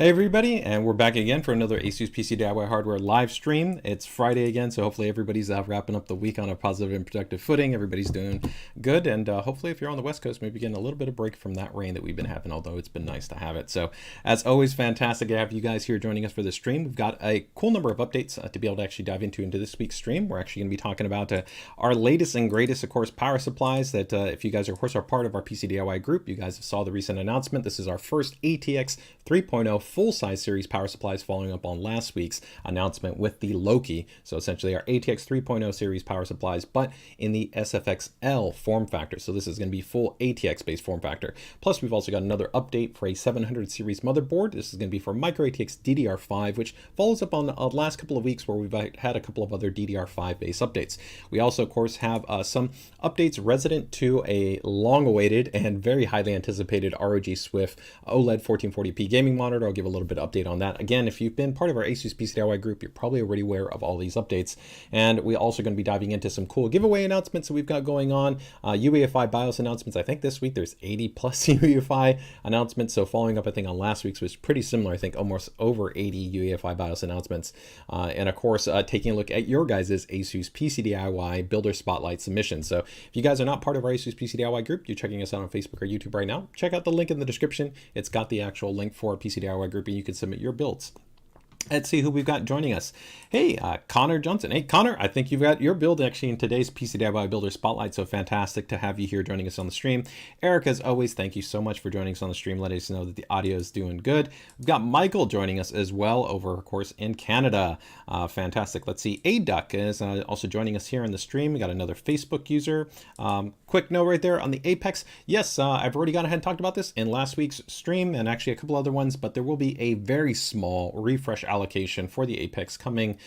Hey everybody, and we're back again for another ASUS PCDIY hardware live stream. It's Friday again, so hopefully everybody's wrapping up the week on a positive and productive footing. Everybody's doing good, and hopefully if you're on the West Coast, maybe getting a little bit of break from that rain that we've been having, although it's been nice to have it. So as always, fantastic to have you guys here joining us for this stream. We've got a cool number of updates to be able to actually dive into this week's stream. We're actually going to be talking about our latest and greatest, of course, power supplies that if you guys are, of course, are part of our PCDIY group, you guys saw the recent announcement. This is our first ATX 3.0 full-size series power supplies, following up on last week's announcement with the Loki. So essentially our ATX 3.0 series power supplies, but in the SFX-L form factor. So this is going to be full ATX based form factor. Plus we've also got another update for a 700 series motherboard. This is going to be for micro ATX DDR5, which follows up on the last couple of weeks where we've had a couple of other DDR5 based updates. We also, of course, have some updates resident to a long awaited and very highly anticipated ROG SWIFT OLED 1440p gaming monitor. I'll give a little bit of update on that. Again, if you've been part of our ASUS PCDIY group, you're probably already aware of all these updates. And we're also going to be diving into some cool giveaway announcements that we've got going on. UEFI BIOS announcements. I think this week there's 80 plus UEFI announcements. So following up, I think on last week's was pretty similar. I think almost over 80 UEFI BIOS announcements. And of course, taking a look at your guys' ASUS PCDIY Builder Spotlight submission. So if you guys are not part of our ASUS PCDIY group, you're checking us out on Facebook or YouTube right now, check out the link in the description. It's got the actual link for our PCDIY group, and you can submit your builds. Let's see who we've got joining us. Hey, Connor Johnson. Hey, Connor, I think you've got your build actually in today's PCDIY Builder Spotlight, so fantastic to have you here joining us on the stream. Eric, as always, thank you so much for joining us on the stream, letting us know that the audio is doing good. We've got Michael joining us as well over, of course, in Canada. Fantastic. Let's see. A-Duck is also joining us here in the stream. We got another Facebook user. Quick note right there on the Apex. Yes, I've already gone ahead and talked about this in last week's stream and actually a couple other ones, but there will be a very small refresh allocation for the Apex coming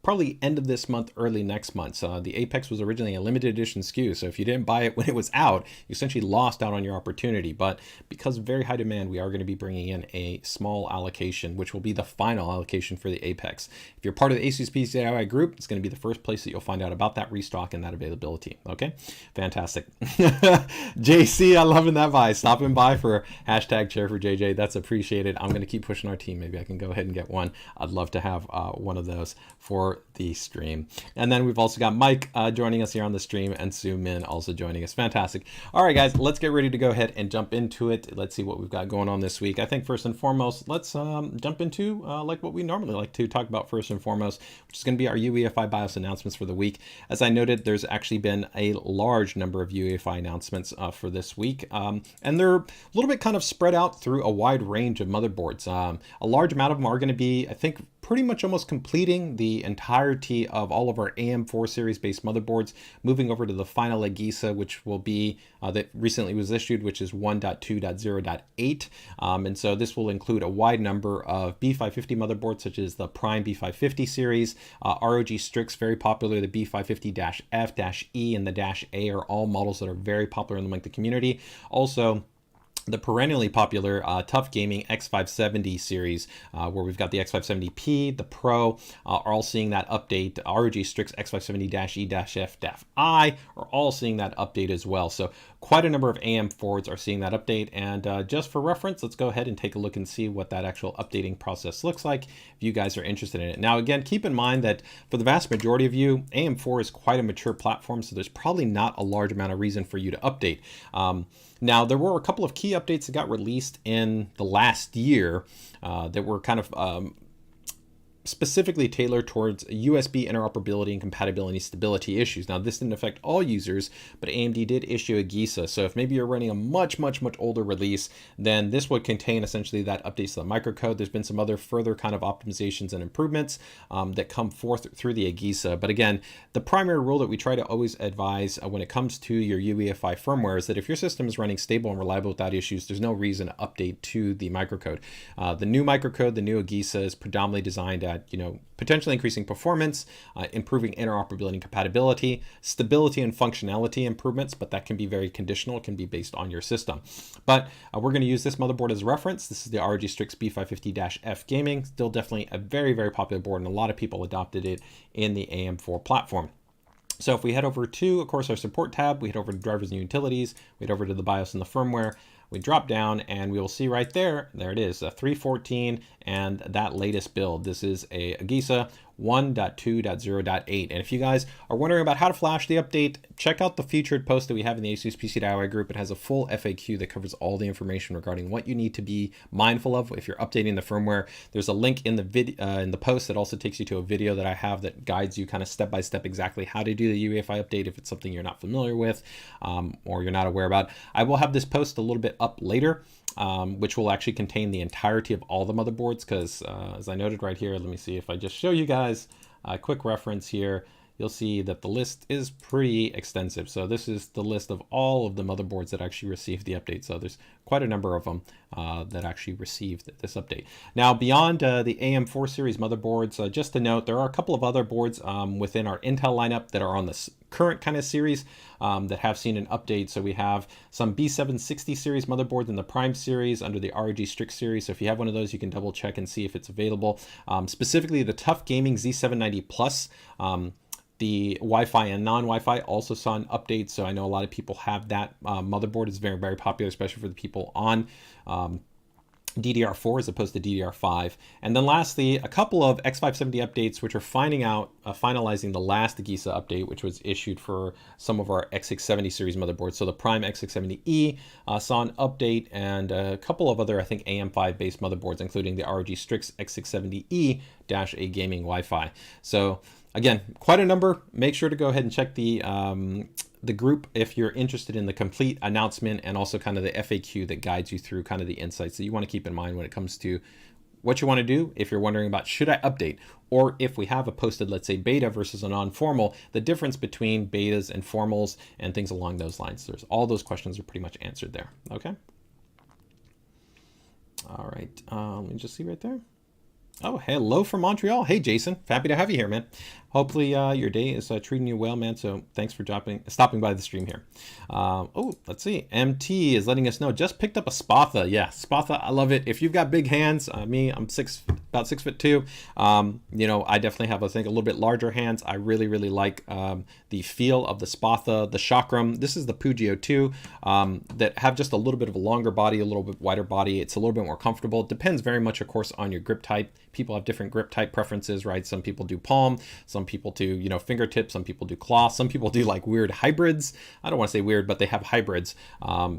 probably end of this month, early next month. The Apex was originally a limited edition SKU, so if you didn't buy it when it was out, you essentially lost out on your opportunity. But because of very high demand, we are going to be bringing in a small allocation, which will be the final allocation for the Apex. If you're part of the ASUS PCDIY group, it's going to be the first place that you'll find out about that restock and that availability. Okay, fantastic. JC, I'm loving that by stopping by for hashtag chair for JJ. That's appreciated. I'm going to keep pushing our team. Maybe I can go ahead and get one. I'd love to have one of those for the stream. And then we've also got Mike joining us here on the stream, and Sue Min also joining us. Fantastic. All right, guys, let's get ready to go ahead and jump into it. Let's see what we've got going on this week. I think first and foremost, let's jump into like what we normally like to talk about first and foremost, which is going to be our UEFI BIOS announcements for the week. As I noted, there's actually been a large number of UEFI announcements for this week, and they're a little bit kind of spread out through a wide range of motherboards. A large amount of them are going to be, I think, pretty much almost completing the entirety of all of our AM4 series based motherboards, moving over to the final AGISA, which will be that recently was issued, which is 1.2.0.8. And so this will include a wide number of B550 motherboards, such as the Prime B550 series, ROG Strix, very popular, the B550-F-E and the -A are all models that are very popular among the community. Also, the perennially popular TUF Gaming X570 series, where we've got the X570P, the Pro, are all seeing that update. ROG Strix X570-E-F-I are all seeing that update as well. So quite a number of AM4s are seeing that update. And just for reference, let's go ahead and take a look and see what that actual updating process looks like if you guys are interested in it. Now, again, keep in mind that for the vast majority of you, AM4 is quite a mature platform, so there's probably not a large amount of reason for you to update. Now, there were a couple of key updates that got released in the last year that were kind of specifically tailored towards USB interoperability and compatibility stability issues. Now, this didn't affect all users, but AMD did issue a AGISA. So if maybe you're running a much older release, then this would contain essentially that updates to the microcode. There's been some other further kind of optimizations and improvements that come forth through the AGISA. But again, the primary rule that we try to always advise when it comes to your UEFI firmware is that if your system is running stable and reliable without issues, there's no reason to update to the microcode. The new microcode, the new AGISA, is predominantly designed at potentially increasing performance, improving interoperability and compatibility, stability and functionality improvements, but that can be very conditional. It can be based on your system. But we're going to use this motherboard as a reference. This is the ROG Strix B550-F Gaming. Still definitely a very popular board, and a lot of people adopted it in the AM4 platform. So if we head over to, of course, our support tab, we head over to drivers and utilities, we head over to the BIOS and the firmware. we drop down and we will see right there, there it is, a 314 and that latest build. This is a AGISA 1.2.0.8. And if you guys are wondering about how to flash the update, check out the featured post that we have in the ASUS PCDIY group. It has a full FAQ that covers all the information regarding what you need to be mindful of if you're updating the firmware. There's a link in the video in the post that also takes you to a video that I have that guides you kind of step by step exactly how to do the UEFI update if it's something you're not familiar with or you're not aware about. I will have this post a little bit up later, which will actually contain the entirety of all the motherboards, because as I noted right here, let me see if I just show you guys a quick reference here, you'll see that the list is pretty extensive. So this is the list of all of the motherboards that actually received the update. So there's quite a number of them that actually received this update. Now, beyond the AM4 series motherboards, just to note, there are a couple of other boards within our Intel lineup that are on this current kind of series that have seen an update. So we have some B760 series motherboards in the Prime series under the ROG Strict series. So if you have one of those, you can double check and see if it's available. Specifically the TUF Gaming Z790 Plus, the Wi-Fi and non-Wi-Fi also saw an update. So I know a lot of people have that motherboard. It's very, very popular, especially for the people on DDR4 as opposed to DDR5. And then lastly, a couple of X570 updates, which are finalizing the last AGISA update, which was issued for some of our X670 series motherboards. So the Prime X670E saw an update, and a couple of other, I think, AM5 based motherboards, including the ROG Strix X670E-A gaming Wi-Fi. So again, quite a number. Make sure to go ahead and check the group if you're interested in the complete announcement and also kind of the FAQ that guides you through kind of the insights that you want to keep in mind when it comes to what you want to do. If you're wondering about should I update, or if we have a posted, let's say, beta versus a non-formal, the difference between betas and formals and things along those lines. There's all those questions are pretty much answered there. Okay. All right. Let me just see right there. Oh, hello from Montreal. Hey, Jason. Happy to have you here, man. Hopefully your day is treating you well, man. So thanks for stopping by the stream here. Oh, let's see. MT is letting us know. Just picked up a Spatha. Yeah, Spatha. I love it. If you've got big hands, I'm about 6'2". You know, I definitely have, I think, a little bit larger hands. I really, really like the feel of the Spatha, the Chakram. This is the Pugio 2 that have just a little bit of a longer body, a little bit wider body. It's a little bit more comfortable. It depends very much, of course, on your grip type. People have different grip type preferences, right? Some people do palm, some people do, you know, fingertips, some people do cloth, some people do like weird hybrids. I don't want to say weird, but they have hybrids,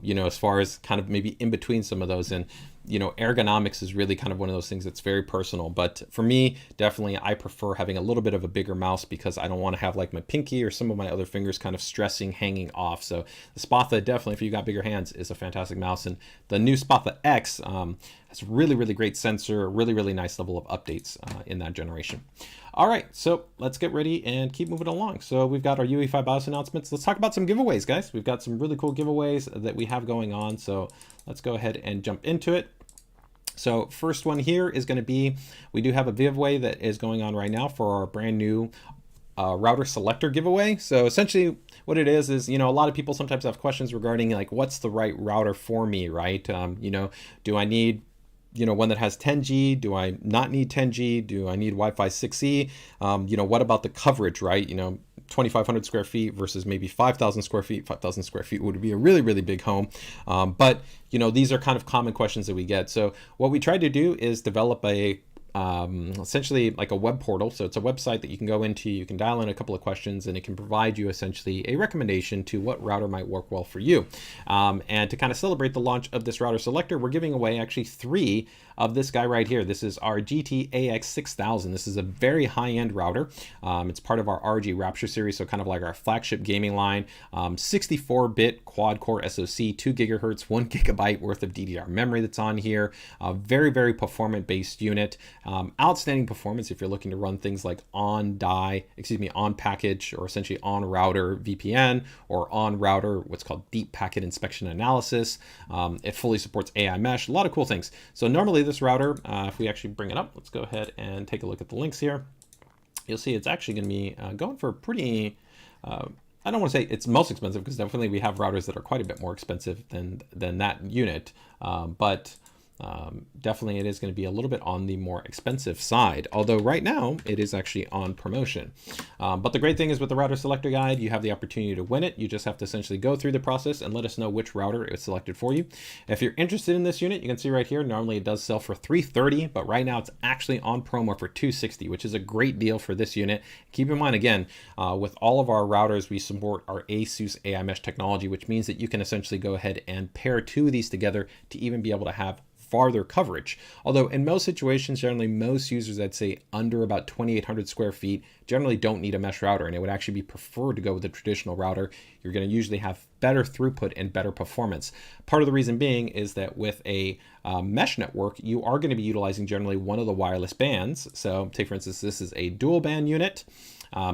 you know, as far as kind of maybe in between some of those. And, you know, ergonomics is really kind of one of those things that's very personal. But for me, definitely, I prefer having a little bit of a bigger mouse because I don't want to have like my pinky or some of my other fingers kind of stressing, hanging off. So the Spatha, definitely, if you got bigger hands, is a fantastic mouse. And the new Spatha X has really, really great sensor, really, really nice level of updates in that generation. All right, so let's get ready and keep moving along. So we've got our UEFI BIOS announcements. Let's talk about some giveaways, guys. We've got some really cool giveaways that we have going on. So let's go ahead and jump into it. So first one here is going to be, we do have a giveaway that is going on right now for our brand new router selector giveaway. So essentially what it is, you know, a lot of people sometimes have questions regarding like, what's the right router for me, right? You know, do I need, you know, one that has 10G? Do I not need 10G? Do I need Wi-Fi 6E? You know, what about the coverage, right? You know, 2,500 square feet versus maybe 5,000 square feet. 5,000 square feet would be a really, really big home. But, you know, these are kind of common questions that we get. So what we tried to do is develop a essentially like a web portal. So it's a website that you can go into, you can dial in a couple of questions, and it can provide you essentially a recommendation to what router might work well for you. And to kind of celebrate the launch of this router selector, we're giving away actually 3 of this guy right here. This is our GT-AX 6000. This is a very high-end router. It's part of our ROG Rapture series, so kind of like our flagship gaming line. 64-bit quad-core SoC, 2 gigahertz, 1 gigabyte worth of DDR memory that's on here. Very, very performant-based unit. Outstanding performance if you're looking to run things like on package, or essentially on router VPN, or on router what's called deep packet inspection analysis. It fully supports AI mesh, a lot of cool things. So normally this router, if we actually bring it up, let's go ahead and take a look at the links here. You'll see it's actually going to be going for a pretty, I don't want to say it's most expensive, because definitely we have routers that are quite a bit more expensive than that unit. But definitely it is going to be a little bit on the more expensive side, although right now it is actually on promotion. But the great thing is with the router selector guide, you have the opportunity to win it. You just have to essentially go through the process and let us know which router is selected for you. If you're interested in this unit, you can see right here, normally it does sell for $330, but right now it's actually on promo for $260, which is a great deal for this unit. Keep in mind, again, with all of our routers, we support our ASUS AI mesh technology, which means that you can essentially go ahead and pair two of these together to even be able to have farther coverage. Although in most situations, generally most users, I'd say under about 2,800 square feet, generally don't need a mesh router, and it would actually be preferred to go with a traditional router. You're going to usually have better throughput and better performance. Part of the reason being is that with a mesh network, you are going to be utilizing generally one of the wireless bands. So take for instance, this is a dual band unit.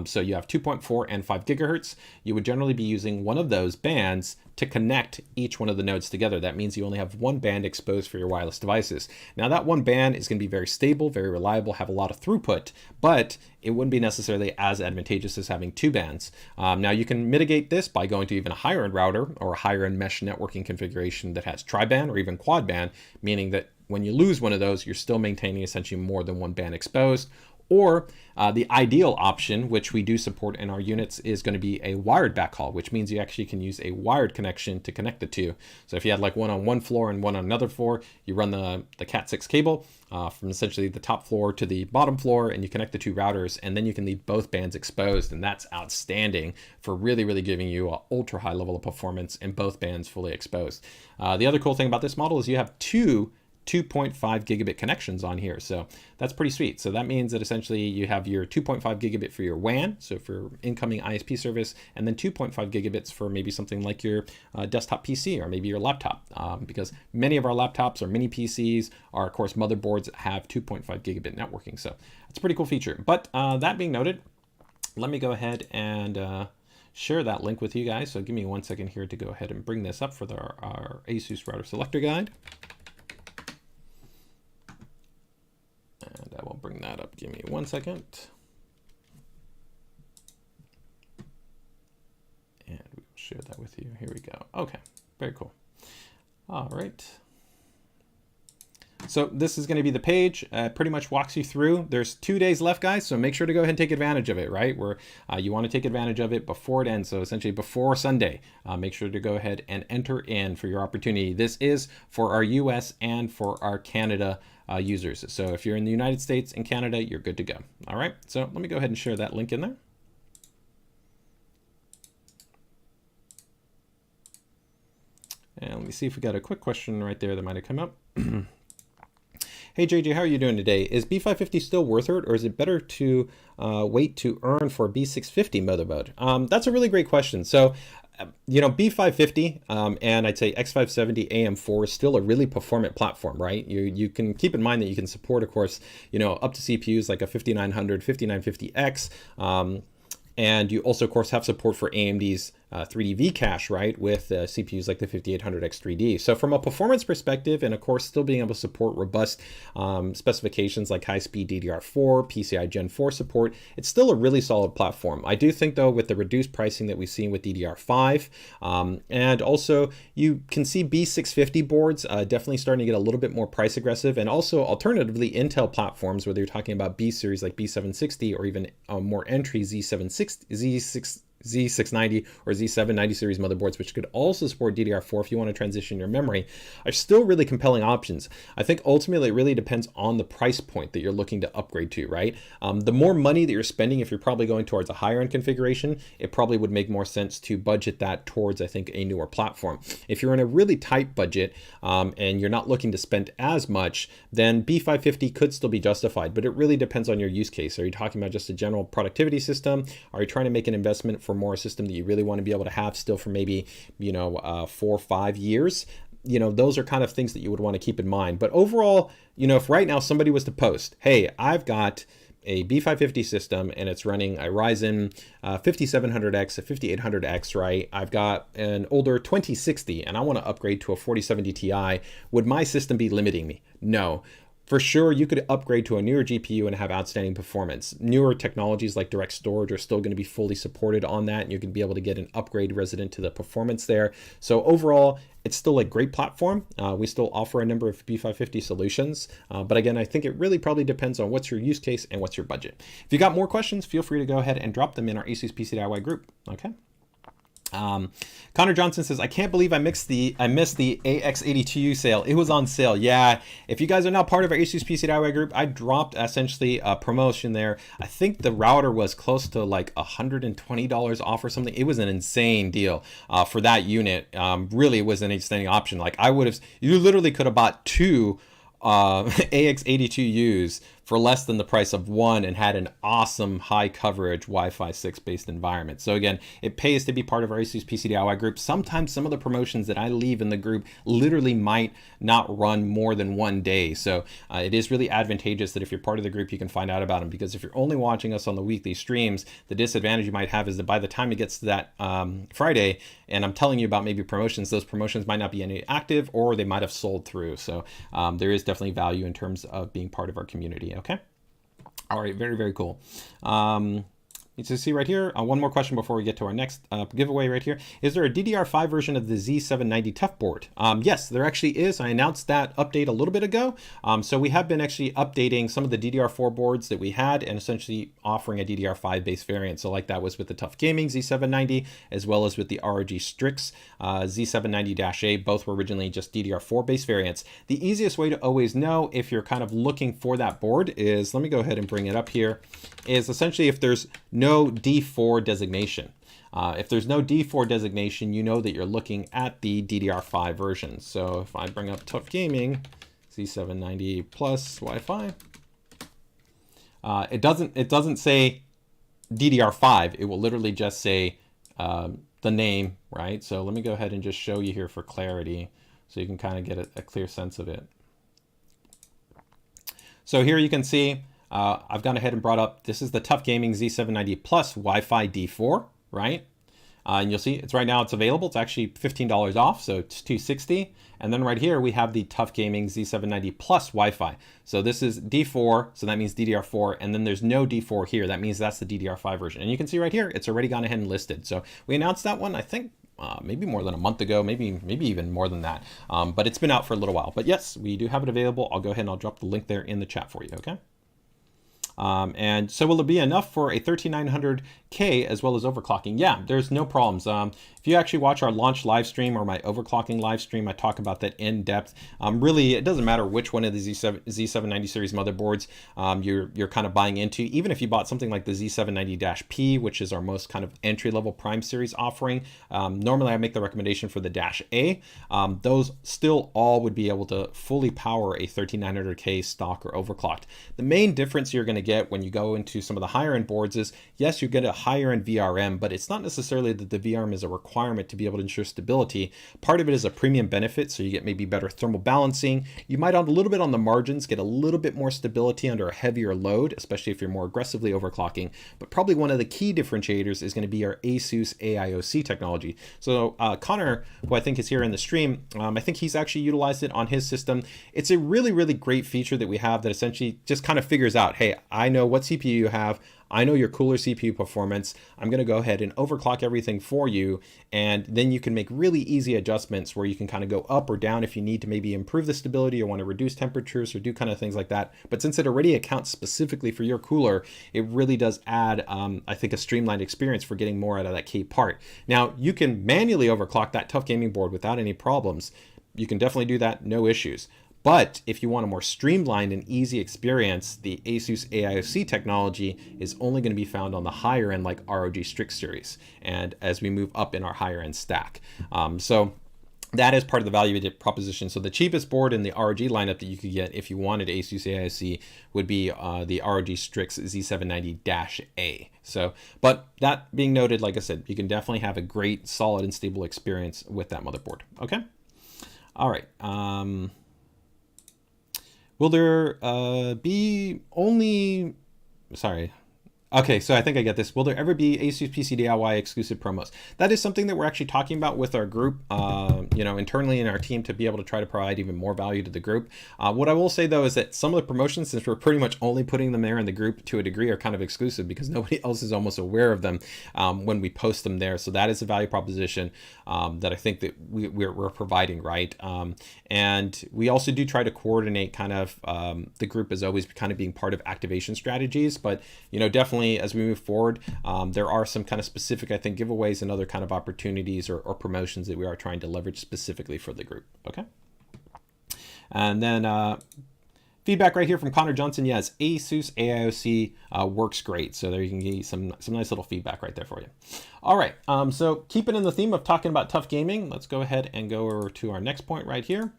So you have 2.4 and 5 gigahertz. You would generally be using one of those bands to connect each one of the nodes together. That means you only have one band exposed for your wireless devices. Now that one band is going to be very stable, very reliable, have a lot of throughput, but it wouldn't be necessarily as advantageous as having two bands. Now you can mitigate this by going to even a higher end router or a higher end mesh networking configuration that has tri-band or even quad band, meaning that when you lose one of those, you're still maintaining essentially more than one band exposed. Or the ideal option, which we do support in our units, is going to be a wired backhaul, which means you actually can use a wired connection to connect the two. So if you had like one on one floor and one on another floor, you run the Cat6 cable from essentially the top floor to the bottom floor, and you connect the two routers, and then you can leave both bands exposed, and that's outstanding for really, really giving you an ultra high level of performance and both bands fully exposed. The other cool thing about this model is you have two 2.5 gigabit connections on here. So that's pretty sweet. So that means that essentially you have your 2.5 gigabit for your WAN, so for incoming ISP service, and then 2.5 gigabits for maybe something like your desktop PC or maybe your laptop, because many of our laptops or mini PCs are, of course, motherboards that have 2.5 gigabit networking. So it's a pretty cool feature. But that being noted, let me go ahead and share that link with you guys. So give me 1 second here to go ahead and bring this up for our ASUS router selector guide. And I will bring that up. Give me 1 second. And we will share that with you. Here we go. Okay, very cool. All right. So this is going to be the page. Pretty much walks you through. There's 2 days left, guys, so make sure to go ahead and take advantage of it, right? Where you want to take advantage of it before it ends. So essentially before Sunday, make sure to go ahead and enter in for your opportunity. This is for our US and for our Canada users. So if you're in the United States and Canada, you're good to go. All right, so let me go ahead and share that link in there. And let me see if we got a quick question right there that might have come up. Hey JJ, how are you doing today? Is B550 still worth it, or is it better to wait to earn for a B650 motherboard? That's a really great question. So, you know, B550 and I'd say X570 AM4 is still a really performant platform, right? You can keep in mind that you can support, of course, you know, up to CPUs like a 5900, 5950X. And you also, of course, have support for AMD's 3D V-Cache, right, with CPUs like the 5800X 3D. So from a performance perspective, and of course, still being able to support robust specifications like high-speed DDR4, PCI Gen 4 support, it's still a really solid platform. I do think, though, with the reduced pricing that we've seen with DDR5, and also you can see B650 boards definitely starting to get a little bit more price aggressive, and also alternatively Intel platforms, whether you're talking about B series like B760 or even more entry Z690 or Z790 series motherboards, which could also support DDR4 if you want to transition your memory, are still really compelling options. I think ultimately it really depends on the price point that you're looking to upgrade to, right? The more money that you're spending, if you're probably going towards a higher end configuration, it probably would make more sense to budget that towards, I think, a newer platform. If you're in a really tight budget and you're not looking to spend as much, then B550 could still be justified, but it really depends on your use case. Are you talking about just a general productivity system? Are you trying to make an investment for more system that you really want to be able to have still for maybe, you know, 4 or 5 years? You know, those are kind of things that you would want to keep in mind. But overall, you know, if right now somebody was to post, hey, I've got a B550 system and it's running a Ryzen 5700X, a 5800X, right? I've got an older 2060 and I want to upgrade to a 4070 Ti. Would my system be limiting me? No. For sure, you could upgrade to a newer GPU and have outstanding performance. Newer technologies like direct storage are still going to be fully supported on that, and you can be able to get an upgrade resident to the performance there. So overall, it's still a great platform. We still offer a number of B550 solutions. But again, I think it really probably depends on what's your use case and what's your budget. If you got more questions, feel free to go ahead and drop them in our ASUS PCDIY group. Okay. Connor Johnson says, I can't believe I missed the AX82U sale. It was on sale. Yeah, if you guys are not part of our ASUS PCDIY group, I dropped essentially a promotion there. I think the router was close to like $120 off or something. It was an insane deal for that unit. Really, it was an extending option. Like you literally could have bought two AX82Us for less than the price of one and had an awesome high coverage Wi-Fi 6 based environment. So again, it pays to be part of our ASUS PCDIY group. Sometimes some of the promotions that I leave in the group literally might not run more than one day. So it is really advantageous that if you're part of the group, you can find out about them, because if you're only watching us on the weekly streams, the disadvantage you might have is that by the time it gets to that Friday, and I'm telling you about maybe promotions, those promotions might not be any active, or they might have sold through. So there is definitely value in terms of being part of our community. Okay. All right. Very, very cool. You can see right here, one more question before we get to our next giveaway right here. Is there a DDR5 version of the Z790 TUF board? Yes, there actually is. I announced that update a little bit ago. So we have been actually updating some of the DDR4 boards that we had and essentially offering a DDR5 based variant. So like that was with the TUF Gaming Z790, as well as with the ROG Strix Z790-A. Both were originally just DDR4 based variants. The easiest way to always know if you're kind of looking for that board is, let me go ahead and bring it up here, is essentially if there's no D4 designation. If there's no D4 designation, you know that you're looking at the DDR5 version. So if I bring up TUF Gaming Z790 Plus Wi-Fi, it doesn't say DDR5. It will literally just say the name, right? So let me go ahead and just show you here for clarity, so you can kind of get a clear sense of it. So here you can see I've gone ahead and brought up, this is the TUF Gaming Z790 Plus Wi-Fi D4, right? And you'll see it's right now, it's available. It's actually $15 off, so it's $260. And then right here, we have the TUF Gaming Z790 Plus Wi-Fi. So this is D4, so that means DDR4, and then there's no D4 here. That means that's the DDR5 version. And you can see right here, it's already gone ahead and listed. So we announced that one, I think, maybe more than a month ago, maybe even more than that. But it's been out for a little while. But yes, we do have it available. I'll go ahead and I'll drop the link there in the chat for you, okay? And so will it be enough for a 13900K as well as overclocking? Yeah, there's no problems. If you actually watch our launch live stream or my overclocking live stream, I talk about that in depth. Really, it doesn't matter which one of the Z790 series motherboards you're kind of buying into. Even if you bought something like the Z790-P, which is our most kind of entry-level Prime series offering, normally I make the recommendation for the -A. Those still all would be able to fully power a 13900K stock or overclocked. The main difference you're going to get when you go into some of the higher end boards is, yes, you get a higher end VRM, but it's not necessarily that the VRM is a requirement to be able to ensure stability. Part of it is a premium benefit, so you get maybe better thermal balancing. You might, on a little bit on the margins, get a little bit more stability under a heavier load, especially if you're more aggressively overclocking. But probably one of the key differentiators is going to be our ASUS AIOC technology. So Connor, who I think is here in the stream, I think he's actually utilized it on his system. It's a really, really great feature that we have that essentially just kind of figures out, hey, I know what CPU you have. I know your cooler CPU performance. I'm going to go ahead and overclock everything for you. And then you can make really easy adjustments where you can kind of go up or down if you need to maybe improve the stability or want to reduce temperatures or do kind of things like that. But since it already accounts specifically for your cooler, it really does add, I think, a streamlined experience for getting more out of that key part. Now, you can manually overclock that TUF Gaming board without any problems. You can definitely do that, no issues. But if you want a more streamlined and easy experience, the ASUS AIOC technology is only going to be found on the higher end, like ROG Strix series, and as we move up in our higher end stack. So that is part of the value proposition. So the cheapest board in the ROG lineup that you could get if you wanted ASUS AIOC would be the ROG Strix Z790-A. So, but that being noted, like I said, you can definitely have a great, solid, and stable experience with that motherboard. Okay. All right. Will there be only, sorry. Okay, so I think I get this. Will there ever be ASUS PCDIY exclusive promos? That is something that we're actually talking about with our group, internally in our team, to be able to try to provide even more value to the group. What I will say though is that some of the promotions, since we're pretty much only putting them there in the group to a degree, are kind of exclusive because nobody else is almost aware of them when we post them there. So that is a value proposition that I think that we're providing, right? And we also do try to coordinate kind of the group as always kind of being part of activation strategies, but definitely as we move forward, there are some kind of specific, I think, giveaways and other kind of opportunities or promotions that we are trying to leverage specifically for the group. Okay. And then feedback right here from Connor Johnson. Yes, ASUS AIOC works great. So there you can get some nice little feedback right there for you. All right. So keeping in the theme of talking about TUF Gaming, let's go ahead and go over to our next point right here.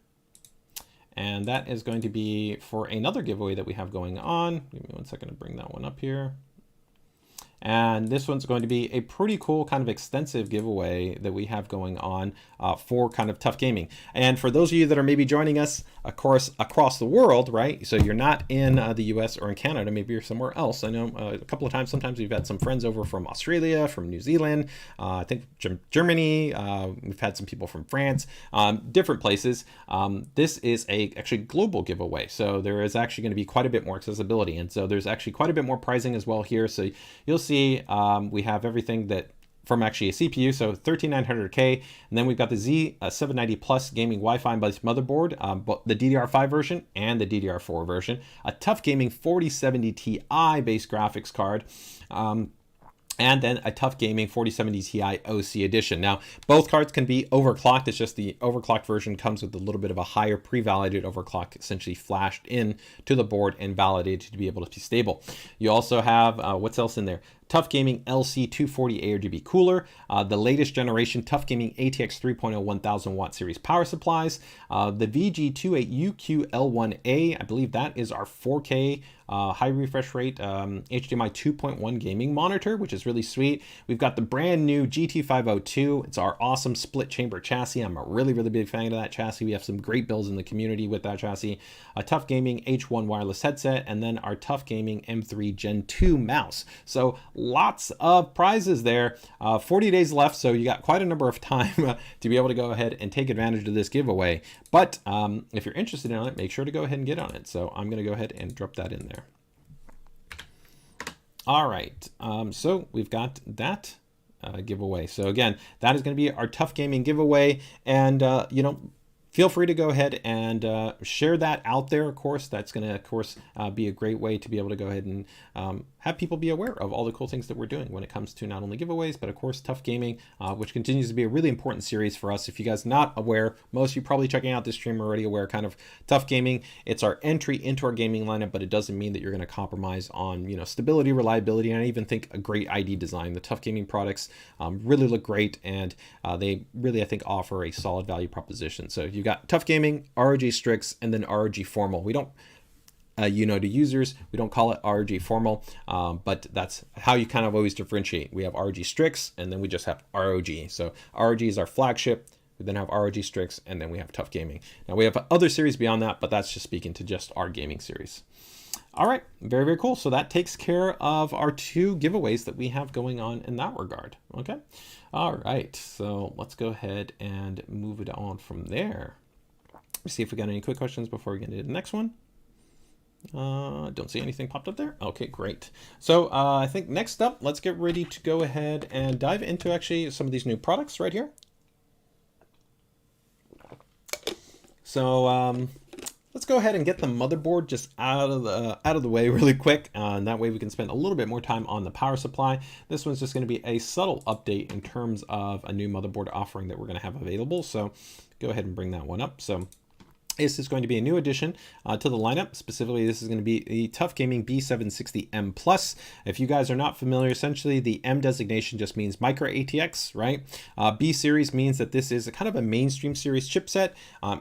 And that is going to be for another giveaway that we have going on. Give me 1 second to bring that one up here. And this one's going to be a pretty cool kind of extensive giveaway that we have going on for kind of TUF Gaming. And for those of you that are maybe joining us, of course, across the world, right? So you're not in the US or in Canada, maybe you're somewhere else. I know a couple of times, sometimes we've had some friends over from Australia, from New Zealand, I think Germany, we've had some people from France, different places. This is actually global giveaway. So there is actually going to be quite a bit more accessibility. And so there's actually quite a bit more pricing as well here. So you'll see we have everything that from actually a CPU, so 13900K, and then we've got the Z790 Plus gaming Wi-Fi based motherboard, the DDR5 version and the DDR4 version, a TUF Gaming 4070 Ti based graphics card, and then a TUF Gaming 4070 Ti OC edition. Now, both cards can be overclocked. It's just the overclocked version comes with a little bit of a higher pre-validated overclock, essentially flashed in to the board and validated to be able to be stable. You also have, what's else in there? TUF Gaming LC240 ARGB cooler, the latest generation TUF Gaming ATX 3.0 1000 watt series power supplies, the VG28UQ-L1A, I believe that is our 4K high refresh rate HDMI 2.1 gaming monitor, which is really sweet. We've got the brand new GT502. It's our awesome split chamber chassis. I'm a really big fan of that chassis. We have some great builds in the community with that chassis. A TUF Gaming H1 wireless headset, and then our TUF Gaming M3 Gen 2 mouse. So lots of prizes there. 40 days left, so you got quite a number of time to be able to go ahead and take advantage of this giveaway. But if you're interested in it, make sure to go ahead and get on it. So I'm going to go ahead and drop that in there. All right, so we've got that giveaway. So again, that is going to be our TUF Gaming giveaway, and feel free to go ahead and share that out there. Of course, that's going to, of course, be a great way to be able to go ahead and have people be aware of all the cool things that we're doing when it comes to not only giveaways, but of course, TUF Gaming, which continues to be a really important series for us. If you guys are not aware, most of you probably checking out this stream are already aware kind of TUF Gaming. It's our entry into our gaming lineup, but it doesn't mean that you're going to compromise on, stability, reliability, and I even think a great ID design. The TUF Gaming products really look great, and they really, I think, offer a solid value proposition. So you got TUF Gaming, ROG Strix, and then ROG Formal. We don't, to users, we don't call it ROG Formal, but that's how you kind of always differentiate. We have ROG Strix, and then we just have ROG. So ROG is our flagship. We then have ROG Strix, and then we have TUF Gaming. Now we have other series beyond that, but that's just speaking to just our gaming series. All right, very cool. So that takes care of our 2 giveaways that we have going on in that regard. Okay. All right, so let's go ahead and move it on from there. Let's see if we got any quick questions before we get into the next one. Don't see anything popped up there. Okay, great. So I think next up, let's get ready to go ahead and dive into actually some of these new products right here. So let's go ahead and get the motherboard just out of the way really quick, and that way we can spend a little bit more time on the power supply. This one's just going to be a subtle update in terms of a new motherboard offering that we're going to have available. So go ahead and bring that one up. So this is going to be a new addition to the lineup. Specifically, this is going to be the TUF Gaming B760 M Plus. If you guys are not familiar, essentially the M designation just means micro ATX, right? B series means that this is a kind of a mainstream series chipset.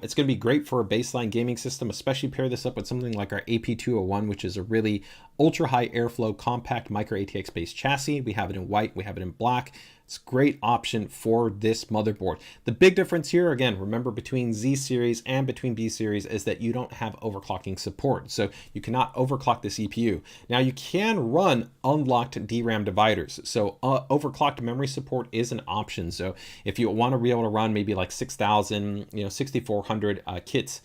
It's going to be great for a baseline gaming system, especially pair this up with something like our AP201, which is a really ultra high airflow compact micro ATX based chassis. We have it in white, we have it in black. It's a great option for this motherboard. The big difference here, again, remember between Z series and between B series is that you don't have overclocking support. So you cannot overclock the CPU. Now you can run unlocked DRAM dividers. So overclocked memory support is an option. So if you want to be able to run maybe like 6,000, 6,400 kits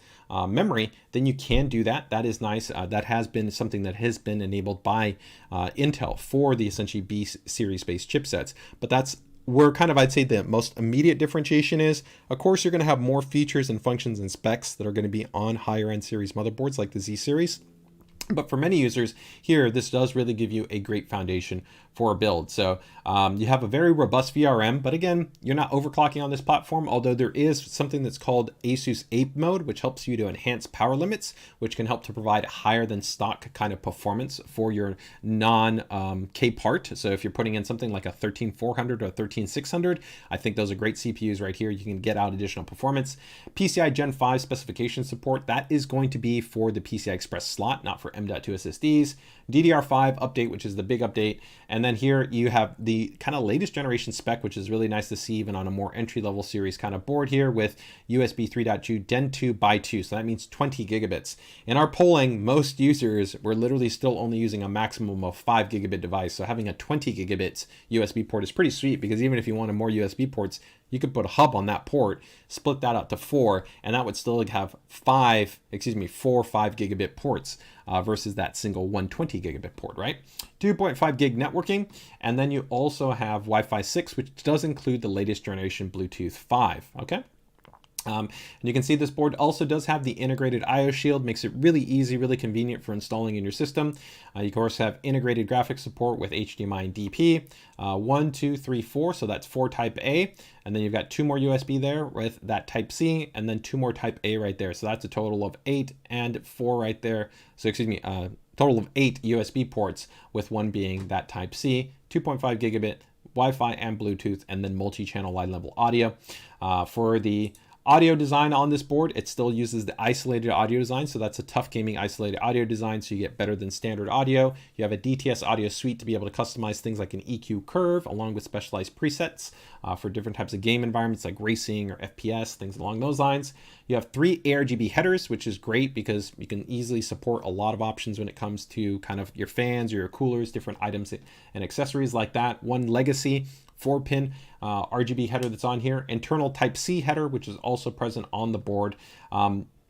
memory, then you can do that. That is nice. That has been something that has been enabled by Intel for the essentially B series based chipsets. But that's where kind of, I'd say, the most immediate differentiation is. Of course, you're going to have more features and functions and specs that are going to be on higher end series motherboards like the Z series. But for many users here, this does really give you a great foundation for a build. So you have a very robust VRM, but again, you're not overclocking on this platform, although there is something that's called ASUS Ape mode, which helps you to enhance power limits, which can help to provide higher than stock kind of performance for your non-K part. So if you're putting in something like a 13400 or 13600, I think those are great CPUs right here. You can get out additional performance. PCI Gen 5 specification support, that is going to be for the PCI Express slot, not for M.2 SSDs. DDR5 update, which is the big update. And then here you have the kind of latest generation spec, which is really nice to see even on a more entry-level series kind of board here with USB 3.2 Den 2 by 2. So that means 20 gigabits. In our polling, most users were literally still only using a maximum of 5 gigabit device. So having a 20 gigabits USB port is pretty sweet, because even if you wanted more USB ports, you could put a hub on that port, split that out to 4, and that would still have 4 5 gigabit ports versus that single 120 gigabit port, right? 2.5 gig networking, and then you also have Wi-Fi 6, which does include the latest generation Bluetooth 5, okay? And you can see this board also does have the integrated IO shield, makes it really easy, really convenient for installing in your system. You of course have integrated graphics support with HDMI and DP, 1, 2, 3, 4, so that's 4 type A, and then you've got 2 more USB there with that type C, and then 2 more type A right there. So that's a total of 8 and 4 right there. So total of 8 USB ports, with 1 being that type C, 2.5 gigabit, Wi-Fi and Bluetooth, and then multi-channel wide level audio. For the audio design on this board, it still uses the isolated audio design. So that's a TUF Gaming isolated audio design. So you get better than standard audio. You have a DTS audio suite to be able to customize things like an EQ curve, along with specialized presets for different types of game environments like racing or FPS, things along those lines. You have 3 ARGB headers, which is great because you can easily support a lot of options when it comes to kind of your fans or your coolers, different items and accessories like that. 1 legacy 4-pin RGB header that's on here. Internal Type-C header, which is also present on the board.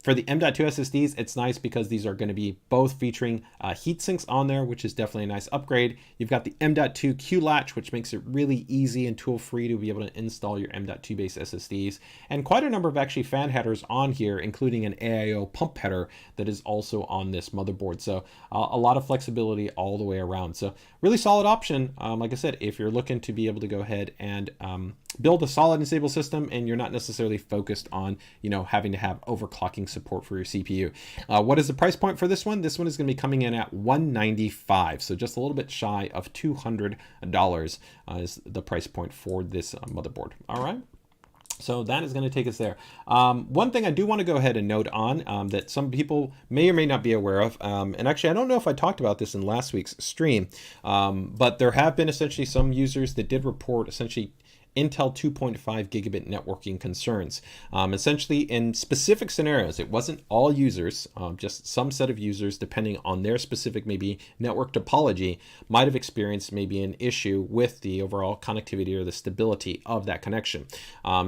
For the M.2 SSDs, it's nice because these are going to be both featuring heat sinks on there, which is definitely a nice upgrade. You've got the M.2 Q latch, which makes it really easy and tool-free to be able to install your M.2 based SSDs. And quite a number of actually fan headers on here, including an AIO pump header that is also on this motherboard. So a lot of flexibility all the way around. So really solid option. Like I said, if you're looking to be able to go ahead and build a solid and stable system, and you're not necessarily focused on, having to have overclocking support for your CPU. What is the price point for this one? This one is going to be coming in at $195, so just a little bit shy of $200 is the price point for this motherboard. All right. So that is going to take us there. One thing I do want to go ahead and note on that some people may or may not be aware of, and actually I don't know if I talked about this in last week's stream, but there have been essentially some users that did report essentially Intel 2.5 gigabit networking concerns. Essentially in specific scenarios, it wasn't all users, just some set of users, depending on their specific maybe network topology, might have experienced maybe an issue with the overall connectivity or the stability of that connection.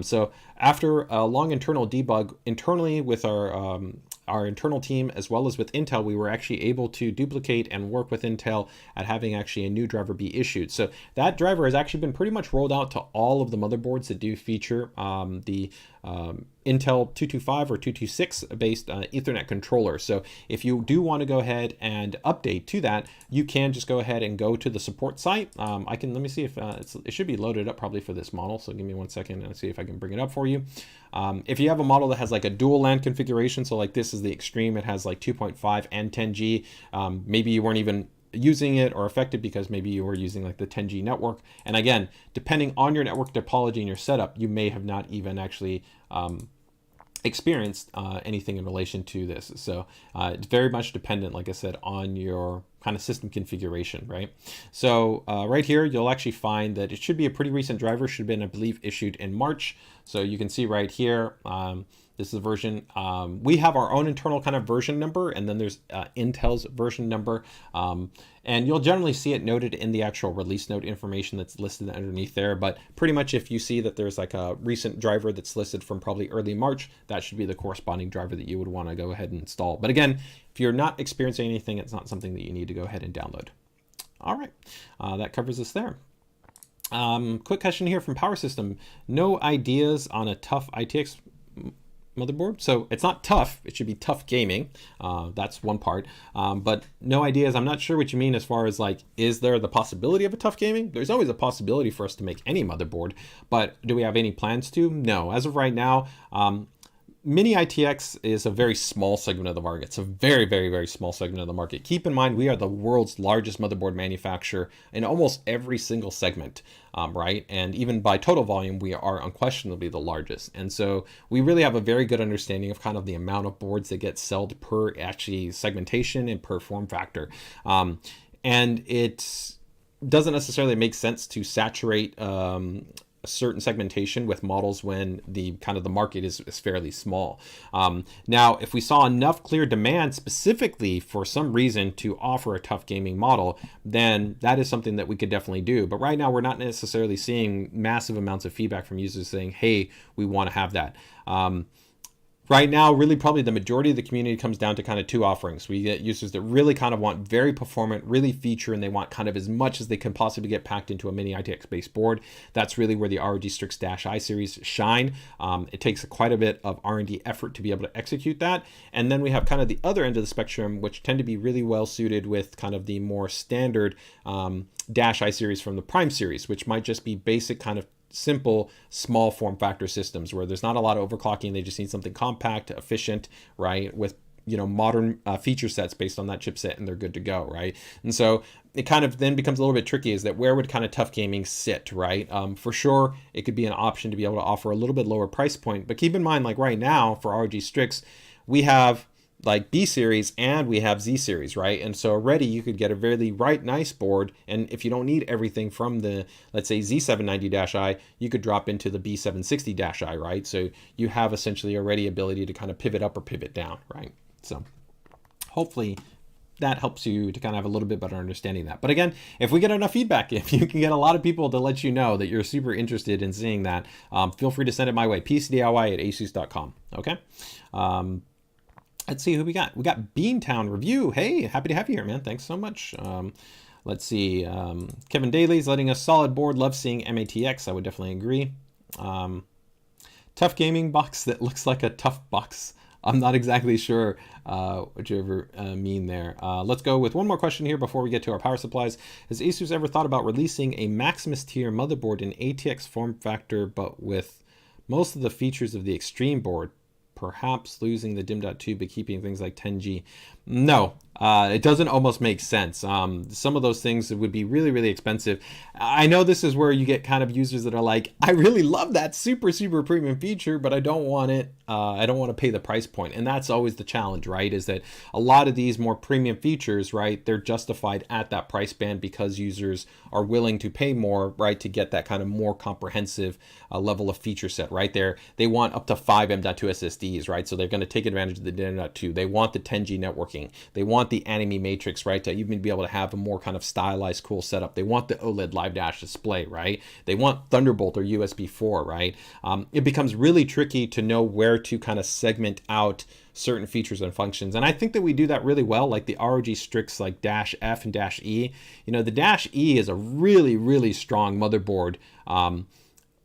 So after a long internal debug internally with our internal team, as well as with Intel, we were actually able to duplicate and work with Intel at having actually a new driver be issued. So that driver has actually been pretty much rolled out to all of the motherboards that do feature the Intel 225 or 226 based Ethernet controller. So if you do want to go ahead and update to that, you can just go ahead and go to the support site. Let me see if it should be loaded up probably for this model. So give me 1 second and see if I can bring it up for you. If you have a model that has like a dual LAN configuration, so like this is the extreme, it has like 2.5 and 10G, maybe you weren't even using it or affected because maybe you were using like the 10G network. And again, depending on your network topology and your setup, you may have not even actually experienced anything in relation to this. So it's very much dependent, like I said, on your kind of system configuration, right? So right here, you'll actually find that it should be a pretty recent driver, should have been, I believe, issued in March. So you can see right here, this is a version. We have our own internal kind of version number, and then there's Intel's version number. And you'll generally see it noted in the actual release note information that's listed underneath there. But pretty much if you see that there's like a recent driver that's listed from probably early March, that should be the corresponding driver that you would want to go ahead and install. But again, if you're not experiencing anything, it's not something that you need to go ahead and download. All right, that covers us there. Quick question here from Power System. No ideas on a TUF ITX motherboard? So it's not TUF, it should be TUF Gaming. That's one part, but no ideas. I'm not sure what you mean as far as like, is there the possibility of a TUF Gaming? There's always a possibility for us to make any motherboard, but do we have any plans to? No, as of right now, Mini ITX is a very small segment of the market. It's a very, very, very small segment of the market. Keep in mind, we are the world's largest motherboard manufacturer in almost every single segment, right? And even by total volume, we are unquestionably the largest. And so we really have a very good understanding of kind of the amount of boards that get sold per actually segmentation and per form factor. And it doesn't necessarily make sense to saturate a certain segmentation with models when the kind of the market is fairly small. Now, if we saw enough clear demand specifically for some reason to offer a TUF Gaming model, then that is something that we could definitely do. But right now, we're not necessarily seeing massive amounts of feedback from users saying, hey, we want to have that. Right now, really probably the majority of the community comes down to kind of two offerings. We get users that really kind of want very performant, really feature, and they want kind of as much as they can possibly get packed into a mini ITX based board. That's really where the ROG Strix -I series shine. It takes quite a bit of R&D effort to be able to execute that. And then we have kind of the other end of the spectrum, which tend to be really well suited with kind of the more standard -I series from the Prime series, which might just be basic kind of simple small form factor systems where there's not a lot of overclocking. They just need something compact, efficient, right, with modern feature sets based on that chipset, and they're good to go, right? And so it kind of then becomes a little bit tricky, is that where would kind of TUF Gaming sit, right? For sure, it could be an option to be able to offer a little bit lower price point, but keep in mind, like right now for ROG Strix, we have like B series and we have Z series, right? And so already you could get a really nice board, and if you don't need everything from the, let's say, Z790-I, you could drop into the B760-I, right? So you have essentially already ability to kind of pivot up or pivot down, right? So hopefully that helps you to kind of have a little bit better understanding of that. But again, if we get enough feedback, if you can get a lot of people to let you know that you're super interested in seeing that, feel free to send it my way, PCDIY@asus.com, okay? Let's see who we got. We got Beantown Review. Hey, happy to have you here, man. Thanks so much. Let's see. Kevin Daly's letting us solid board. Love seeing MATX. I would definitely agree. TUF Gaming box that looks like a TUF box. I'm not exactly sure what you ever mean there. Let's go with one more question here before we get to our power supplies. Has ASUS ever thought about releasing a Maximus tier motherboard in ATX form factor, but with most of the features of the Extreme board? Perhaps losing the DIMM.2 but keeping things like 10G. No, it doesn't almost make sense. Some of those things would be really, really expensive. I know this is where you get kind of users that are like, I really love that super, super premium feature, but I don't want it. I don't want to pay the price point. And that's always the challenge, right? Is that a lot of these more premium features, right, they're justified at that price band because users are willing to pay more, right, to get that kind of more comprehensive level of feature set, right? They want up to 5 M.2 SSDs, right? So they're going to take advantage of the DIMM.2. They want the 10G networking. They want the anime matrix, right, to even be able to have a more kind of stylized, cool setup. They want the OLED live dash display, right? They want Thunderbolt or USB 4, right? It becomes really tricky to know where to kind of segment out certain features and functions. And I think that we do that really well, like the ROG Strix, like -F and -E. The -E is a really, really strong motherboard,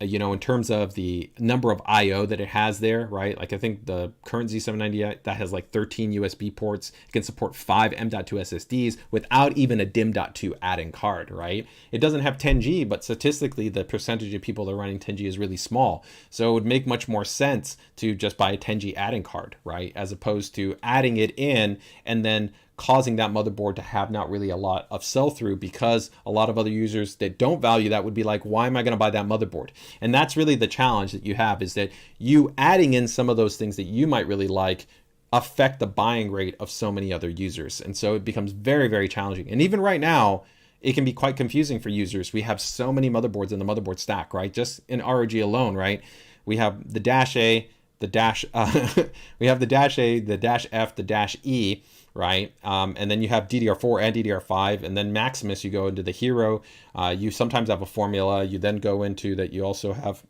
in terms of the number of IO that it has there, right? Like I think the current Z790, that has like 13 USB ports. It can support 5 M.2 SSDs without even a DIMM.2 add-in card, right? It doesn't have 10G, but statistically, the percentage of people that are running 10G is really small. So it would make much more sense to just buy a 10G add-in card, right? As opposed to adding it in and then causing that motherboard to have not really a lot of sell-through, because a lot of other users that don't value that would be like, why am I going to buy that motherboard? And that's really the challenge that you have, is that you adding in some of those things that you might really like affect the buying rate of so many other users. And so it becomes very, very challenging. And even right now, it can be quite confusing for users. We have so many motherboards in the motherboard stack, right? Just in ROG alone, right? We have the Dash A, the Dash, we have the Dash A, the Dash F, the Dash E, right? And then you have DDR4 and DDR5, and then Maximus, you go into the Hero. You sometimes have a Formula. You then go into that. You also have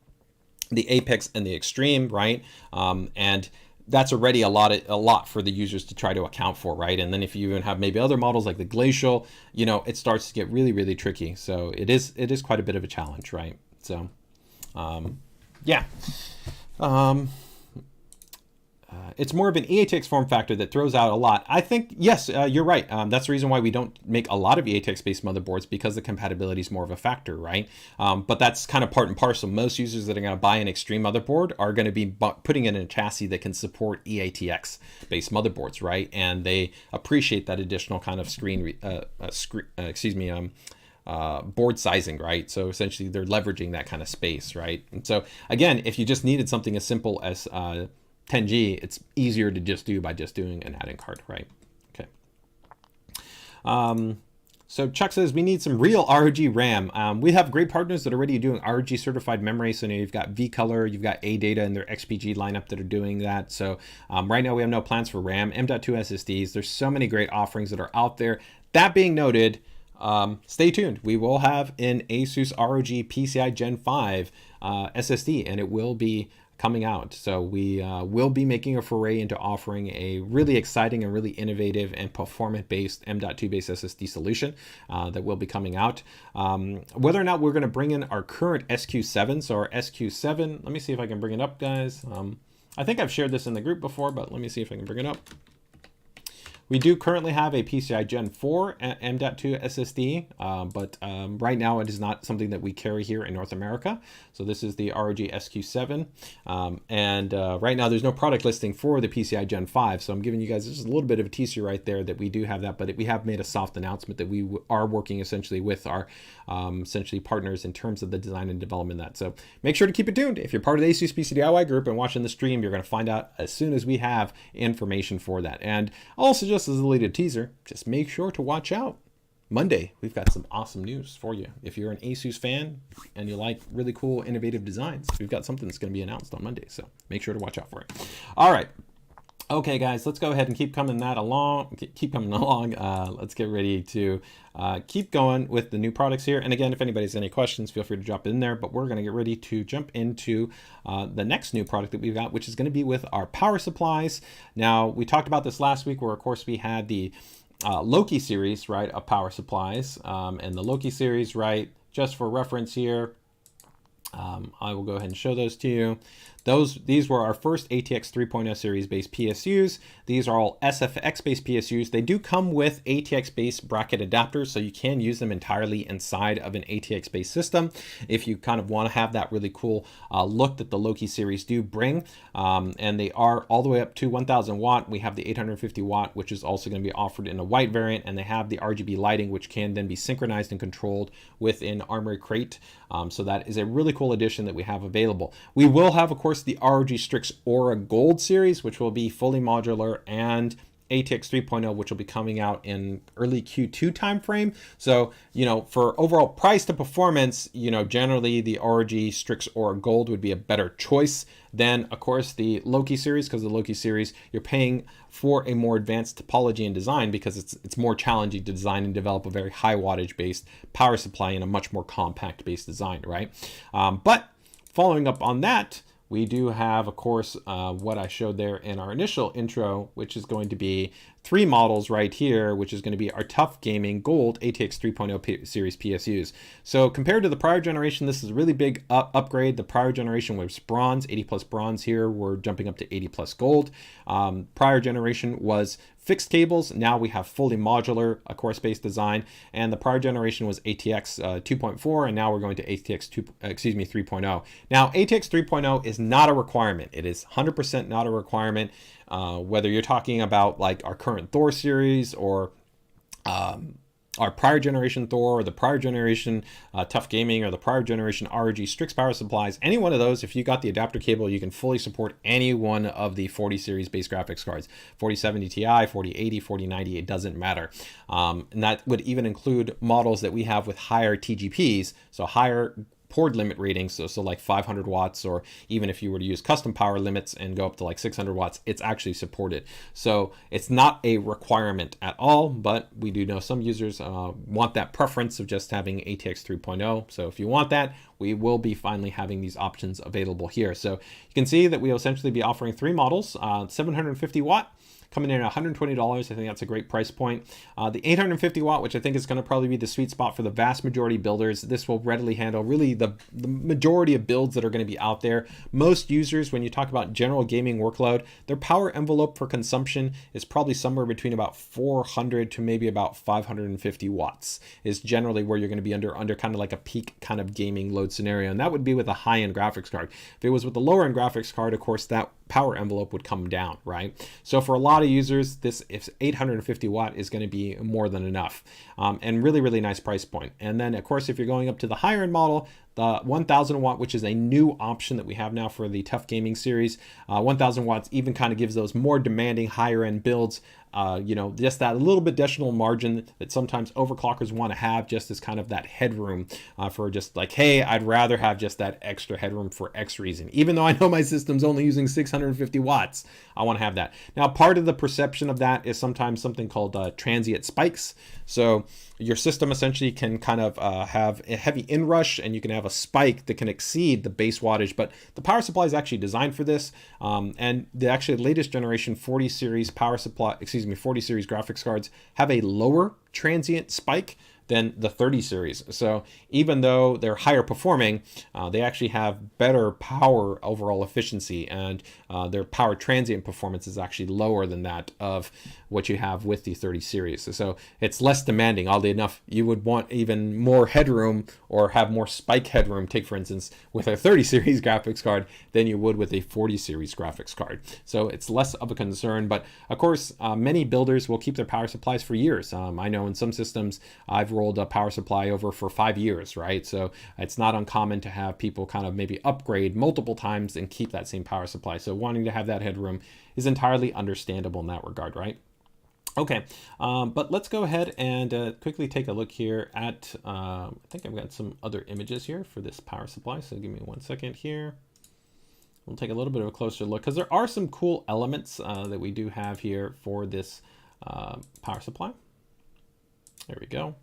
the Apex and the Extreme, right? And that's already a lot for the users to try to account for, right? And then if you even have maybe other models like the Glacial, you know, it starts to get really, really tricky. So it is quite a bit of a challenge, right? So, yeah. It's more of an EATX form factor that throws out a lot. I think, yes, you're right. That's the reason why we don't make a lot of EATX-based motherboards, because the compatibility is more of a factor, right? But that's kind of part and parcel. Most users that are going to buy an Extreme motherboard are going to be putting it in a chassis that can support EATX-based motherboards, right? And they appreciate that additional kind of board sizing, right? So essentially they're leveraging that kind of space, right? And so again, if you just needed something as simple as 10G, it's easier to just do by just doing an add-in card, right? Okay. So Chuck says we need some real ROG RAM. We have great partners that are already doing ROG certified memory. So now you've got V-Color, you've got AData and their XPG lineup that are doing that. So right now we have no plans for RAM, M.2 SSDs. There's so many great offerings that are out there. That being noted, stay tuned. We will have an ASUS ROG PCI Gen 5 SSD, and it will be coming out. So we will be making a foray into offering a really exciting and really innovative and performant-based M.2 based SSD solution that will be coming out. Whether or not we're going to bring in our current SQ7, so our SQ7, let me see if I can bring it up, guys. I think I've shared this in the group before, but let me see if I can bring it up. We do currently have a PCI Gen 4 M.2 SSD, but right now it is not something that we carry here in North America. So this is the ROG SQ7, and right now there's no product listing for the PCI Gen 5. So I'm giving you guys just a little bit of a teaser right there that we do have that, but we have made a soft announcement that we are working essentially with our essentially partners in terms of the design and development of that. So make sure to keep it tuned. If you're part of the ASUS PCDIY group and watching the stream, you're going to find out as soon as we have information for that. And also, just as a related teaser, just make sure to watch out. Monday, we've got some awesome news for you. If you're an ASUS fan and you like really cool, innovative designs, we've got something that's going to be announced on Monday. So make sure to watch out for it. All right. Okay, guys, let's go ahead and keep coming along. Let's get ready to keep going with the new products here. And again, if anybody has any questions, feel free to drop in there. But we're going to get ready to jump into the next new product that we've got, which is going to be with our power supplies. Now, we talked about this last week, where of course we had the Loki series, right, of power supplies. And the Loki series, right, just for reference here, I will go ahead and show those to you. These were our first ATX 3.0 series based PSUs. These are all SFX based PSUs. They do come with ATX based bracket adapters, so you can use them entirely inside of an ATX based system if you kind of want to have that really cool look that the Loki series do bring. And they are all the way up to 1000 watt. We have the 850 watt, which is also going to be offered in a white variant, and they have the RGB lighting, which can then be synchronized and controlled within Armory Crate. So that is a really cool addition that we have available. We will have, of course, the ROG Strix Aura Gold series, which will be fully modular, and ATX 3.0, which will be coming out in early Q2 timeframe. So, you know, for overall price to performance, you know, generally the ROG Strix Aura Gold would be a better choice than, of course, the Loki series, because the Loki series, you're paying for a more advanced topology and design, because it's more challenging to design and develop a very high wattage based power supply in a much more compact based design, right? But following up on that, we do have, of course, what I showed there in our initial intro, which is going to be 3 models right here, which is going to be our TUF Gaming Gold ATX 3.0 series PSUs. So compared to the prior generation, this is a really big upgrade. The prior generation was bronze, 80 plus bronze. Here we're jumping up to 80 plus gold. Prior generation was fixed cables. Now we have fully modular, a course-based design, and the prior generation was ATX 2.4, and now we're going to ATX 3.0. Now, ATX 3.0 is not a requirement. It is 100% not a requirement, whether you're talking about like our current Thor series or our prior generation Thor, or the prior generation TUF Gaming, or the prior generation ROG Strix power supplies. Any one of those, if you got the adapter cable, you can fully support any one of the 40 series base graphics cards. 4070 Ti, 4080, 4090, it doesn't matter. And that would even include models that we have with higher TGPs, so higher port limit ratings, so like 500 watts, or even if you were to use custom power limits and go up to like 600 watts, it's actually supported. So it's not a requirement at all, but we do know some users want that preference of just having ATX 3.0. So if you want that, we will be finally having these options available here. So you can see that we'll essentially be offering 3 models, 750 watt, coming in at $120. I think that's a great price point. The 850 watt, which I think is going to probably be the sweet spot for the vast majority of builders. This will readily handle really the majority of builds that are going to be out there. Most users, when you talk about general gaming workload, their power envelope for consumption is probably somewhere between about 400 to maybe about 550 watts is generally where you're going to be under kind of like a peak kind of gaming load scenario. And that would be with a high-end graphics card. If it was with a lower-end graphics card, of course, that power envelope would come down, right? So for a lot of users, this 850 watt is going to be more than enough, and really, really nice price point. And then, of course, if you're going up to the higher end model, the 1000 watt, which is a new option that we have now for the TUF Gaming series, 1000 watts even kind of gives those more demanding higher end builds, you know, just that little bit additional margin that sometimes overclockers want to have, just as kind of that headroom for just like, hey, I'd rather have just that extra headroom for X reason. Even though I know my system's only using 650 watts, I want to have that. Now, part of the perception of that is sometimes something called transient spikes. So your system essentially can kind of have a heavy inrush, and you can have a spike that can exceed the base wattage, but the power supply is actually designed for this. And the actually latest generation 40 series power supply, 40 series graphics cards have a lower transient spike than the 30 series. So even though they're higher performing, they actually have better power overall efficiency, and their power transient performance is actually lower than that of what you have with the 30 series. So it's less demanding. Oddly enough, you would want even more headroom or have more spike headroom, take for instance, with a 30 series graphics card than you would with a 40 series graphics card. So it's less of a concern, but of course, many builders will keep their power supplies for years. I know in some systems, I've rolled a power supply over for 5 years, right? So it's not uncommon to have people kind of maybe upgrade multiple times and keep that same power supply. So wanting to have that headroom is entirely understandable in that regard, right? Okay, but let's go ahead and quickly take a look here at, I think I've got some other images here for this power supply. So give me 1 second here. We'll take a little bit of a closer look, because there are some cool elements that we do have here for this power supply. There we go.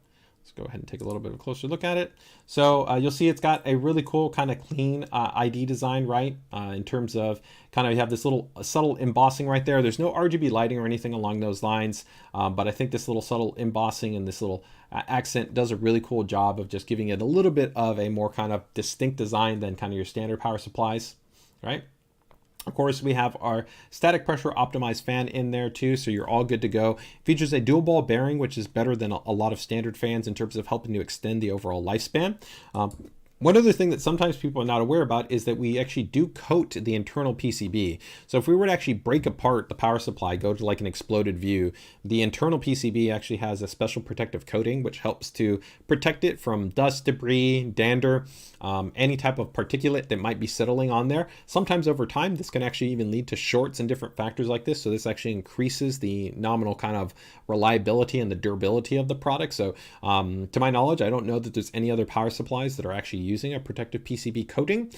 Let's go ahead and take a little bit of a closer look at it. So you'll see it's got a really cool kind of clean ID design, right? In terms of kind of you have this little subtle embossing right there. There's no RGB lighting or anything along those lines, but I think this little subtle embossing and this little accent does a really cool job of just giving it a little bit of a more kind of distinct design than kind of your standard power supplies, right? Of course, we have our static pressure optimized fan in there too, so you're all good to go. Features a dual ball bearing, which is better than a lot of standard fans in terms of helping to extend the overall lifespan. One other thing that sometimes people are not aware about is that we actually do coat the internal PCB. So if we were to actually break apart the power supply, go to like an exploded view, the internal PCB actually has a special protective coating, which helps to protect it from dust, debris, dander, any type of particulate that might be settling on there. Sometimes over time, this can actually even lead to shorts and different factors like this. So this actually increases the nominal kind of reliability and the durability of the product. So to my knowledge, I don't know that there's any other power supplies that are actually using a protective PCB coating.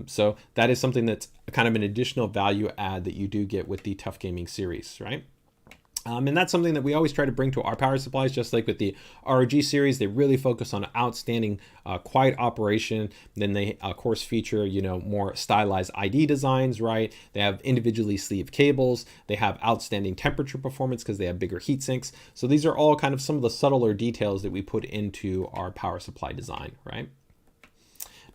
So that is something that's kind of an additional value add that you do get with the TUF Gaming series, right? And that's something that we always try to bring to our power supplies, just like with the ROG series. They really focus on outstanding quiet operation. Then they, of course, feature, you know, more stylized ID designs, right? They have individually sleeved cables. They have outstanding temperature performance because they have bigger heat sinks. So these are all kind of some of the subtler details that we put into our power supply design, right?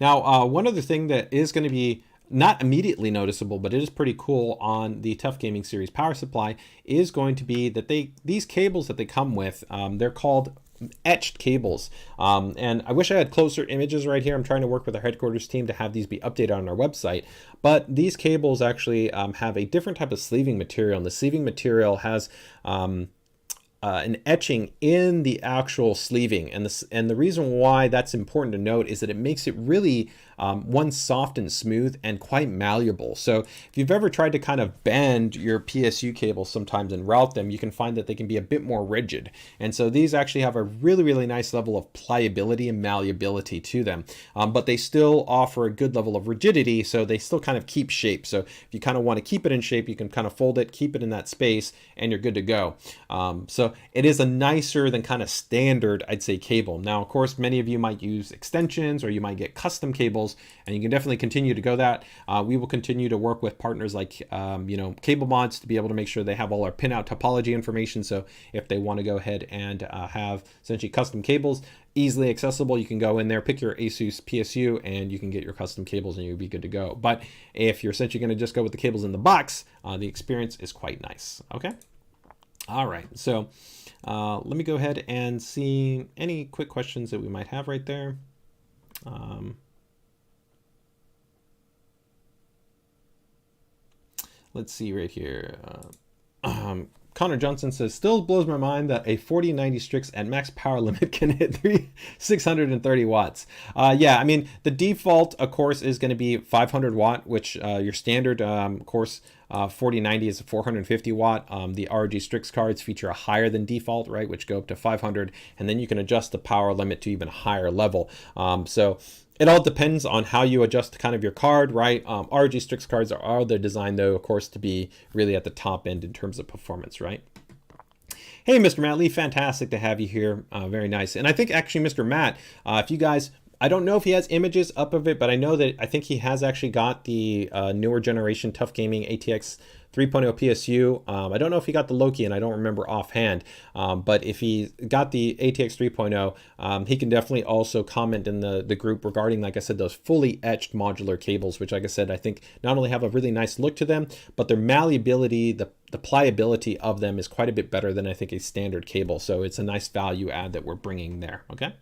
Now, one other thing that is going to be not immediately noticeable, but it is pretty cool on the TUF Gaming series power supply, is going to be that these cables that they come with, they're called etched cables. And I wish I had closer images right here. I'm trying to work with our headquarters team to have these be updated on our website. But these cables actually have a different type of sleeving material. And the sleeving material has an etching in the actual sleeving, and the reason why that's important to note is that it makes it really one, soft and smooth and quite malleable. So if you've ever tried to kind of bend your PSU cables sometimes and route them, you can find that they can be a bit more rigid. And so these actually have a really nice level of pliability and malleability to them, but they still offer a good level of rigidity, so they still kind of keep shape. So if you kind of want to keep it in shape, you can kind of fold it, keep it in that space, and you're good to go. So it is a nicer than kind of standard, I'd say, cable. Now, of course, many of you might use extensions, or you might get custom cables, and you can definitely continue to go that. We will continue to work with partners like Cable Mods to be able to make sure they have all our pinout topology information. So if they want to go ahead and have essentially custom cables easily accessible, you can go in there, pick your ASUS PSU, and you can get your custom cables and you'll be good to go. But if you're essentially going to just go with the cables in the box, the experience is quite nice. Okay. All right. So let me go ahead and see any quick questions that we might have right there. Let's see right here. Connor Johnson says, still blows my mind that a 4090 Strix at max power limit can hit 630 watts. Yeah, I mean, the default, of course, is going to be 500 watt, which your standard, of course, 4090 is a 450 watt. The ROG Strix cards feature a higher than default, right, which go up to 500, and then you can adjust the power limit to even higher level. So it all depends on how you adjust kind of your card, right? ROG Strix cards are they're designed, though, of course, to be really at the top end in terms of performance, right? Hey, Mr. Matt Lee, fantastic to have you here. Very nice. And I think actually, Mr. Matt, if you guys, I don't know if he has images up of it, but I think he has actually got the newer generation TUF Gaming ATX 3.0 PSU. I don't know if he got the Loki, and I don't remember offhand, but if he got the ATX 3.0, he can definitely also comment in the group regarding, like I said, those fully etched modular cables, which, like I said, I think not only have a really nice look to them, but their malleability, the pliability of them is quite a bit better than I think a standard cable. So it's a nice value add that we're bringing there. Okay.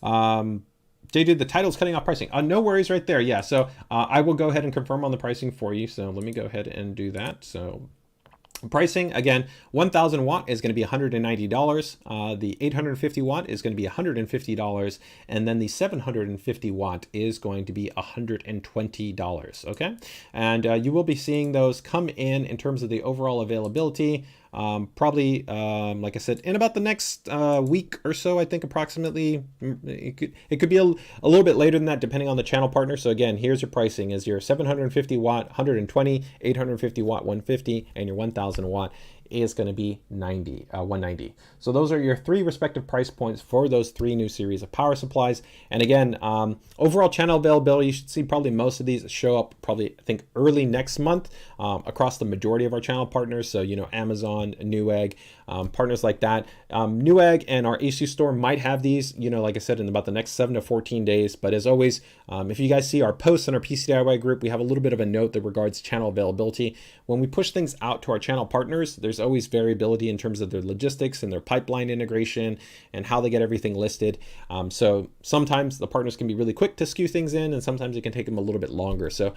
JD, the title's cutting off pricing. No worries right there. Yeah, so I will go ahead and confirm on the pricing for you. So let me go ahead and do that. So pricing, again, 1000 watt is going to be $190. The 850 watt is going to be $150. And then the 750 watt is going to be $120. Okay. And you will be seeing those come in terms of the overall availability. Probably, like I said, in about the next week or so, I think approximately. It could be a little bit later than that, depending on the channel partner. So again, here's your pricing: is your 750 watt 120, 850 watt 150, and your 1000 watt is going to be 190. So those are your three respective price points for those three new series of power supplies. And again, overall channel availability, you should see probably most of these show up probably, I think, early next month across the majority of our channel partners. So, Amazon, Newegg, partners like that. Newegg and our ASUS store might have these, like I said, in about the next 7 to 14 days. But as always, if you guys see our posts in our PCDIY group, we have a little bit of a note that regards channel availability. When we push things out to our channel partners, there's always variability in terms of their logistics and their pipeline integration and how they get everything listed. So sometimes the partners can be really quick to skew things in, and sometimes it can take them a little bit longer. So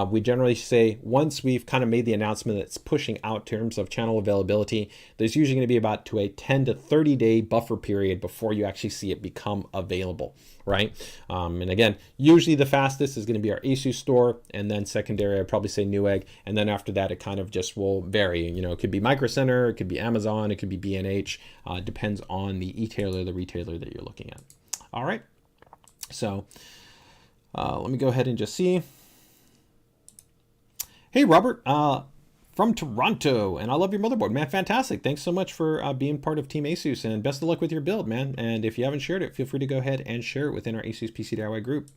we generally say once we've kind of made the announcement that's pushing out in terms of channel availability, there's usually going to be about to a 10 to 30 day buffer period before you actually see it become available, right? And again, usually the fastest is going to be our ASUS store, and then secondary, I'd probably say Newegg, and then after that, it kind of just will vary. It could be Micro Center, it could be Amazon, it could be B&H, depends on the e-tailer, the retailer that you're looking at. All right, so let me go ahead and just see. Hey, Robert, from Toronto, and I love your motherboard, man. Fantastic. Thanks so much for being part of Team ASUS, and best of luck with your build, man. And if you haven't shared it, feel free to go ahead and share it within our ASUS PCDIY group.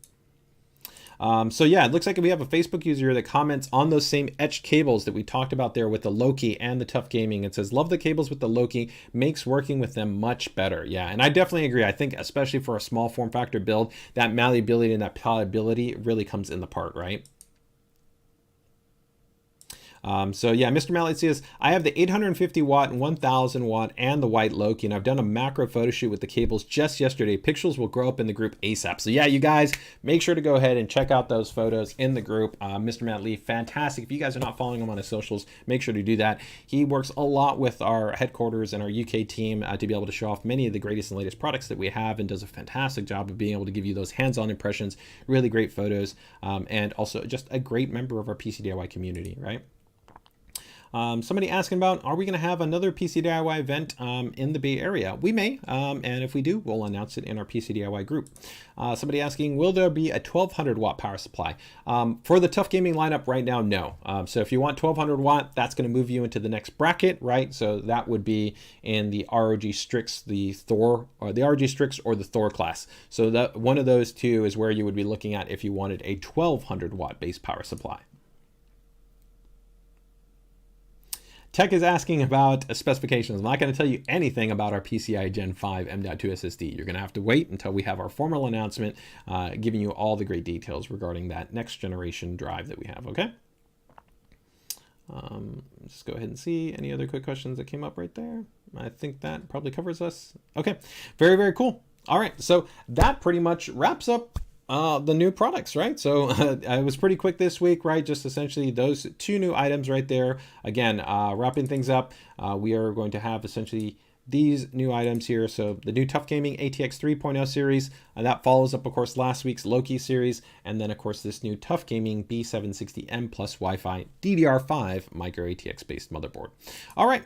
So yeah, it looks like we have a Facebook user that comments on those same etched cables that we talked about there with the Loki and the TUF Gaming. It says, love the cables with the Loki, makes working with them much better. Yeah, and I definitely agree. I think especially for a small form factor build, that malleability and that pliability really comes in the part, right? So yeah, Mr. Mallet says, I have the 850 watt and 1000 watt and the white Loki, and I've done a macro photo shoot with the cables just yesterday. Pictures will grow up in the group ASAP. So yeah, you guys, make sure to go ahead and check out those photos in the group. Mr. Matt Lee, fantastic. If you guys are not following him on his socials, make sure to do that. He works a lot with our headquarters and our UK team to be able to show off many of the greatest and latest products that we have, and does a fantastic job of being able to give you those hands-on impressions, really great photos, and also just a great member of our PCDIY community, right? Somebody asking about, are we going to have another PCDIY event in the Bay Area? We may, and if we do, we'll announce it in our PCDIY group. Somebody asking, will there be a 1200 watt power supply? For the TUF Gaming lineup right now, no. So if you want 1200 watt, that's going to move you into the next bracket, right? So that would be in the ROG Strix, the Thor, or the ROG Strix or the Thor class. So that one of those two is where you would be looking at if you wanted a 1200 watt base power supply. Tech is asking about specifications. I'm not going to tell you anything about our PCI Gen 5 M.2 SSD. You're going to have to wait until we have our formal announcement giving you all the great details regarding that next generation drive that we have, okay? Just go ahead and see any other quick questions that came up right there. I think that probably covers us. Okay, very, very cool. All right, so that pretty much wraps up the new products, right? So it was pretty quick this week, right? Just essentially those two new items right there. Again, wrapping things up, we are going to have essentially these new items here. So the new TUF Gaming ATX 3.0 series, that follows up, of course, last week's Loki series. And then, of course, this new TUF Gaming B760M plus Wi-Fi DDR5 micro ATX based motherboard. All right,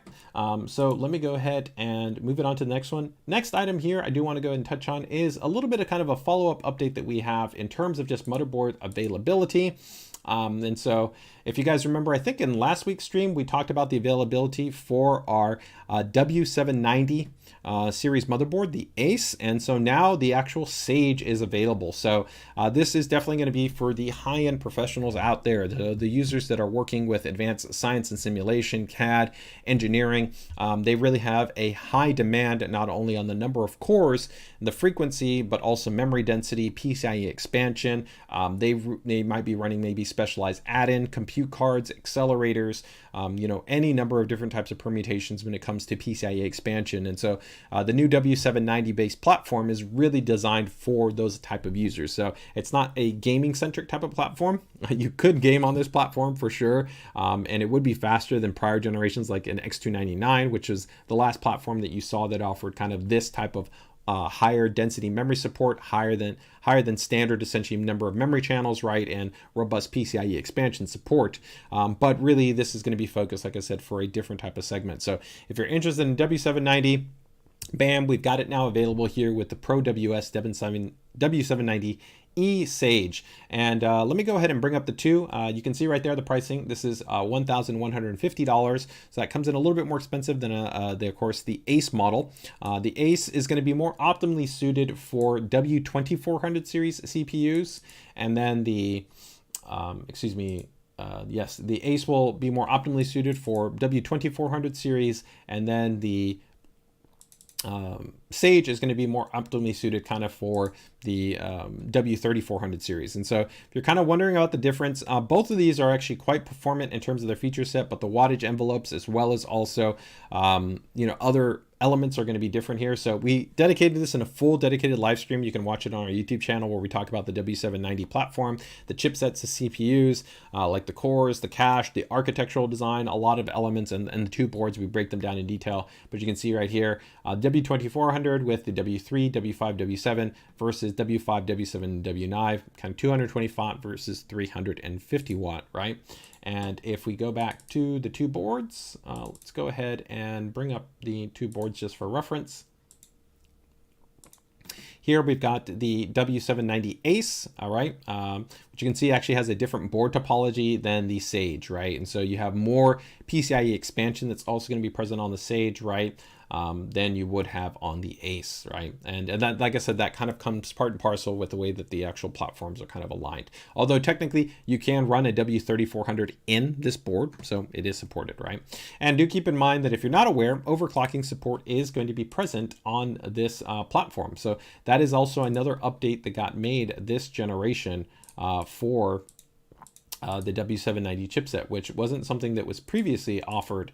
so let me go ahead and move it on to the next one. Next item here I do want to go ahead and touch on is a little bit of kind of a follow-up update that we have in terms of just motherboard availability. And so if you guys remember, I think in last week's stream, we talked about the availability for our W790 series motherboard, the Ace. And so now the actual Sage is available. So this is definitely going to be for the high-end professionals out there, the users that are working with advanced science and simulation, CAD, engineering. They really have a high demand, not only on the number of cores, the frequency, but also memory density, PCIe expansion. They might be running maybe specialized add-in compute cards, accelerators, you know, any number of different types of permutations when it comes to PCIe expansion. And so the new W790 based platform is really designed for those type of users. So it's not a gaming centric type of platform. You could game on this platform for sure. And it would be faster than prior generations like an X299, which is the last platform that you saw that offered kind of this type of higher density memory support, higher than standard essentially number of memory channels, right, and robust PCIe expansion support. But really, this is going to be focused, like I said, for a different type of segment. So if you're interested in W790, bam, we've got it now available here with the Pro WS W790 Sage. And let me go ahead and bring up the two. You can see right there the pricing. This is $1,150. So that comes in a little bit more expensive than of course the Ace model. The Ace is going to be more optimally suited for W2400 series CPUs, and then the yes, the Ace will be more optimally suited for W2400 series, and then the Sage is going to be more optimally suited kind of for the W3400 series. And so if you're kind of wondering about the difference, both of these are actually quite performant in terms of their feature set, but the wattage envelopes as well as also you know, other elements are going to be different here. So we dedicated this in a full dedicated live stream. You can watch it on our YouTube channel where we talk about the W790 platform, the chipsets, the CPUs, like the cores, the cache, the architectural design, a lot of elements, and the two boards, we break them down in detail. But you can see right here, W2400 with the W3, W5, W7 versus W5, W7, and W9, kind of 220 watt versus 350 watt, right? And if we go back to the two boards, let's go ahead and bring up the two boards just for reference. Here we've got the W790 Ace, all right, which you can see actually has a different board topology than the Sage, right? And so you have more PCIe expansion that's also going to be present on the Sage, right? than you would have on the Ace, right? And that, like I said, that kind of comes part and parcel with the way that the actual platforms are kind of aligned. Although technically you can run a W3400 in this board, so it is supported, right? And do keep in mind that if you're not aware, overclocking support is going to be present on this platform. So that is also another update that got made this generation for the W790 chipset, which wasn't something that was previously offered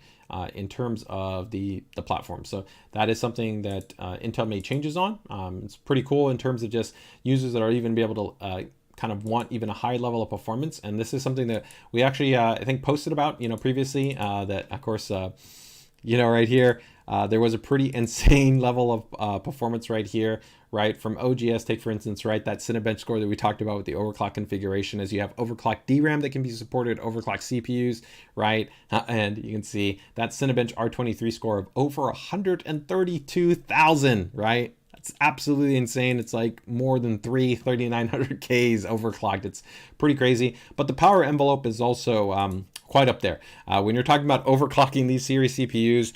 in terms of the platform. So that is something that Intel made changes on. It's pretty cool in terms of just users that are even be able to kind of want even a high level of performance. And this is something that we actually, I think, posted about, previously, that of course, right here, there was a pretty insane level of performance right here, right? From OGS, take for instance, right, that Cinebench score that we talked about with the overclock configuration, as you have overclocked DRAM that can be supported, overclocked CPUs, right? And you can see that Cinebench R23 score of over 132,000, right? It's absolutely insane. It's like more than 3900Ks overclocked. It's pretty crazy. But the power envelope is also quite up there. When you're talking about overclocking these series CPUs,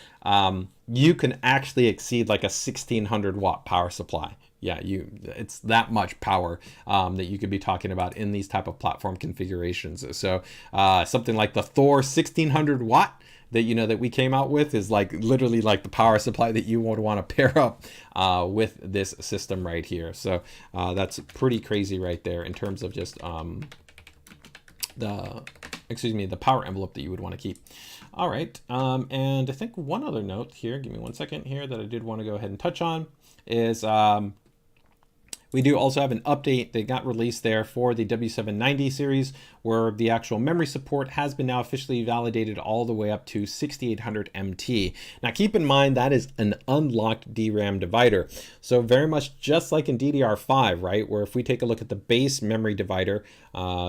you can actually exceed like a 1600 watt power supply. Yeah, it's that much power that you could be talking about in these type of platform configurations. So something like the Thor 1600 watt that we came out with is like literally like the power supply that you would want to pair up with this system right here. So that's pretty crazy right there in terms of just the power envelope that you would want to keep. All right, and I think one other note here, give me 1 second here, that I did want to go ahead and touch on is we do also have an update that got released there for the W790 series, where the actual memory support has been now officially validated all the way up to 6800 MT. Now keep in mind that is an unlocked DRAM divider. So very much just like in DDR5, right, where if we take a look at the base memory divider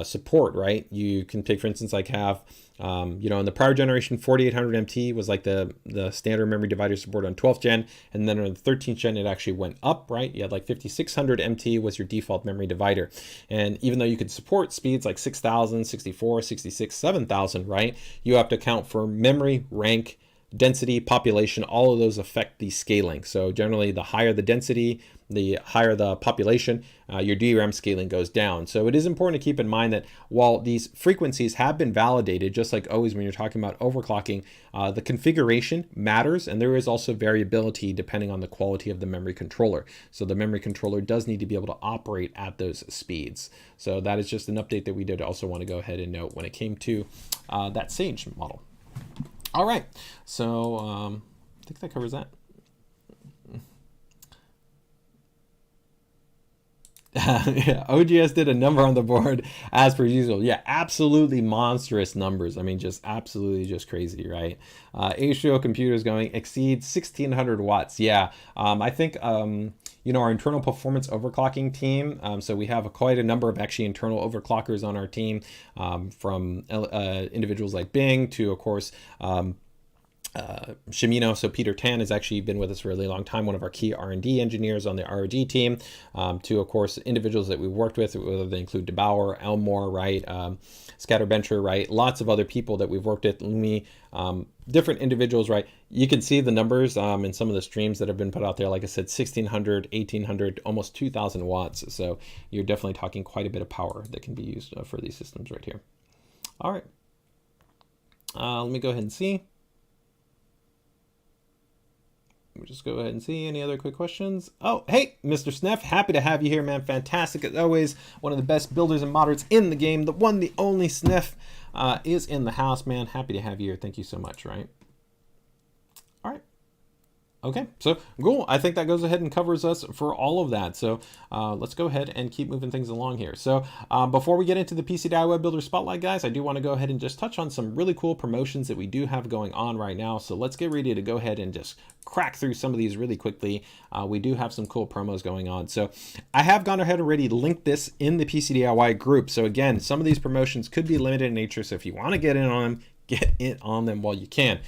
support, right, you can take, for instance, like have in the prior generation, 4800 MT was like the standard memory divider support on 12th gen, and then on the 13th gen, it actually went up, right? You had like 5600 MT was your default memory divider. And even though you could support speeds like 6000, 64, 66, 7000, right? You have to account for memory, rank, density, population, all of those affect the scaling. So generally the higher the density, the higher the population, your DRAM scaling goes down. So it is important to keep in mind that while these frequencies have been validated, just like always when you're talking about overclocking, the configuration matters, and there is also variability depending on the quality of the memory controller. So the memory controller does need to be able to operate at those speeds. So that is just an update that we did also want to go ahead and note when it came to that Sage model. All right, so I think that covers that. Yeah, OGS did a number on the board as per usual. Yeah, absolutely monstrous numbers. I mean, just absolutely just crazy, right? ASUS computers going exceeds 1600 watts. Yeah, I think our internal performance overclocking team. So we have quite a number of actually internal overclockers on our team, from individuals like Bing to, of course, Shimino. So Peter Tan has actually been with us for a really long time, one of our key R&D engineers on the ROG team, to, of course, individuals that we've worked with, whether they include DeBauer, Elmore, right, Scatterbencher, right, lots of other people that we've worked with, Lumi, different individuals, right. You can see the numbers in some of the streams that have been put out there. Like I said, 1600, 1800, almost 2000 watts. So you're definitely talking quite a bit of power that can be used for these systems right here. All right. Let me go ahead and see. Let me just go ahead and see any other quick questions. Oh, hey, Mr. Sneff, happy to have you here, man. Fantastic as always. One of the best builders and modders in the game. The one, the only Sneff is in the house, man. Happy to have you here. Thank you so much, right? All right. Okay, so cool. I think that goes ahead and covers us for all of that. So let's go ahead and keep moving things along here. So before we get into the PCDIY Builder Spotlight, guys, I do want to go ahead and just touch on some really cool promotions that we do have going on right now. So let's get ready to go ahead and just crack through some of these really quickly. We do have some cool promos going on. So I have gone ahead and already linked this in the PCDIY group. So again, some of these promotions could be limited in nature. So if you want to get in on them, get in on them while you can.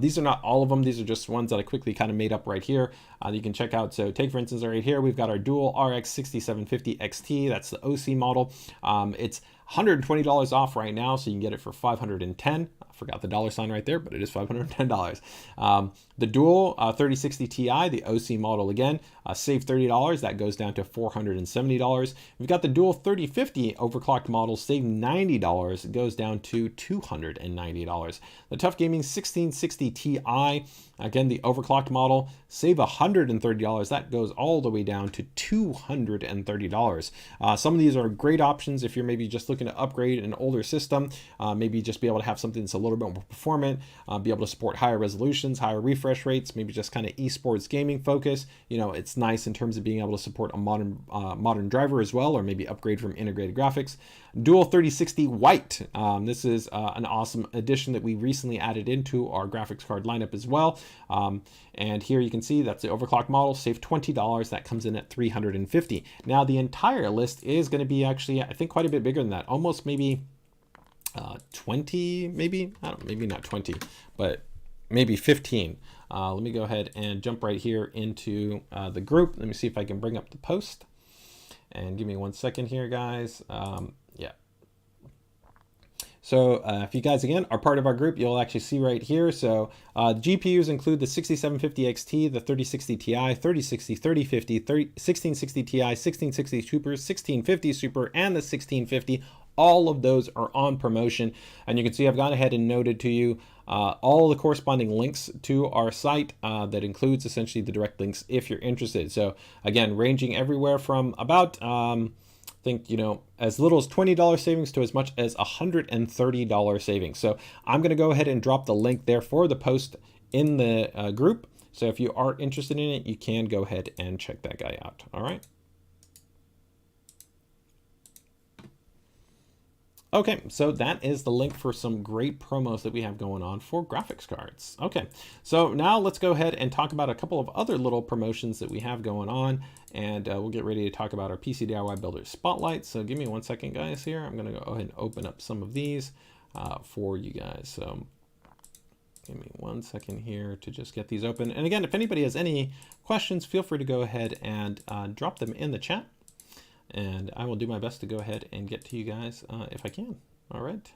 These are not all of them. These are just ones that I quickly kind of made up right here. You can check out. So take, for instance, right here, we've got our dual RX 6750 XT. That's the OC model. It's $120 off right now, so you can get it for $510 Forgot the dollar sign right there, but it is $510. The dual 3060 Ti, the OC model again, save $30. That goes down to $470. We've got the dual 3050 overclocked model, save $90. It goes down to $290. The TUF Gaming 1660 Ti, again, the overclocked model, save $130. That goes all the way down to $230. Some of these are great options if you're maybe just looking to upgrade an older system, maybe just be able to have something that's a little bit more performant, be able to support higher resolutions, higher refresh rates, maybe just kind of esports gaming focus. You know, it's nice in terms of being able to support a modern driver as well, or maybe upgrade from integrated graphics. Dual 3060 White. This is an awesome addition that we recently added into our graphics card lineup as well. And here you can see that's the overclock model, save $20. That comes in at $350. Now the entire list is going to be actually, I think, quite a bit bigger than that. Almost maybe 20, maybe, I don't know, maybe not 20, but maybe 15. Let me go ahead and jump right here into the group. Let me see if I can bring up the post. And give me 1 second here, guys. Yeah. So if you guys, again, are part of our group, you'll actually see right here. So the GPUs include the 6750 XT, the 3060 Ti, 3060, 3050, 1660 Ti, 1660 Super, 1650 Super, and the 1650. All of those are on promotion. And you can see I've gone ahead and noted to you all the corresponding links to our site that includes essentially the direct links if you're interested. So again, ranging everywhere from about, I think, you know, as little as $20 savings to as much as $130 savings. So I'm going to go ahead and drop the link there for the post in the group. So if you are interested in it, you can go ahead and check that guy out. All right. Okay, so that is the link for some great promos that we have going on for graphics cards. Okay, so now let's go ahead and talk about a couple of other little promotions that we have going on, and we'll get ready to talk about our PCDIY Builder Spotlight. So give me 1 second, guys, here. I'm going to go ahead and open up some of these for you guys. So give me 1 second here to just get these open. And again, if anybody has any questions, feel free to go ahead and drop them in the chat. And I will do my best to go ahead and get to you guys if I can. All right.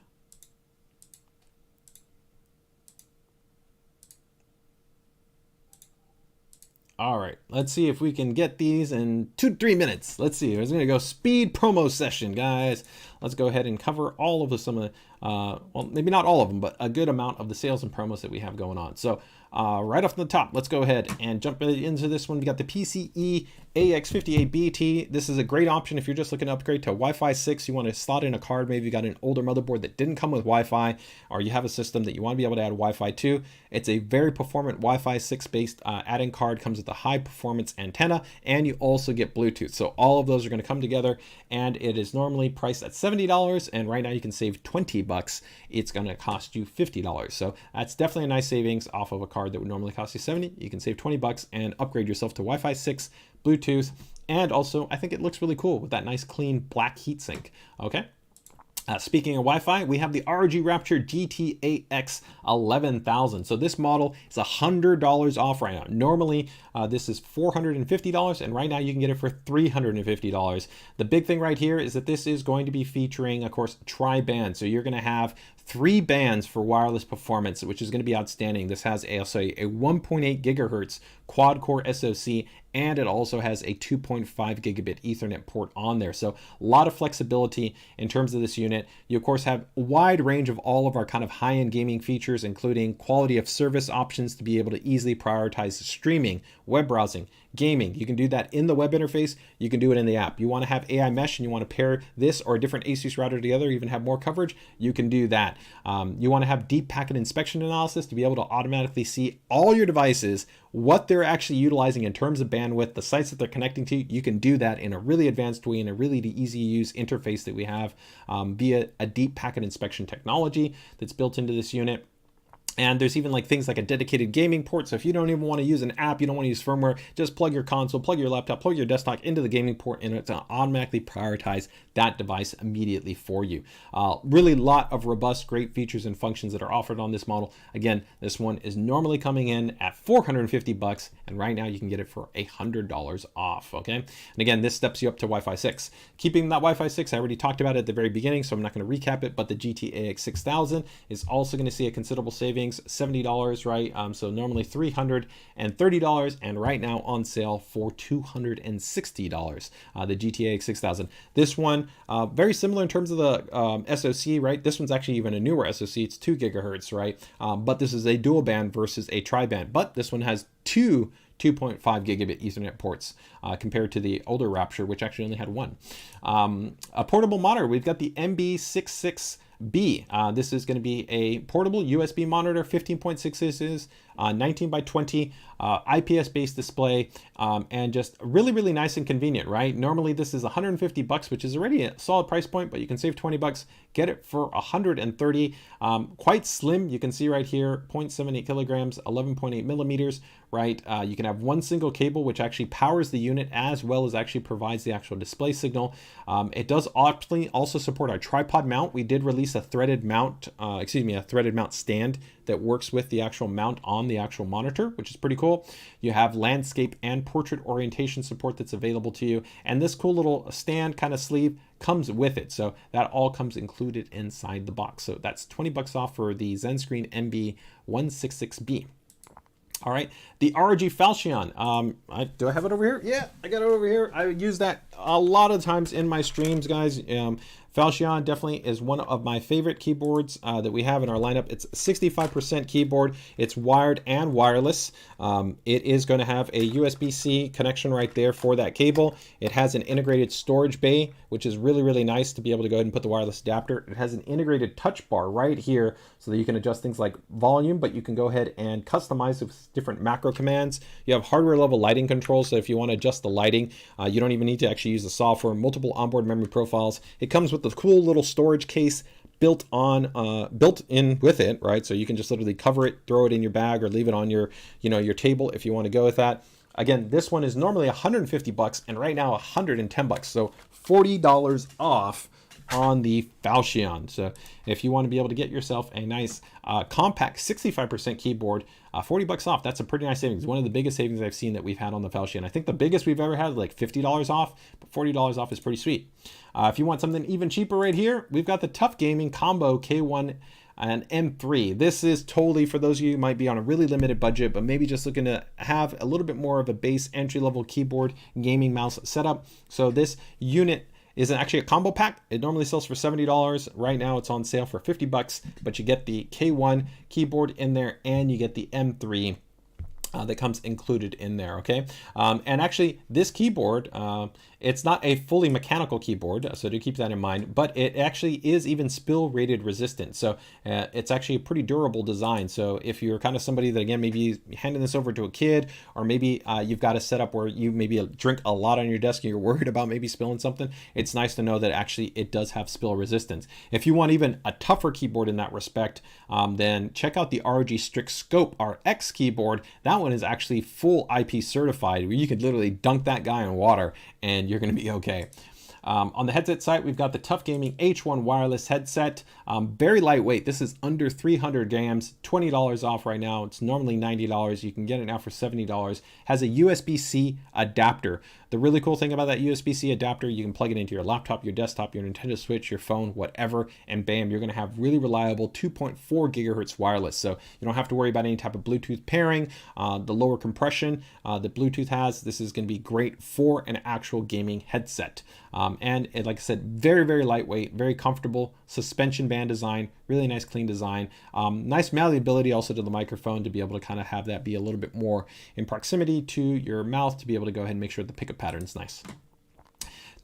All right, let's see if we can get these in 2-3 minutes. Let's see, it's gonna go speed promo session, guys. Let's go ahead and cover all of the, some of the, well, maybe not all of them, but a good amount of the sales and promos that we have going on. So right off the top, let's go ahead and jump into this one. We got the PCE AX58BT. This is a great option if you're just looking to upgrade to Wi-Fi 6. You want to slot in a card. Maybe you got an older motherboard that didn't come with Wi-Fi, or you have a system that you want to be able to add Wi-Fi to. It's a very performant Wi-Fi 6 based add-in card. Comes with a high performance antenna, and you also get Bluetooth. So all of those are going to come together, and it is normally priced at $70, and right now you can save $20. It's going to cost you $50. So that's definitely a nice savings off of a card that would normally cost you $70. You can save $20 and upgrade yourself to Wi-Fi 6, Bluetooth, and also I think it looks really cool with that nice clean black heatsink. Okay. Speaking of Wi-Fi, we have the ROG Rapture GT-AX 11,000. So this model is $100 off right now. Normally, this is $450, and right now you can get it for $350. The big thing right here is that this is going to be featuring, of course, tri-band. So you're going to have 3 bands for wireless performance, which is going to be outstanding. This has a 1.8 gigahertz quad-core SoC, and it also has a 2.5 gigabit Ethernet port on there. So a lot of flexibility in terms of this unit. You, of course, have a wide range of all of our kind of high-end gaming features, including quality of service options to be able to easily prioritize streaming, web browsing, gaming. You can do that in the web interface. You can do it in the app. You want to have AI mesh and you want to pair this or a different ASUS router together, even have more coverage, you can do that. You want to have deep packet inspection analysis to be able to automatically see all your devices, what they're actually utilizing in terms of bandwidth, the sites that they're connecting to. You can do that in a really advanced way, in a really easy to use interface that we have via a deep packet inspection technology that's built into this unit. And there's even like things like a dedicated gaming port. So if you don't even want to use an app, you don't want to use firmware, just plug your console, plug your laptop, plug your desktop into the gaming port, and it's going to automatically prioritize that device immediately for you. Really lot of robust, great features and functions that are offered on this model. Again, this one is normally coming in at $450, and right now you can get it for $100 off, okay? And again, this steps you up to Wi-Fi 6. Keeping that Wi-Fi 6, I already talked about it at the very beginning, so I'm not going to recap it, but the GT-AX 6000 is also going to see a considerable savings, $70, right? So normally $330, and right now on sale for $260, the GT-AX 6000. This one, very similar in terms of the SoC, right? This one's actually even a newer SoC. It's 2 gigahertz, right? But this is a dual band versus a tri-band, but this one has two 2.5 gigabit Ethernet ports compared to the older Rapture, which actually only had one. A portable monitor, we've got the MB760. This is going to be a portable USB monitor, 15.6 inches, 19 by 20, IPS-based display, and just really nice and convenient, right? Normally this is $150, which is already a solid price point, but you can save $20, get it for $130. Quite slim, you can see right here, 0.78 kilograms, 11.8 millimeters, right? You can have one single cable, which actually powers the unit as well as actually provides the actual display signal. It does optionally also support our tripod mount. We did release a threaded mount, a threaded mount stand that works with the actual mount on the actual monitor, which is pretty cool. You have landscape and portrait orientation support that's available to you. And this cool little stand kind of sleeve comes with it. So that all comes included inside the box. So that's $20 off for the ZenScreen MB166B. All right, the ROG Falchion. Do I have it over here? Yeah, I got it over here. I use that a lot of times in my streams, guys. Falchion definitely is one of my favorite keyboards that we have in our lineup. It's 65% keyboard. It's wired and wireless. It is going to have a USB-C connection right there for that cable. It has an integrated storage bay, which is really nice to be able to go ahead and put the wireless adapter. It has an integrated touch bar right here so that you can adjust things like volume, but you can go ahead and customize it with different macro commands. You have hardware level lighting controls, so if you want to adjust the lighting, you don't even need to actually use the software. Multiple onboard memory profiles. It comes with the cool little storage case built in with it, right? So you can just literally cover it, throw it in your bag, or leave it on your, your table if you want to go with that. Again, this one is normally $150 and right now $110, so $40 off on the Falchion. So if you want to be able to get yourself a nice compact 65% keyboard, $40 off, that's a pretty nice savings. One of the biggest savings I've seen that we've had on the Falchion. I think the biggest we've ever had, like $50 off, but $40 off is pretty sweet. If you want something even cheaper right here, we've got the TUF Gaming Combo K1 and M3. This is totally for those of you who might be on a really limited budget, but maybe just looking to have a little bit more of a base entry-level keyboard gaming mouse setup. So this unit is actually a combo pack. It normally sells for $70. Right now it's on sale for $50, but you get the K1 keyboard in there and you get the M3 that comes included in there, okay? And actually this keyboard, it's not a fully mechanical keyboard, so do keep that in mind, but it actually is even spill rated resistant. So it's actually a pretty durable design. So if you're kind of somebody that, again, maybe handing this over to a kid, or maybe you've got a setup where you maybe drink a lot on your desk and you're worried about maybe spilling something, it's nice to know that actually it does have spill resistance. If you want even a tougher keyboard in that respect, then check out the ROG Strict Scope RX keyboard. That one is actually full IP certified, where you could literally dunk that guy in water and you're going to be okay. On the headset side, we've got the TUF Gaming H1 wireless headset. Very lightweight. This is under 300 grams, $20 off right now. It's normally $90. You can get it now for $70. Has a USB-C adapter. The really cool thing about that USB-C adapter, you can plug it into your laptop, your desktop, your Nintendo Switch, your phone, whatever, and bam, you're going to have really reliable 2.4 gigahertz wireless. So you don't have to worry about any type of Bluetooth pairing, the lower compression that Bluetooth has. This is going to be great for an actual gaming headset. And it, like I said, very lightweight, very comfortable, suspension band design, really nice clean design. Nice malleability also to the microphone to be able to kind of have that be a little bit more in proximity to your mouth to be able to go ahead and make sure the pickup pattern is nice.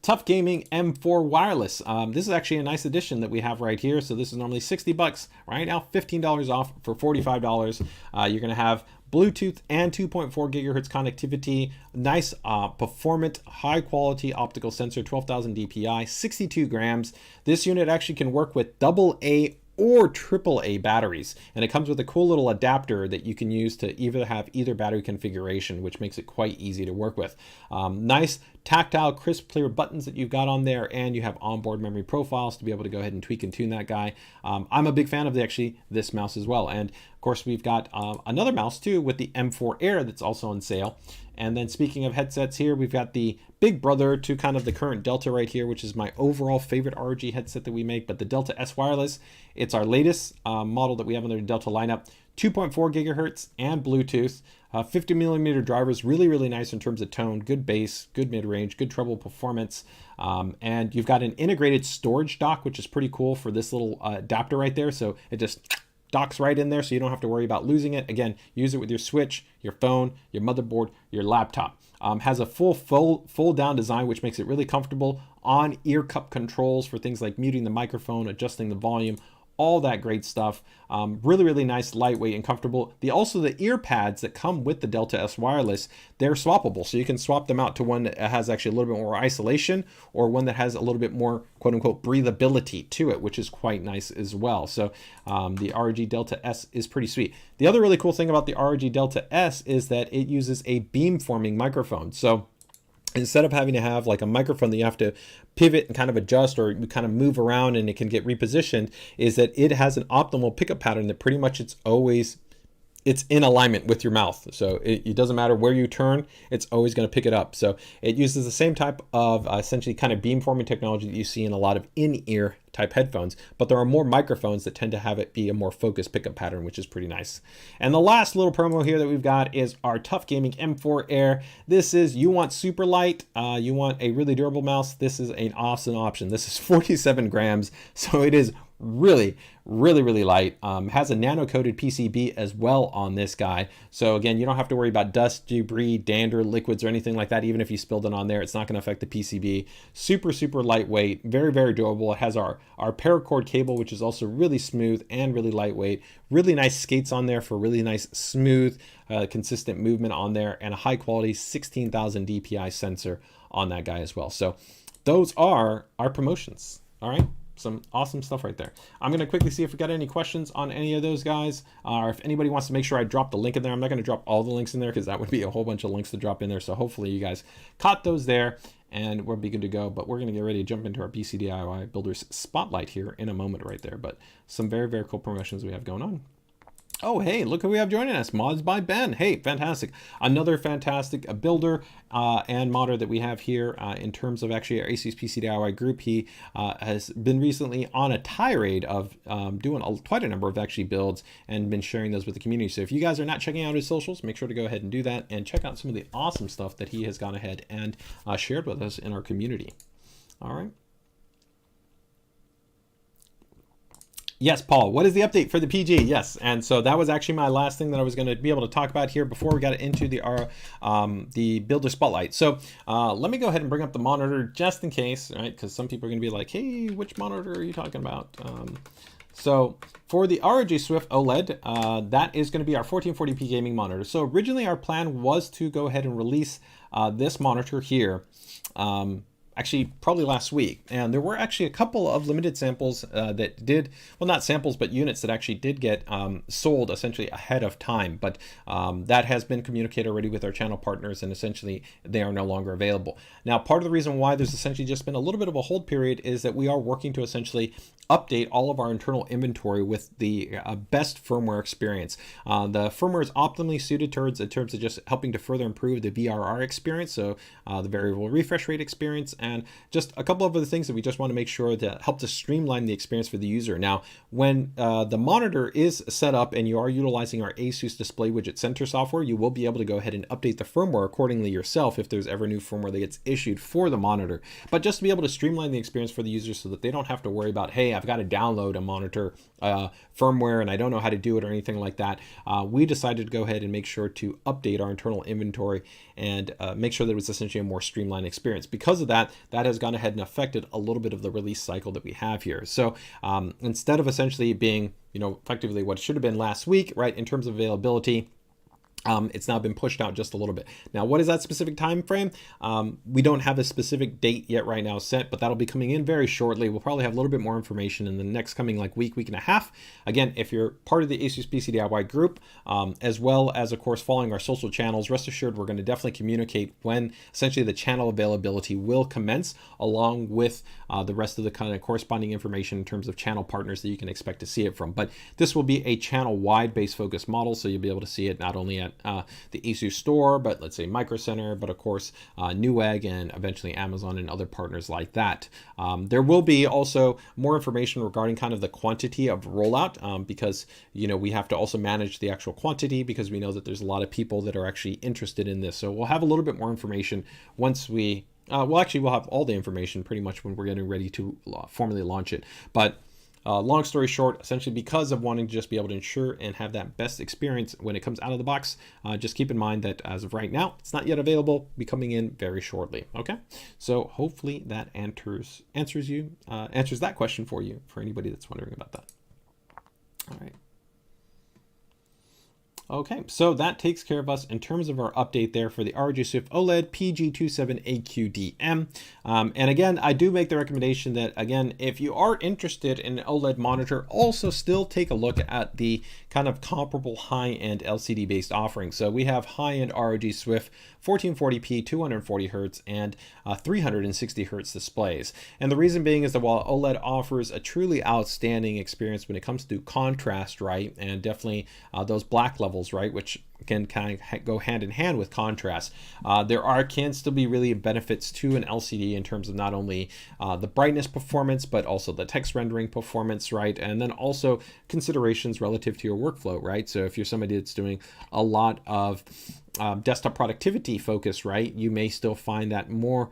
TUF Gaming M4 wireless. This is actually a nice addition that we have right here. So this is normally $60. Right now, $15 off for $45. You're going to have Bluetooth and 2.4 gigahertz connectivity, nice performant, high quality optical sensor, 12,000 DPI, 62 grams. This unit actually can work with AA or AAA batteries. And it comes with a cool little adapter that you can use to either have either battery configuration, which makes it quite easy to work with. Nice tactile, crisp, clear buttons that you've got on there, and you have onboard memory profiles to be able to go ahead and tweak and tune that guy. I'm a big fan of this mouse as well. And of course, we've got another mouse too with the M4 Air that's also on sale. And then speaking of headsets here, we've got the big brother to kind of the current Delta right here, which is my overall favorite ROG headset that we make, but the Delta S Wireless. It's our latest model that we have in the Delta lineup, 2.4 gigahertz and Bluetooth, 50 millimeter drivers, really nice in terms of tone, good bass, good mid-range, good treble performance. And you've got an integrated storage dock, which is pretty cool for this little adapter right there. So it just docks right in there, so you don't have to worry about losing it. Again, use it with your Switch, your phone, your motherboard, your laptop. Has a full fold down design, which makes it really comfortable. On ear cup controls for things like muting the microphone, adjusting the volume, all that great stuff. Really nice, lightweight and comfortable. Also the ear pads that come with the Delta S Wireless, they're swappable. So you can swap them out to one that has actually a little bit more isolation, or one that has a little bit more quote unquote breathability to it, which is quite nice as well. So the ROG Delta S is pretty sweet. The other really cool thing about the ROG Delta S is that it uses a beamforming microphone. So instead of having to have like a microphone that you have to pivot and kind of adjust or kind of move around and it can get repositioned, is that it has an optimal pickup pattern that pretty much it's in alignment with your mouth. So it doesn't matter where you turn, it's always going to pick it up. So it uses the same type of essentially kind of beamforming technology that you see in a lot of in-ear type headphones, but there are more microphones that tend to have it be a more focused pickup pattern, which is pretty nice. And the last little promo here that we've got is our TUF Gaming M4 Air. This is, you want super light, you want a really durable mouse, this is an awesome option. This is 47 grams, so it is really light. Has a nano coated PCB as well on this guy, so again, you don't have to worry about dust, debris, dander, liquids, or anything like that. Even if you spilled it on there, it's not going to affect the PCB. Super lightweight, very durable. It has our paracord cable, which is also really smooth and really lightweight. Really nice skates on there for really nice smooth consistent movement on there, and a high quality 16,000 DPI sensor on that guy as well. So those are our promotions. All right, some awesome stuff right there. I'm going to quickly see if we got any questions on any of those guys, or if anybody wants to make sure I drop the link in there. I'm not going to drop all the links in there because that would be a whole bunch of links to drop in there. So hopefully you guys caught those there and we'll be good to go. But we're going to get ready to jump into our PCDIY Builders Spotlight here in a moment right there. But some very cool promotions we have going on. Oh, hey, look who we have joining us, Mods by Ben. Hey, fantastic. Another fantastic builder and modder that we have here in terms of actually our ASUS PCDIY group. He has been recently on a tirade of doing quite a number of actually builds and been sharing those with the community. So if you guys are not checking out his socials, make sure to go ahead and do that and check out some of the awesome stuff that he has gone ahead and shared with us in our community. All right. Yes, Paul, what is the update for the PG? Yes, and so that was actually my last thing that I was going to be able to talk about here before we got into the Builder Spotlight. So let me go ahead and bring up the monitor just in case, right? Because some people are going to be like, hey, which monitor are you talking about? So for the ROG Swift OLED, that is going to be our 1440p gaming monitor. So originally our plan was to go ahead and release this monitor here. Actually probably last week, and there were actually a couple of limited samples that did, well, not samples, but units that actually did get sold essentially ahead of time, but that has been communicated already with our channel partners, and essentially they are no longer available. Now, part of the reason why there's essentially just been a little bit of a hold period is that we are working to essentially update all of our internal inventory with the best firmware experience. The firmware is optimally suited towards in terms of just helping to further improve the VRR experience, so the variable refresh rate experience, and just a couple of other things that we just want to make sure that help to streamline the experience for the user. Now, when the monitor is set up and you are utilizing our ASUS Display Widget Center software, you will be able to go ahead and update the firmware accordingly yourself if there's ever new firmware that gets issued for the monitor. But just to be able to streamline the experience for the user so that they don't have to worry about, hey, I've got to download a monitor firmware and I don't know how to do it or anything like that, we decided to go ahead and make sure to update our internal inventory and make sure that it was essentially a more streamlined experience. Because of that, that has gone ahead and affected a little bit of the release cycle that we have here. So instead of essentially being, effectively what should have been last week, right, in terms of availability, It's now been pushed out just a little bit. Now, what is that specific time frame? We don't have a specific date yet right now set, but that'll be coming in very shortly. We'll probably have a little bit more information in the next coming like week and a half. Again, if you're part of the ASUS PCDIY group, as well as, of course, following our social channels, rest assured we're going to definitely communicate when essentially the channel availability will commence, along with the rest of the kind of corresponding information in terms of channel partners that you can expect to see it from. But this will be a channel-wide base focus model, so you'll be able to see it not only at the ASUS store, but let's say Micro Center, but of course Newegg and eventually Amazon and other partners like that. There will be also more information regarding kind of the quantity of rollout, because we have to also manage the actual quantity, because we know that there's a lot of people that are actually interested in this. So we'll have a little bit more information once we we'll have all the information pretty much when we're getting ready to formally launch it. But long story short, essentially because of wanting to just be able to ensure and have that best experience when it comes out of the box, just keep in mind that as of right now, it's not yet available, be coming in very shortly. Okay, so hopefully that answers that question for you, for anybody that's wondering about that. All right. Okay, so that takes care of us in terms of our update there for the ROG SWIFT OLED PG27AQDM. And again, I do make the recommendation that, again, if you are interested in an OLED monitor, also still take a look at the kind of comparable high-end LCD-based offerings. So we have high-end ROG SWIFT 1440p, 240 Hz, and 360 Hz displays. And the reason being is that while OLED offers a truly outstanding experience when it comes to contrast, right, and definitely those black levels, right, which can kind of go hand in hand with contrast, there can still be really benefits to an LCD in terms of not only the brightness performance, but also the text rendering performance, right, and then also considerations relative to your workflow, right? So if you're somebody that's doing a lot of desktop productivity focus, right, you may still find that more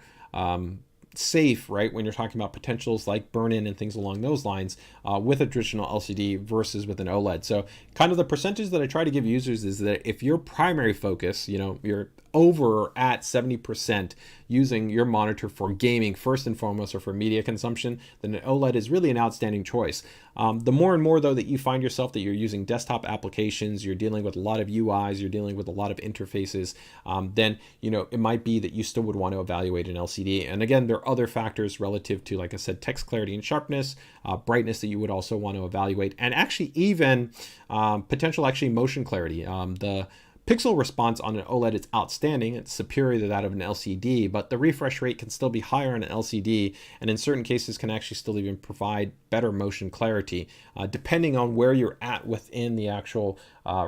safe, right, when you're talking about potentials like burn-in and things along those lines with a traditional LCD versus with an OLED. So kind of the percentage that I try to give users is that if your primary focus, you're over at 70% using your monitor for gaming first and foremost, or for media consumption, then an OLED is really an outstanding choice. The more and more though that you find yourself that you're using desktop applications, you're dealing with a lot of UIs, you're dealing with a lot of interfaces, then it might be that you still would want to evaluate an LCD. And again, there are other factors relative to, like I said, text clarity and sharpness, brightness that you would also want to evaluate, and actually even potential motion clarity. The pixel response on an OLED is outstanding. It's superior to that of an LCD, but the refresh rate can still be higher on an LCD, and in certain cases can actually still even provide better motion clarity, depending on where you're at within the actual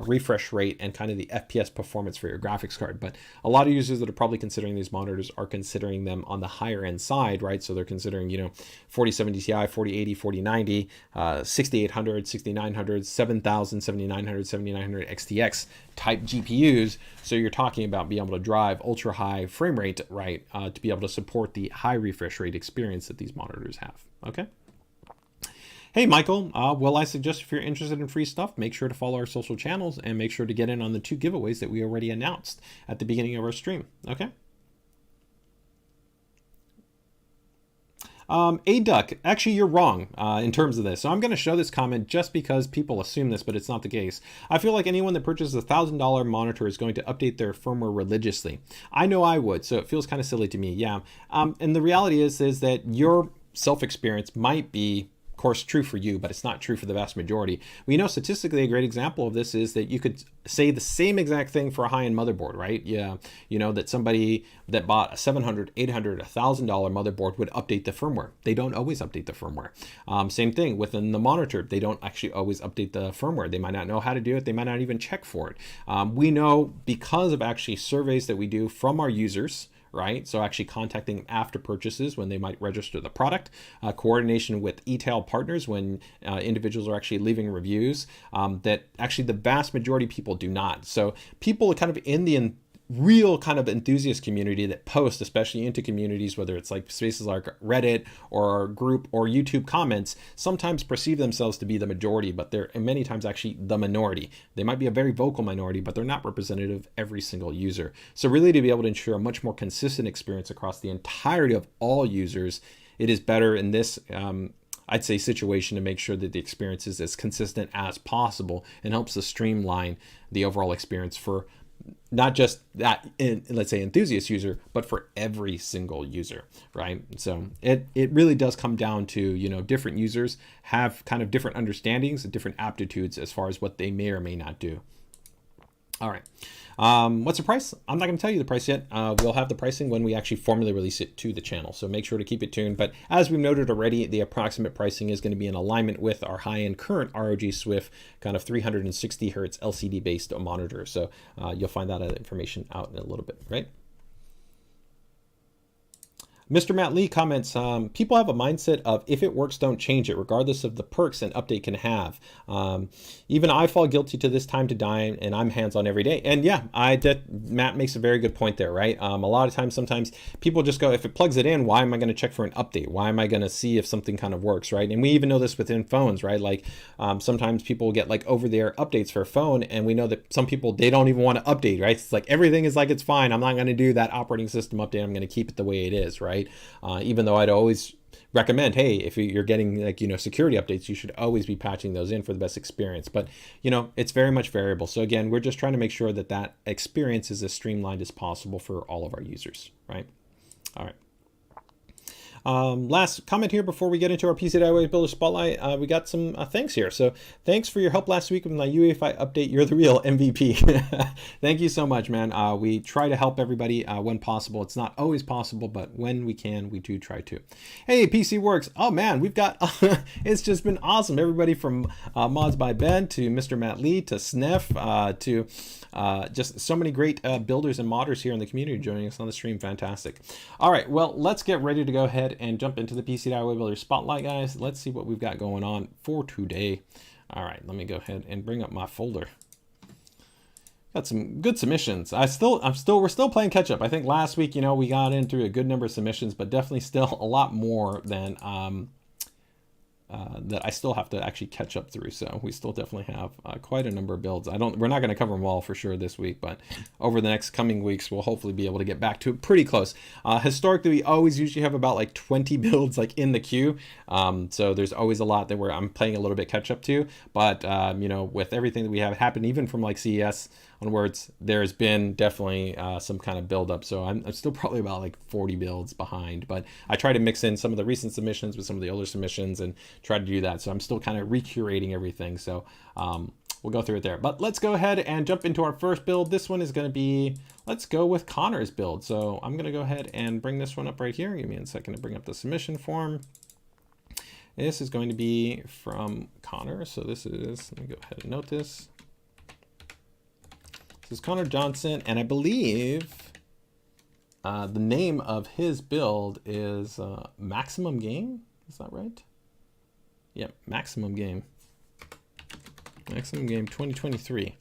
refresh rate and kind of the FPS performance for your graphics card. But a lot of users that are probably considering these monitors are considering them on the higher end side, right? So they're considering, 4070 Ti, 4080, 4090, 6800, 6900, 7000, 7900, 7900 XTX type GPUs. So you're talking about being able to drive ultra high frame rate, right, to be able to support the high refresh rate experience that these monitors have. Okay. Hey, Michael, well, I suggest if you're interested in free stuff, make sure to follow our social channels and make sure to get in on the 2 giveaways that we already announced at the beginning of our stream. Okay. A-Duck, actually, you're wrong in terms of this. So I'm going to show this comment just because people assume this, but it's not the case. I feel like anyone that purchases a $1,000 monitor is going to update their firmware religiously. I know I would, so it feels kind of silly to me. Yeah. And the reality is that your self-experience might be, of course, true for you, but it's not true for the vast majority. We know statistically a great example of this is that you could say the same exact thing for a high-end motherboard, right? Yeah, that somebody that bought a $700, $800, $1,000 motherboard would update the firmware. They don't always update the firmware. Same thing within the monitor. They don't actually always update the firmware. They might not know how to do it. They might not even check for it. We know because of actually surveys that we do from our users, right? So actually contacting them after purchases when they might register the product, coordination with e-tail partners when individuals are actually leaving reviews, that actually the vast majority of people do not. So people kind of in the real kind of enthusiast community that post, especially into communities, whether it's like spaces like Reddit or group or YouTube comments, sometimes perceive themselves to be the majority, but they're many times actually the minority. They might be a very vocal minority, but they're not representative of every single user. So really to be able to ensure a much more consistent experience across the entirety of all users, it is better in this I'd say situation to make sure that the experience is as consistent as possible and helps to streamline the overall experience for not just that, let's say, enthusiast user, but for every single user, right? So it really does come down to, you know, different users have kind of different understandings and different aptitudes as far as what they may or may not do. All right. What's the price? I'm not going to tell you the price yet. We'll have the pricing when we actually formally release it to the channel. So make sure to keep it tuned. But as we've noted already, the approximate pricing is going to be in alignment with our high-end current ROG Swift kind of 360 hertz LCD-based monitor. So you'll find that information out in a little bit, right? Mr. Matt Lee comments, people have a mindset of if it works, don't change it, regardless of the perks an update can have. Even I fall guilty to this time to dime, and I'm hands-on every day. And yeah, Matt makes a very good point there, right? A lot of times, sometimes people just go, if it plugs it in, why am I going to check for an update? Why am I going to see if something kind of works, right? And we even know this within phones, right? Like sometimes people get like over-the-air updates for a phone, and we know that some people, they don't even want to update, right? It's like everything is like it's fine. I'm not going to do that operating system update. I'm going to keep it the way it is, right? Even though I'd always recommend, hey, if you're getting like, you know, security updates, you should always be patching those in for the best experience. But, you know, it's very much variable. So again, we're just trying to make sure that that experience is as streamlined as possible for all of our users, right? All right. Last comment here before we get into our PCDIY Builder Spotlight. We got some thanks here. So thanks for your help last week with my UEFI update. You're the real MVP. Thank you so much, man. We try to help everybody when possible. It's not always possible, but when we can, we do try to. Hey, PC Works. Oh man, we've got, it's just been awesome. Everybody from Mods by Ben to Mr. Matt Lee to Sniff to just so many great builders and modders here in the community joining us on the stream. Fantastic. All right, well, let's get ready to go ahead and jump into the PCDIY Builder Spotlight, guys. Let's see what we've got going on for today. All right, let me go ahead and bring up my folder. Got some good submissions. We're still playing catch up. I think last week, you know, we got in through a good number of submissions, but definitely still a lot more than that I still have to actually catch up through. So we still definitely have quite a number of builds. We're not going to cover them all for sure this week, but over the next coming weeks, we'll hopefully be able to get back to it pretty close. Historically, we always usually have about like 20 builds like in the queue. So there's always a lot that I'm playing a little bit catch up to, but you know, with everything that we have happened, even from like CES onwards, there's been definitely some kind of build up. So I'm still probably about like 40 builds behind, but I try to mix in some of the recent submissions with some of the older submissions and try to do that. So I'm still kind of recurating everything. So we'll go through it there, but let's go ahead and jump into our first build. This one is going to be, let's go with Connor's build. So I'm going to go ahead and bring this one up right here. Give me a second to bring up the submission form. This is going to be from Connor. So this is, let me go ahead and note this. This is Connor Johnson, and I believe the name of his build is Maximum Game. Is that right? Yep, Maximum Game. Maximum Game 2023.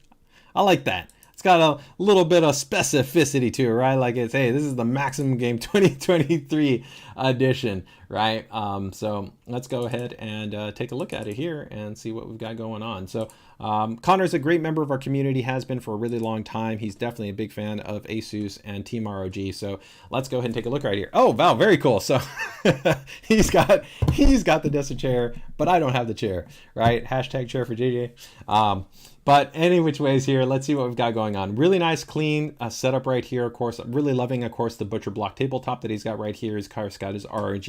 I like that. It's got a little bit of specificity to it, right? Like it's, hey, this is the Maximum Game 2023 edition, right? So let's go ahead and take a look at it here and see what we've got going on. So Connor's a great member of our community, has been for a really long time. He's definitely a big fan of ASUS and Team ROG. So let's go ahead and take a look right here. Oh, wow, very cool. So he's got the desktop chair, but I don't have the chair, right? Hashtag chair for JJ. But any which ways here, let's see what we've got going on. Really nice, clean setup right here. Of course, really loving, of course, the Butcher Block tabletop that he's got right here. He's got his ROG,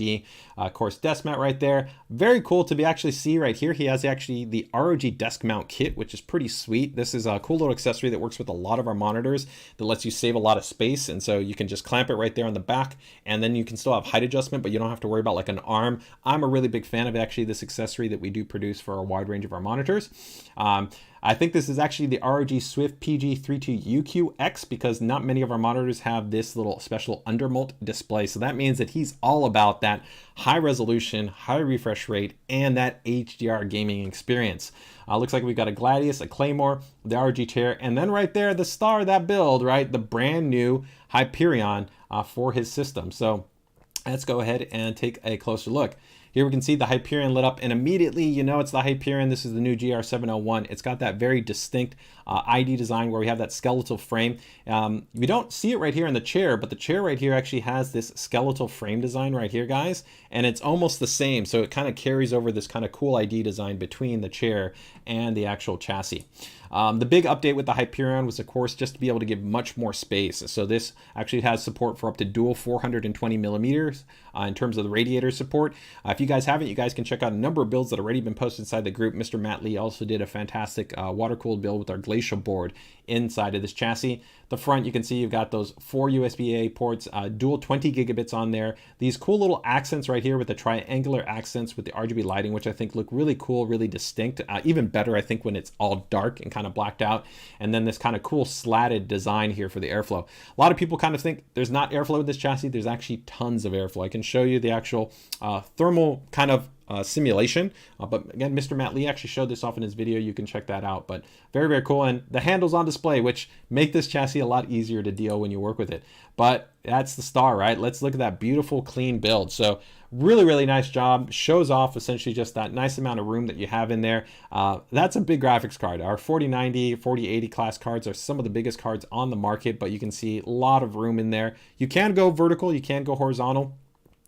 of course, desk mat right there. Very cool to be actually see right here. He has actually the ROG desk mount kit, which is pretty sweet. This is a cool little accessory that works with a lot of our monitors that lets you save a lot of space. And so you can just clamp it right there on the back, and then you can still have height adjustment, but you don't have to worry about like an arm. I'm a really big fan of actually this accessory that we do produce for a wide range of our monitors. I think this is actually the ROG Swift PG32UQX because not many of our monitors have this little special undermult display. So that means that he's all about that high resolution, high refresh rate, and that HDR gaming experience. Looks like we've got a Gladius, a Claymore, the ROG chair, and then right there, the star of that build, right? The brand new Hyperion for his system. So let's go ahead and take a closer look. Here we can see the Hyperion lit up, and immediately you know it's the Hyperion. This is the new GR701. It's got that very distinct ID design where we have that skeletal frame. We don't see it right here in the chair, but the chair right here actually has this skeletal frame design right here, guys, and it's almost the same. So it kind of carries over this kind of cool ID design between the chair and the actual chassis. The big update with the Hyperion was, of course, just to be able to give much more space. So this actually has support for up to dual 420 millimeters in terms of the radiator support. If you guys haven't, you guys can check out a number of builds that have already been posted inside the group. Mr. Matt Lee also did a fantastic water-cooled build with our Glacial board inside of this chassis. The front, you can see you've got those 4 USB-A ports, dual 20 gigabits on there. These cool little accents right here with the triangular accents with the RGB lighting, which I think look really cool, really distinct. Even better, I think, when it's all dark and kind of blacked out. And then this kind of cool slatted design here for the airflow. A lot of people kind of think there's not airflow with this chassis. There's actually tons of airflow. I can show you the actual thermal kind of simulation, but again, Mr. Matt Lee actually showed this off in his video. You can check that out, but very, very cool. And the handles on display, which make this chassis a lot easier to deal when you work with it. But that's the star, right? Let's look at that beautiful, clean build. So really, really nice job. Shows off essentially just that nice amount of room that you have in there. That's a big graphics card. Our 4090, 4080 class cards are some of the biggest cards on the market, but you can see a lot of room in there. You can go vertical, you can go horizontal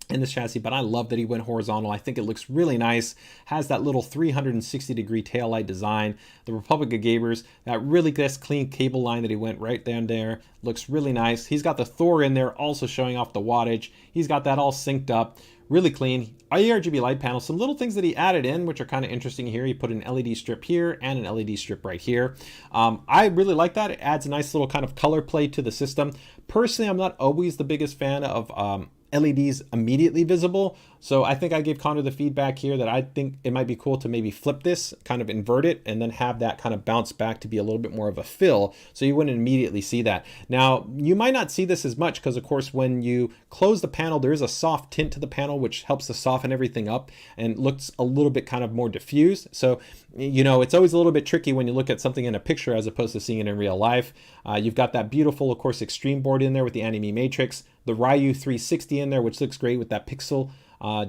in this chassis, but I love that he went horizontal. I think it looks really nice. Has that little 360-degree taillight design. The Republic of Gamers, that really nice clean cable line that he went right down there. Looks really nice. He's got the Thor in there also showing off the wattage. He's got that all synced up. Really clean. RGB light panel. Some little things that he added in, which are kind of interesting here. He put an LED strip here and an LED strip right here. I really like that. It adds a nice little kind of color play to the system. Personally, I'm not always the biggest fan of LEDs immediately visible. So I think I gave Connor the feedback here that I think it might be cool to maybe flip this, kind of invert it, and then have that kind of bounce back to be a little bit more of a fill, so you wouldn't immediately see that. Now, you might not see this as much because, of course, when you close the panel, there is a soft tint to the panel, which helps to soften everything up and looks a little bit kind of more diffused. So, you know, it's always a little bit tricky when you look at something in a picture as opposed to seeing it in real life. You've got that beautiful, of course, Extreme board in there with the Anime Matrix, the Ryu 360 in there, which looks great with that pixel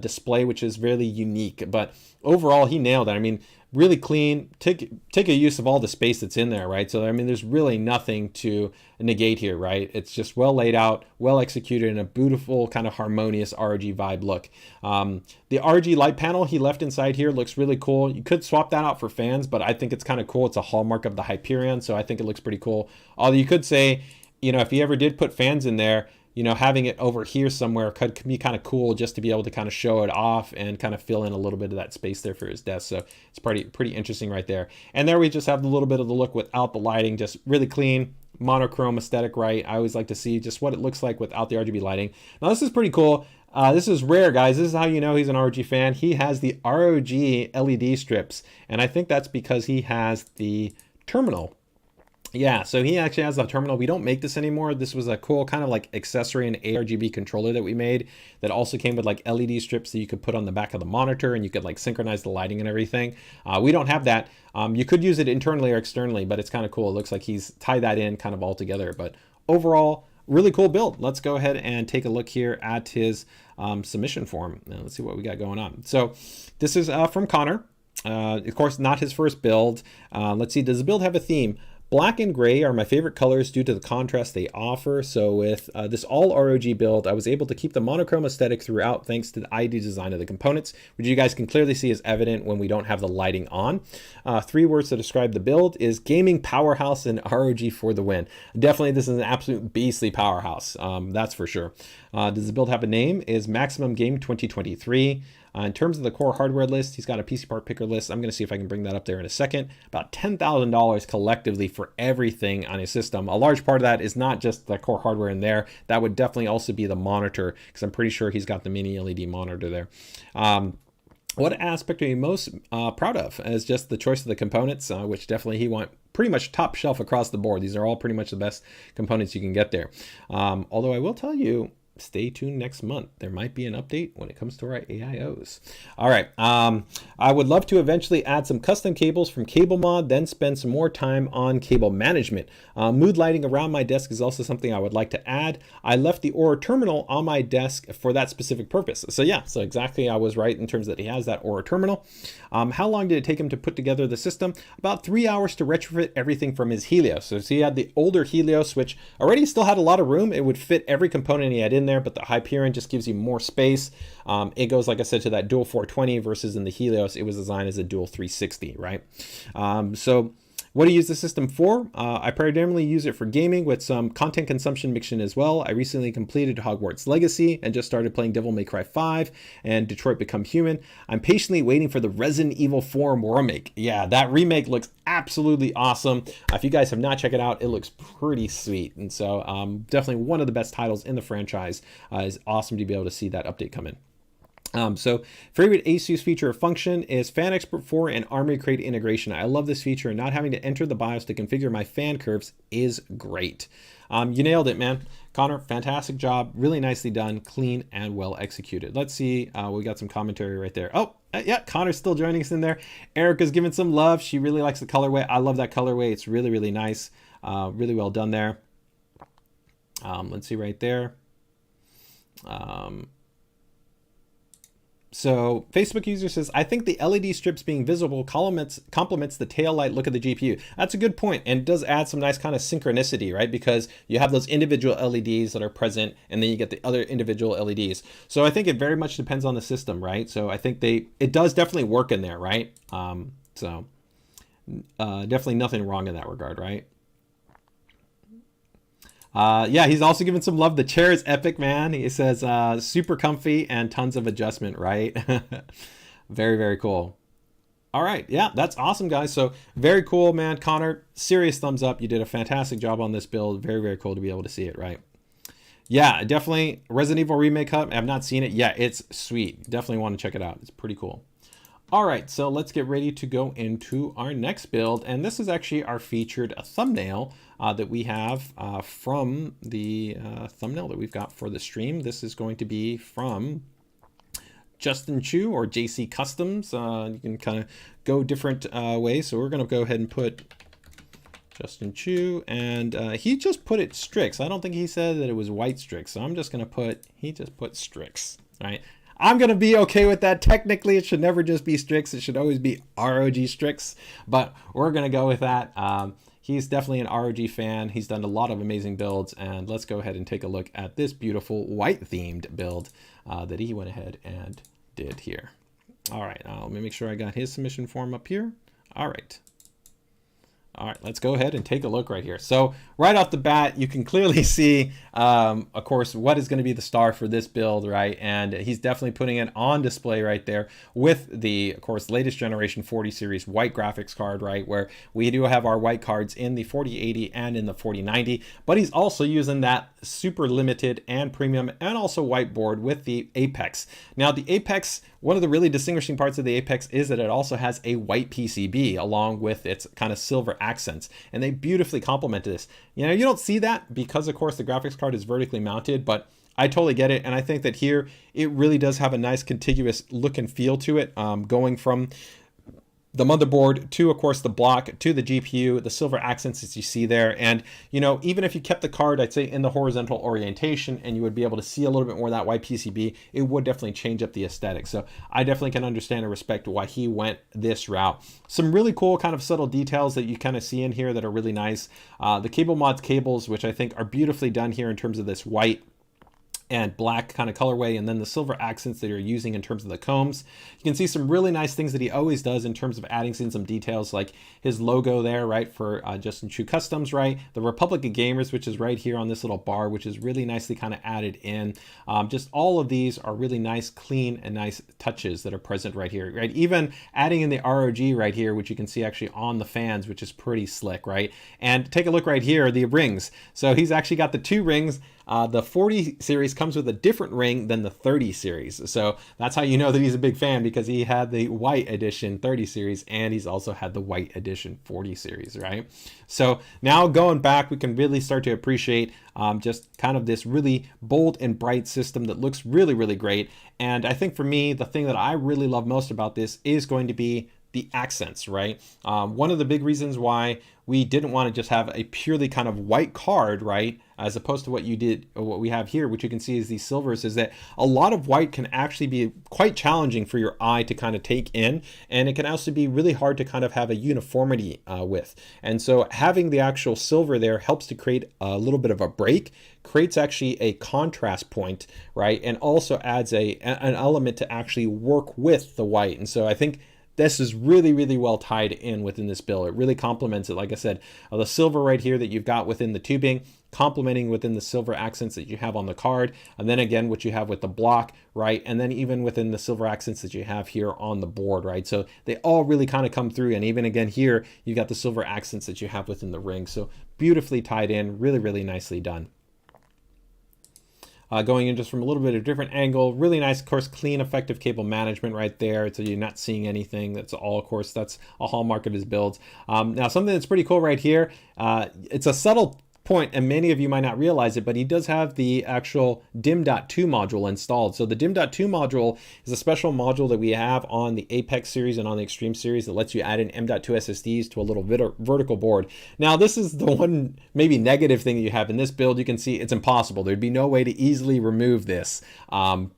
display, which is really unique. But overall, he nailed it. I mean, really clean. Take a use of all the space that's in there, right? So I mean, there's really nothing to negate here, right? It's just well laid out, well executed, in a beautiful kind of harmonious ROG vibe look. The ROG light panel he left inside here looks really cool. You could swap that out for fans, but I think it's kind of cool. It's a hallmark of the Hyperion, so I think it looks pretty cool. Although you could say, you know, if you ever did put fans in there, you know, having it over here somewhere could be kind of cool, just to be able to kind of show it off and kind of fill in a little bit of that space there for his desk. So it's pretty interesting right there. And there we just have a little bit of the look without the lighting, just really clean, monochrome aesthetic, right? I always like to see just what it looks like without the RGB lighting. Now this is pretty cool. This is rare, guys. This is how you know he's an ROG fan. He has the ROG LED strips, and I think that's because he has the terminal. Yeah, so he actually has a terminal. We don't make this anymore. This was a cool kind of like accessory and ARGB controller that we made that also came with like LED strips that you could put on the back of the monitor, and you could like synchronize the lighting and everything. We don't have that. You could use it internally or externally, but it's kind of cool. It looks like he's tied that in kind of all together. But overall, really cool build. Let's go ahead and take a look here at his submission form. Now, let's see what we got going on. So this is from Connor. Of course, not his first build. Let's see, does the build have a theme? Black and gray are my favorite colors due to the contrast they offer. So with this all ROG build, I was able to keep the monochrome aesthetic throughout thanks to the ID design of the components, which you guys can clearly see is evident when we don't have the lighting on. 3 words to describe the build is gaming powerhouse and ROG for the win. Definitely this is an absolute beastly powerhouse, that's for sure. Does the build have a name? Is Maximum Game 2023. In terms of the core hardware list, he's got a PC part picker list. I'm going to see if I can bring that up there in a second. About $10,000 collectively for everything on his system. A large part of that is not just the core hardware in there. That would definitely also be the monitor, because I'm pretty sure he's got the mini LED monitor there. What aspect are you most proud of? As just the choice of the components, which definitely he went pretty much top shelf across the board. These are all pretty much the best components you can get there. Although I will tell you, stay tuned next month. There might be an update when it comes to our AIOs. All right. I would love to eventually add some custom cables from Cable Mod, then spend some more time on cable management. Mood lighting around my desk is also something I would like to add. I left the Aura terminal on my desk for that specific purpose. So yeah, so exactly, I was right in terms that he has that Aura terminal. How long did it take him to put together the system? About 3 hours to retrofit everything from his Helios. So he had the older Helios, which already still had a lot of room. It would fit every component he had in there, but the Hyperion just gives you more space. It goes, like I said, to that dual 420 versus in the Helios, it was designed as a dual 360, right? So What do you use the system for? I predominantly use it for gaming with some content consumption mixed in as well. I recently completed Hogwarts Legacy and just started playing Devil May Cry 5 and Detroit Become Human. I'm patiently waiting for the Resident Evil 4 remake. Yeah, that remake looks absolutely awesome. If you guys have not checked it out, it looks pretty sweet. And so definitely one of the best titles in the franchise. It's awesome to be able to see that update come in. So favorite ASUS feature or function is Fan Expert 4 and Armoury Crate integration. I love this feature, and not having to enter the BIOS to configure my fan curves is great. You nailed it, man. Connor, fantastic job. Really nicely done, clean and well executed. Let's see. We got some commentary right there. Oh, yeah, Connor's still joining us in there. Erica's giving some love. She really likes the colorway. I love that colorway. It's really, really nice. Really well done there. Let's see right there. So Facebook user says, I think the LED strips being visible complements the tail light look of the GPU. That's a good point, and it does add some nice kind of synchronicity, right? Because you have those individual LEDs that are present, and then you get the other individual LEDs. So I think it very much depends on the system, right? So I think it does definitely work in there, right? Definitely nothing wrong in that regard, right? Yeah, he's also giving some love. The chair is epic, man. He says super comfy and tons of adjustment, right? Very, very cool. All right. Yeah, that's awesome, guys. So very cool, man. Connor, serious thumbs up. You did a fantastic job on this build. Very, very cool to be able to see it, right? Yeah, definitely. Resident Evil Remake Hub. I have not seen it. Yeah, it's sweet. Definitely want to check it out. It's pretty cool. All right, so let's get ready to go into our next build. And this is actually our featured thumbnail that we have from the thumbnail that we've got for the stream. This is going to be from Justin Chu or JC Customs. You can kind of go different ways. So we're going to go ahead and put Justin Chu, and he just put it Strix. I don't think he said that it was white Strix. So I'm just going to put, he just put Strix, right? I'm going to be okay with that. Technically, it should never just be Strix. It should always be ROG Strix, but we're going to go with that. He's definitely an ROG fan. He's done a lot of amazing builds, and let's go ahead and take a look at this beautiful white-themed build that he went ahead and did here. All right, let me make sure I got his submission form up here. All right. All right, let's go ahead and take a look right here. So right off the bat, you can clearly see, of course, what is going to be the star for this build, right? And he's definitely putting it on display right there with the, of course, latest generation 40 series white graphics card, right? Where we do have our white cards in the 4080 and in the 4090, but he's also using that super limited and premium and also white board with the Apex. Now the Apex, one of the really distinguishing parts of the Apex is that it also has a white PCB along with its kind of silver accents, and they beautifully complement this. You know, you don't see that because of course the graphics card is vertically mounted, but I totally get it. And I think that here it really does have a nice contiguous look and feel to it, going from the motherboard to, of course, the block to the GPU, the silver accents as you see there. And, you know, even if you kept the card, I'd say in the horizontal orientation, and you would be able to see a little bit more of that white PCB, it would definitely change up the aesthetic. So I definitely can understand and respect why he went this route. Some really cool kind of subtle details that you kind of see in here that are really nice. The Cable Mods cables, which I think are beautifully done here in terms of this white and black kind of colorway, and then the silver accents that you're using in terms of the combs. You can see some really nice things that he always does in terms of adding in some details, like his logo there, right, for Justin Chu Customs, right? The Republic of Gamers, which is right here on this little bar, which is really nicely kind of added in. Just all of these are really nice, clean, and nice touches that are present right here, right? Even adding in the ROG right here, which you can see actually on the fans, which is pretty slick, right? And take a look right here, the rings. So he's actually got the two rings. The 40 series comes with a different ring than the 30 series. So that's how you know that he's a big fan, because he had the white edition 30 series and he's also had the white edition 40 series, right? So now going back, we can really start to appreciate just kind of this really bold and bright system that looks really, really great. And I think for me, the thing that I really love most about this is going to be the accents, right? One of the big reasons why we didn't want to just have a purely kind of white card, right, as opposed to what you did, or what we have here, which you can see is these silvers, is that a lot of white can actually be quite challenging for your eye to kind of take in, and it can also be really hard to kind of have a uniformity with. And so having the actual silver there helps to create a little bit of a break, creates actually a contrast point, right, and also adds an element to actually work with the white. And so I think this is really, really well tied in within this build. It really complements it. Like I said, the silver right here that you've got within the tubing, complementing within the silver accents that you have on the card. And then again, what you have with the block, right? And then even within the silver accents that you have here on the board, right? So they all really kind of come through. And even again here, you got the silver accents that you have within the ring. So beautifully tied in, really, really nicely done. Going in just from a little bit of a different angle, really nice, of course, clean, effective cable management right there. So you're not seeing anything. That's all, of course, that's a hallmark of his builds. Now, something that's pretty cool right here, it's a subtle point, and many of you might not realize it, but he does have the actual DIM.2 module installed. So the DIM.2 module is a special module that we have on the Apex series and on the Extreme series that lets you add in M.2 SSDs to a little vertical board. Now, this is the one maybe negative thing that you have in this build. You can see it's impossible. There'd be no way to easily remove this.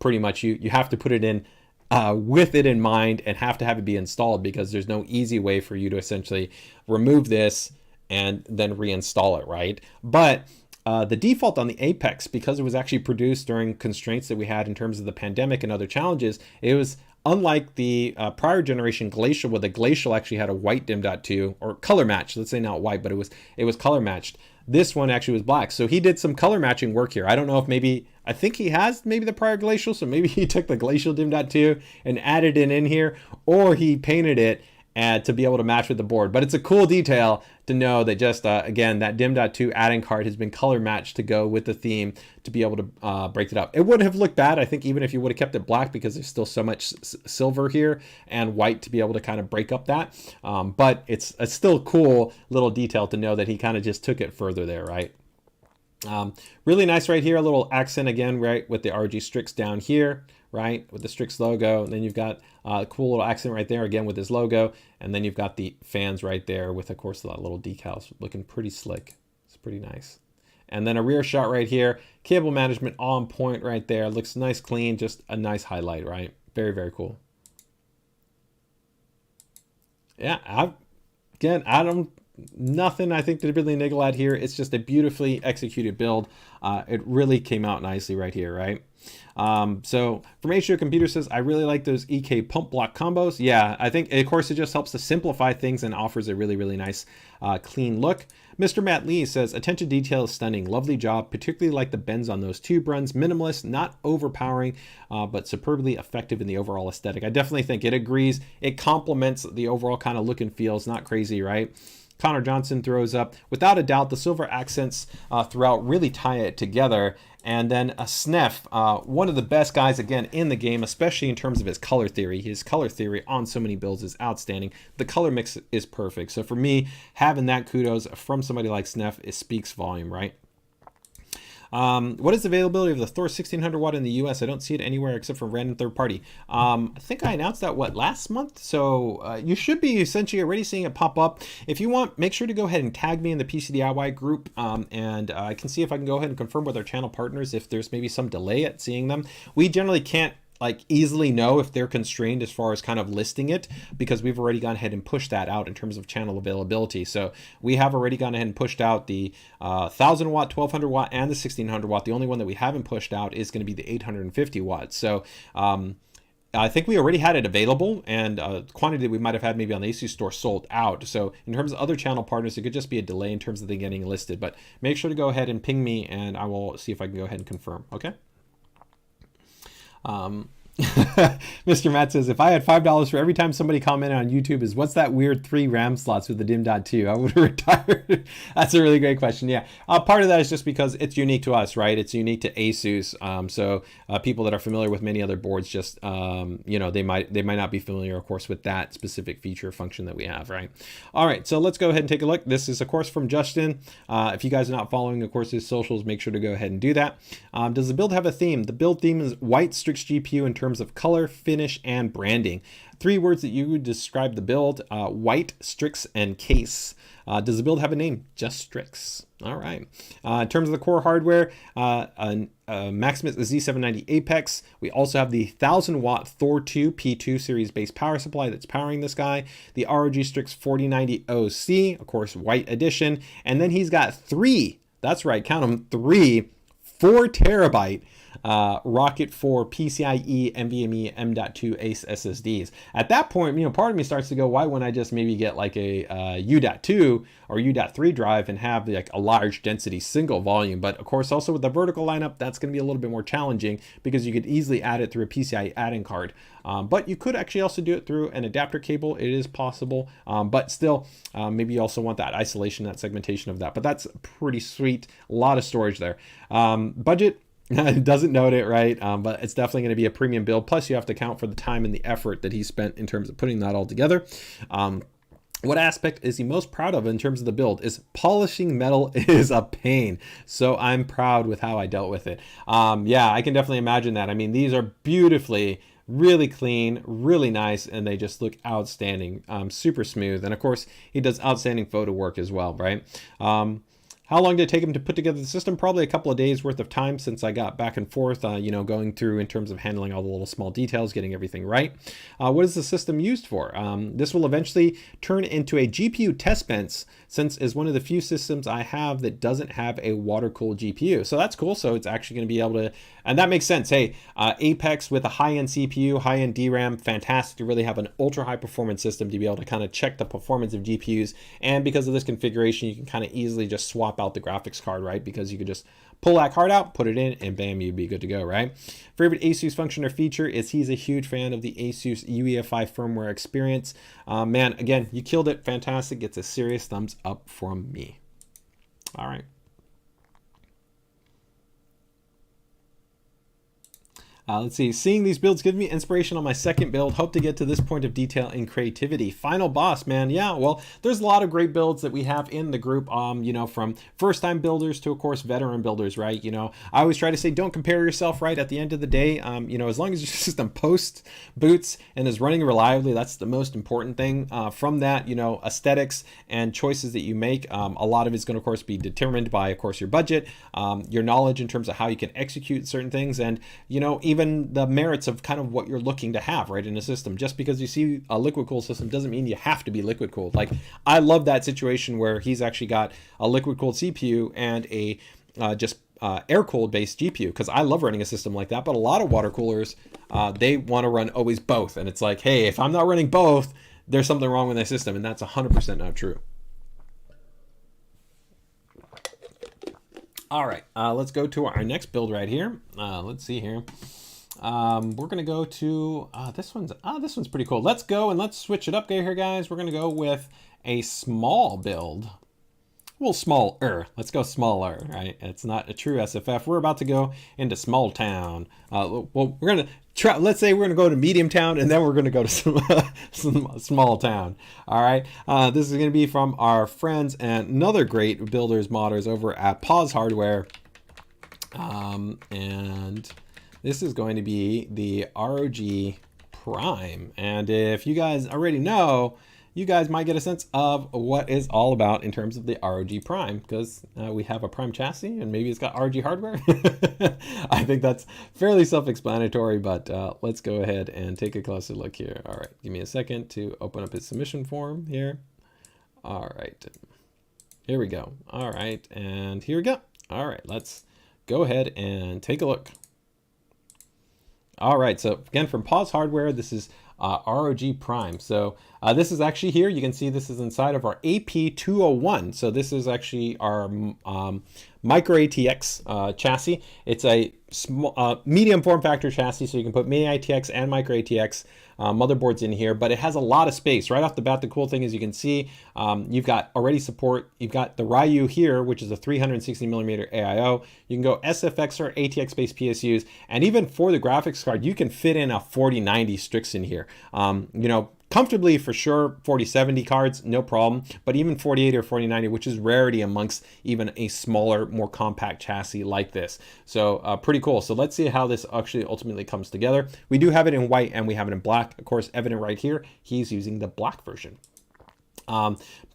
Pretty much you have to put it in with it in mind and have to have it be installed, because there's no easy way for you to essentially remove this and then reinstall it, right? But the default on the Apex, because it was actually produced during constraints that we had in terms of the pandemic and other challenges, it was unlike the prior generation Glacial, where the Glacial actually had a white DIM.2 or color match. Let's say not white, but it was color matched. This one actually was black. So he did some color matching work here. I don't know if I think he has maybe the prior Glacial, so maybe he took the Glacial DIM.2 and added it in here, or he painted it and to be able to match with the board. But it's a cool detail to know that just, again, that DIM.2 add-in card has been color matched to go with the theme to be able to break it up. It wouldn't have looked bad, I think, even if you would have kept it black, because there's still so much silver here and white to be able to kind of break up that. But it's still a cool little detail to know that he kind of just took it further there, right? Really nice right here, a little accent again, right, with the ROG Strix down here, right, with the Strix logo. And then you've got a cool little accent right there again with his logo. And then you've got the fans right there with, of course, that little decals looking pretty slick. It's pretty nice. And then a rear shot right here, cable management on point right there. Looks nice, clean, just a nice highlight, right? Very, very cool. Yeah, nothing I think to really niggle at here. It's just a beautifully executed build. It really came out nicely right here, right? So from HO Computer says, I really like those EK pump block combos. Yeah, I think, of course, it just helps to simplify things and offers a really, really nice clean look. Mr. Matt Lee says, attention to detail is stunning. Lovely job, particularly like the bends on those tube runs. Minimalist, not overpowering, but superbly effective in the overall aesthetic. I definitely think it agrees. It complements the overall kind of look and feel. It's not crazy, right? Connor Johnson throws up, without a doubt, the silver accents throughout really tie it together. And then a Snef, one of the best guys, again, in the game, especially in terms of his color theory. His color theory on so many builds is outstanding. The color mix is perfect. So for me, having that kudos from somebody like Snef, it speaks volume, right? What is the availability of the Thor 1600 watt in the US? I don't see it anywhere except from random third party. I think I announced that, last month? So you should be essentially already seeing it pop up. If you want, make sure to go ahead and tag me in the PCDIY group, and I can see if I can go ahead and confirm with our channel partners if there's maybe some delay at seeing them. We generally can't easily know if they're constrained as far as kind of listing it, because we've already gone ahead and pushed that out in terms of channel availability. So we have already gone ahead and pushed out the 1000 watt, 1200 watt, and the 1600 watt. The only one that we haven't pushed out is going to be the 850 watts. So I think we already had it available, and quantity that we might have had maybe on the ASUS store sold out. So in terms of other channel partners, it could just be a delay in terms of them getting listed. But make sure to go ahead and ping me, and I will see if I can go ahead and confirm. Okay. Mr. Matt says, if I had $5 for every time somebody commented on YouTube is what's that weird 3 RAM slots with the DIM.2, I would have retired. That's a really great question. Yeah. Part of that is just because it's unique to us, right? It's unique to ASUS. So people that are familiar with many other boards just, they might not be familiar, of course, with that specific feature or function that we have, right? All right. So let's go ahead and take a look. This is, of course, from Justin. If you guys are not following, of course, his socials, make sure to go ahead and do that. Does the build have a theme? The build theme is white Strix GPU in terms of color, finish, and branding. 3 words that you would describe the build: white, Strix, and case. Does the build have a name? Just Strix. All right. In terms of the core hardware, Maximus Z790 Apex. We also have the 1000 watt Thor 2 P2 series base power supply that's powering this guy. The ROG Strix 4090 OC, of course, white edition. And then he's got 3, that's right, count them, 3 4 terabyte Rocket 4 PCIe NVMe M.2 ACE SSDs. At that point, part of me starts to go, why wouldn't I just maybe get like a U.2 or U.3 drive and have like a large density single volume? But of course, also with the vertical lineup, that's going to be a little bit more challenging because you could easily add it through a PCIe add-in card. But you could actually also do it through an adapter cable. It is possible, but still, maybe you also want that isolation, that segmentation of that. But that's pretty sweet. A lot of storage there. Budget. It doesn't note it, right? But it's definitely going to be a premium build. Plus, you have to account for the time and the effort that he spent in terms of putting that all together. What aspect is he most proud of in terms of the build? Is polishing metal is a pain. So I'm proud with how I dealt with it. Yeah, I can definitely imagine that. I mean, these are beautifully, really clean, really nice, and they just look outstanding, super smooth. And of course, he does outstanding photo work as well, right? How long did it take him to put together the system? Probably a couple of days worth of time since I got back and forth, going through in terms of handling all the little small details, getting everything right. What is the system used for? This will eventually turn into a GPU test bench, since it's one of the few systems I have that doesn't have a water-cooled GPU. So that's cool. So it's actually going to be able to, and that makes sense. Hey, Apex with a high-end CPU, high-end DRAM, fantastic to really have an ultra-high performance system to be able to kind of check the performance of GPUs. And because of this configuration, you can kind of easily just swap out the graphics card, right? Because you could just pull that card out, put it in, and bam, you'd be good to go, right? Favorite ASUS function or feature is he's a huge fan of the ASUS UEFI firmware experience. Man, again, you killed it. Fantastic. Gets a serious thumbs up from me. All right. Let's see. Seeing these builds gives me inspiration on my second build. Hope to get to this point of detail and creativity. Final boss, man. Yeah, well, there's a lot of great builds that we have in the group, from first-time builders to, of course, veteran builders, right? I always try to say don't compare yourself, right? At the end of the day, as long as your system posts, boots, and is running reliably, that's the most important thing. From that, aesthetics and choices that you make, a lot of it's going to, of course, be determined by, of course, your budget, your knowledge in terms of how you can execute certain things, and, even the merits of kind of what you're looking to have, right, in a system. Just because you see a liquid cooled system doesn't mean you have to be liquid cooled. Like, I love that situation where he's actually got a liquid cooled CPU and a air cooled based GPU, because I love running a system like that. But a lot of water coolers, they want to run always both. And it's like, hey, if I'm not running both, there's something wrong with my system. And that's 100% not true. All right, let's go to our next build right here. Let's see here. We're gonna go to this one's pretty cool. Let's go and let's switch it up here, guys. We're gonna go with a small build. Well, smaller. Let's go smaller, right? It's not a true SFF. We're about to go into small town. Well, we're gonna try. Let's say we're gonna go to medium town, and then we're gonna go to some small town. All right. This is gonna be from our friends and another great builders modders over at Pause Hardware, and this is going to be the ROG Prime. And if you guys already know, you guys might get a sense of what it's all about in terms of the ROG Prime, because we have a Prime chassis and maybe it's got ROG hardware. I think that's fairly self-explanatory, but let's go ahead and take a closer look here. All right, give me a second to open up his submission form here. All right, here we go. All right, and here we go. All right, let's go ahead and take a look. All right, so again, from Pause Hardware, this is ROG Prime. So this is actually here. You can see this is inside of our AP201. So this is actually our micro ATX chassis. It's a small, medium form factor chassis, so you can put mini ATX and micro ATX motherboards in here, but it has a lot of space. Right off the bat, the cool thing is you can see you've got already support. You've got the Ryu here, which is a 360mm AIO. You can go SFX or ATX based PSUs, and even for the graphics card, you can fit in a 4090 Strix in here. Comfortably for sure, 4070 cards, no problem, but even 4080 or 4090, which is rarity amongst even a smaller, more compact chassis like this. So pretty cool. So let's see how this actually ultimately comes together. We do have it in white and we have it in black. Of course, evident right here, he's using the black version.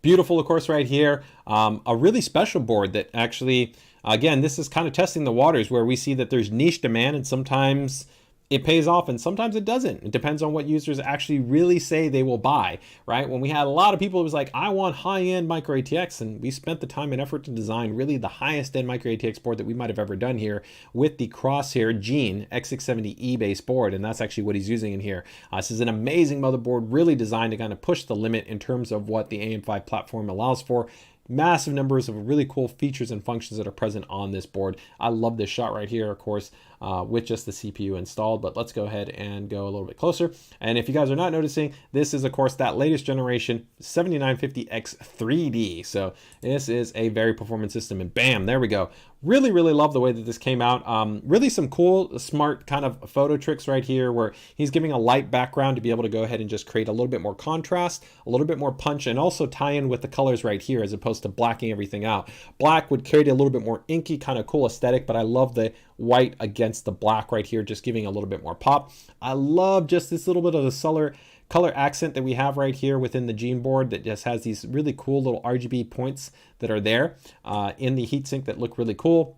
Beautiful, of course, right here. A really special board that actually, again, this is kind of testing the waters where we see that there's niche demand and sometimes it pays off, and sometimes it doesn't. It depends on what users actually really say they will buy, right? When we had a lot of people, it was like, I want high-end micro ATX, and we spent the time and effort to design really the highest end micro ATX board that we might have ever done here with the Crosshair Gene X670E base board, and that's actually what he's using in here. This is an amazing motherboard, really designed to kind of push the limit in terms of what the AM5 platform allows for. Massive numbers of really cool features and functions that are present on this board. I love this shot right here, of course, with just the CPU installed, but let's go ahead and go a little bit closer. And if you guys are not noticing, this is of course that latest generation 7950X 3D. So this is a very performant system, and bam, there we go. Really, really love the way that this came out. Really some cool, smart kind of photo tricks right here where he's giving a light background to be able to go ahead and just create a little bit more contrast, a little bit more punch, and also tie in with the colors right here as opposed to blacking everything out. Black would carry a little bit more inky, kind of cool aesthetic, but I love the white against the black right here, just giving a little bit more pop. I love just this little bit of the color accent that we have right here within the Gene board that just has these really cool little RGB points that are there in the heatsink that look really cool.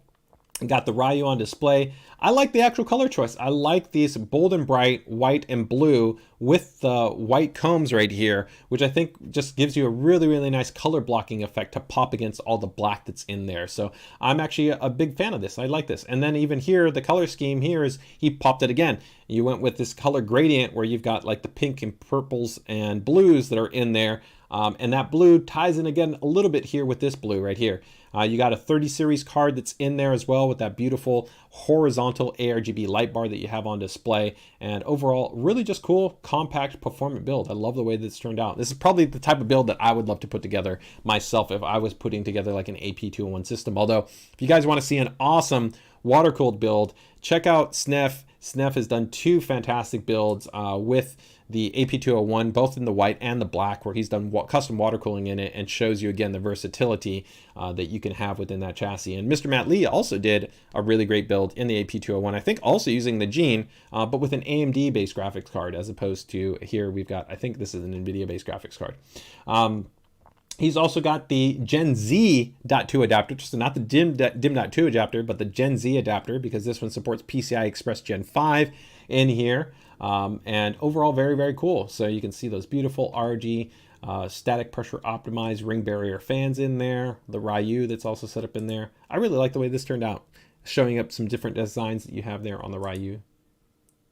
Got the Ryu on display. I like the actual color choice. I like these bold and bright white and blue with the white combs right here, which I think just gives you a really, really nice color blocking effect to pop against all the black that's in there. So I'm actually a big fan of this. I like this. And then even here, the color scheme here is he popped it again. You went with this color gradient where you've got like the pink and purples and blues that are in there. And that blue ties in again a little bit here with this blue right here. You got a 30 series card that's in there as well with that beautiful horizontal ARGB light bar that you have on display. And overall, really just cool, compact, performant build. I love the way this turned out. This is probably the type of build that I would love to put together myself if I was putting together like an AP201 system. Although, if you guys want to see an awesome water-cooled build, check out Snef. Snef has done two fantastic builds with the AP201, both in the white and the black, where he's done custom water cooling in it and shows you again the versatility that you can have within that chassis. And Mr. Matt Lee also did a really great build in the AP201, I think also using the Gene, but with an AMD based graphics card, as opposed to here we've got, I think this is an NVIDIA based graphics card. He's also got the Gen Z.2 adapter, so not the DIM.2 adapter, but the Gen Z adapter, because this one supports PCI Express Gen 5 in here. And overall, very, very cool. So you can see those beautiful ROG static pressure optimized ring barrier fans in there, the Ryu that's also set up in there. I really like the way this turned out, showing up some different designs that you have there on the Ryu.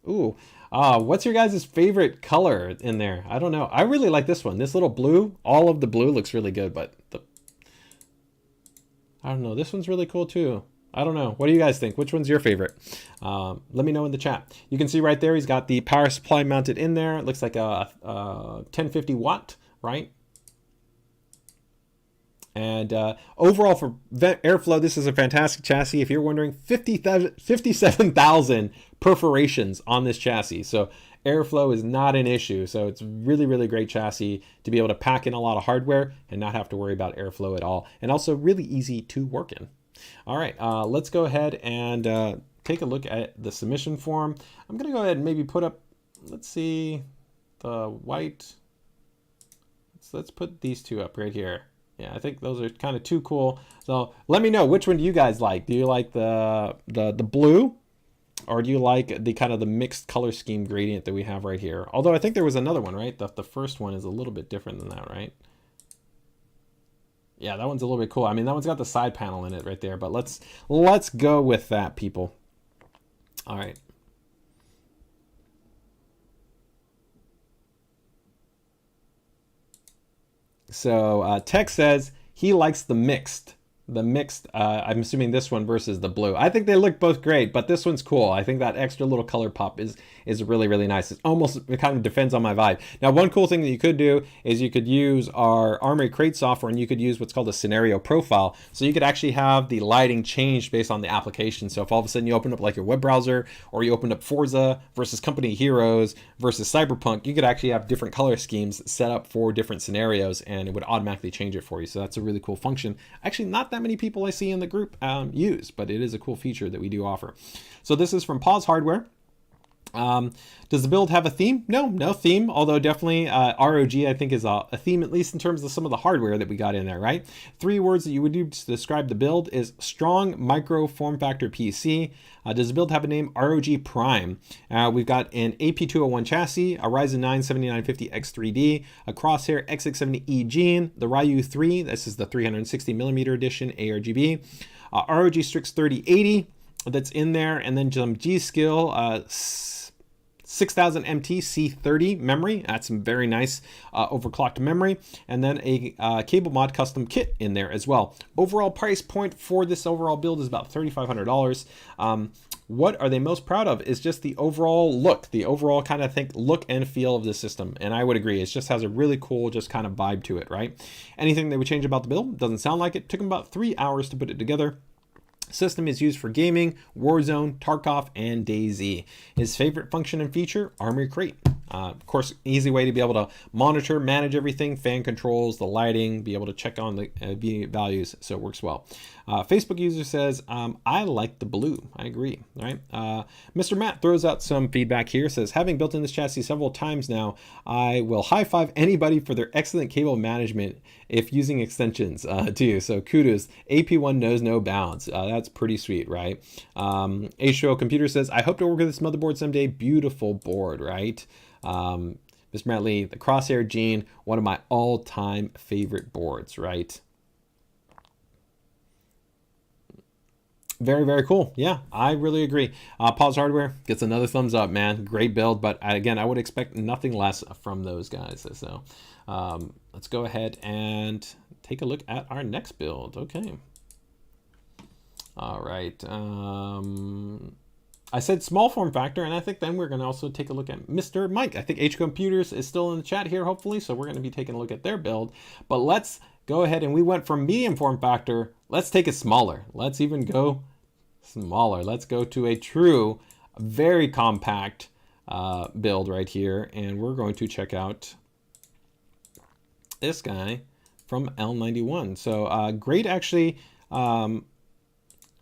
Ooh, what's your guys' favorite color in there? I don't know. I really like this one. This little blue, all of the blue looks really good, but I don't know. This one's really cool too. I don't know. What do you guys think? Which one's your favorite? Let me know in the chat. You can see right there, he's got the power supply mounted in there. It looks like a 1050 watt, right? And overall for airflow, this is a fantastic chassis. If you're wondering, 57,000 perforations on this chassis. So airflow is not an issue. So it's really, really great chassis to be able to pack in a lot of hardware and not have to worry about airflow at all. And also really easy to work in. All right, let's go ahead and take a look at the submission form. I'm going to go ahead and maybe put up, let's see, the white. Let's put these two up right here. Yeah, I think those are kind of too cool. So let me know, which one do you guys like? Do you like the blue, or do you like the kind of the mixed color scheme gradient that we have right here? Although I think there was another one, right? The first one is a little bit different than that, right? Yeah, that one's a little bit cool. I mean, that one's got the side panel in it right there, but let's go with that, people. All right. So Tech says he likes the mixed. I'm assuming this one versus the blue. I think they look both great, but this one's cool. I think that extra little color pop is really, really nice. It kind of depends on my vibe. Now, one cool thing that you could do is you could use our Armory Crate software, and you could use what's called a scenario profile. So you could actually have the lighting changed based on the application. So if all of a sudden you open up like your web browser, or you opened up Forza versus Company Heroes versus Cyberpunk, you could actually have different color schemes set up for different scenarios, and it would automatically change it for you. So that's a really cool function. Actually, not that many people I see in the group use, but it is a cool feature that we do offer. So this is from Pause Hardware. Does the build have a theme? No theme, although definitely ROG, I think, is a theme, at least in terms of some of the hardware that we got in there, right? 3 words that you would use to describe the build is strong micro form factor PC. Does the build have a name? ROG Prime. We've got an AP201 chassis, a Ryzen 9 7950X3D, a Crosshair X670E Gene, the Ryu 3, this is the 360mm edition ARGB, ROG Strix 3080 that's in there, and then some G-Skill 6000 MT C30 memory. That's some very nice overclocked memory. And then a cable mod custom kit in there as well. Overall price point for this overall build is about $3,500. What are they most proud of is just the overall look, the overall kind of look and feel of the system. And I would agree, it just has a really cool just kind of vibe to it, right? Anything they would change about the build? Doesn't sound like it. Took them about 3 hours to put it together. System is used for gaming, Warzone, Tarkov, and DayZ. His favorite function and feature, Armory Crate. Of course, easy way to be able to monitor, manage everything, fan controls, the lighting, be able to check on the values, so it works well. Facebook user says, I like the blue. I agree, right? Mr. Matt throws out some feedback here, says, having built in this chassis several times now, I will high five anybody for their excellent cable management if using extensions too. So kudos, AP1 knows no bounds. That's pretty sweet, right? Astro Computer says, I hope to work with this motherboard someday. Beautiful board, right? Mr. Matt Lee, the Crosshair Gene, one of my all-time favorite boards, right? Very, very cool. Yeah, I really agree. Pause Hardware gets another thumbs up, man. Great build, but again, I would expect nothing less from those guys. So let's go ahead and take a look at our next build. Okay. All right. I said small form factor, and I think then we're going to also take a look at Mr. Mike. I think H Computers is still in the chat here, hopefully, so we're going to be taking a look at their build. But let's go ahead, and we went from medium form factor. Let's take it smaller. Let's even go smaller. Let's go to a true, very compact build right here, and we're going to check out this guy from L91. So great, actually.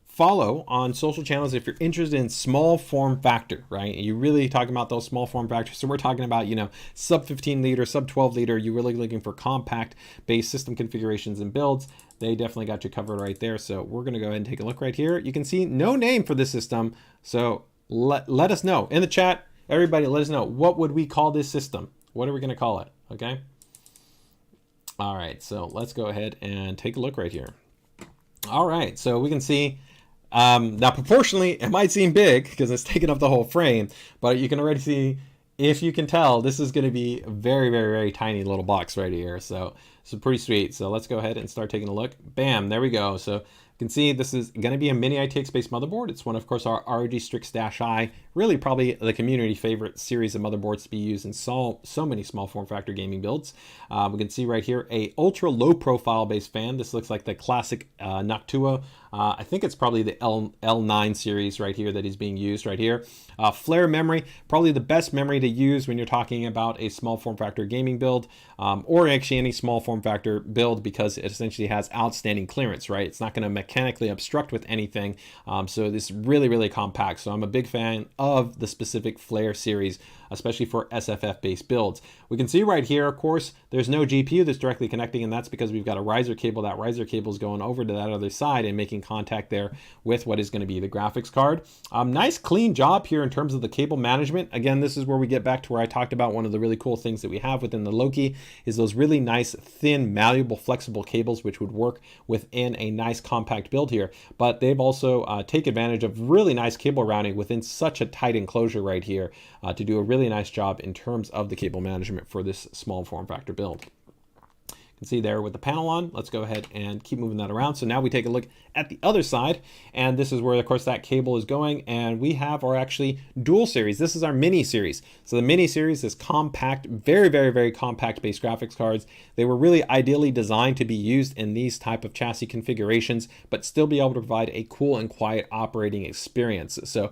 Follow on social channels if you're interested in small form factor, right? You're really talking about those small form factors. So we're talking about, sub 15 liter, sub 12 liter. You're really looking for compact based system configurations and builds. They definitely got you covered right there. So we're going to go ahead and take a look right here. You can see no name for this system. So let us know in the chat. Everybody, let us know, what would we call this system? What are we going to call it? Okay. All right. So let's go ahead and take a look right here. All right. So we can see now proportionally it might seem big because it's taking up the whole frame, but you can already see, if you can tell, this is going to be a very, very, very tiny little box right here. So pretty sweet. So let's go ahead and start taking a look. Bam, there we go. So you can see this is going to be a mini ITX based motherboard. It's one, of course, our ROG Strix-I, really probably the community favorite series of motherboards to be used in so many small form factor gaming builds. We can see right here a ultra low profile based fan. This looks like the classic Noctua. I think it's probably the L9 series right here that is being used right here. Flare memory, probably the best memory to use when you're talking about a small form factor gaming build, or actually any small form factor build, because it essentially has outstanding clearance, right? It's not going to mechanically obstruct with anything. So this is really, really compact. So I'm a big fan of the specific Flare series, especially for SFF based builds. We can see right here, of course, there's no GPU that's directly connecting, and that's because we've got a riser cable. That riser cable is going over to that other side and making contact there with what is going to be the graphics card. Nice clean job here in terms of the cable management. Again, this is where we get back to where I talked about one of the really cool things that we have within the Loki is those really nice, thin, malleable, flexible cables, which would work within a nice compact build here. But they've also taken advantage of really nice cable routing within such a tight enclosure right here to do a really nice job in terms of the cable management for this small form factor build. You can see there with the panel on. Let's go ahead and keep moving that around. So now we take a look at the other side, and this is where, of course, that cable is going, and we have our actually dual series. This is our mini series. So the mini series is compact, very, very, very compact based graphics cards. They were really ideally designed to be used in these type of chassis configurations, but still be able to provide a cool and quiet operating experience. So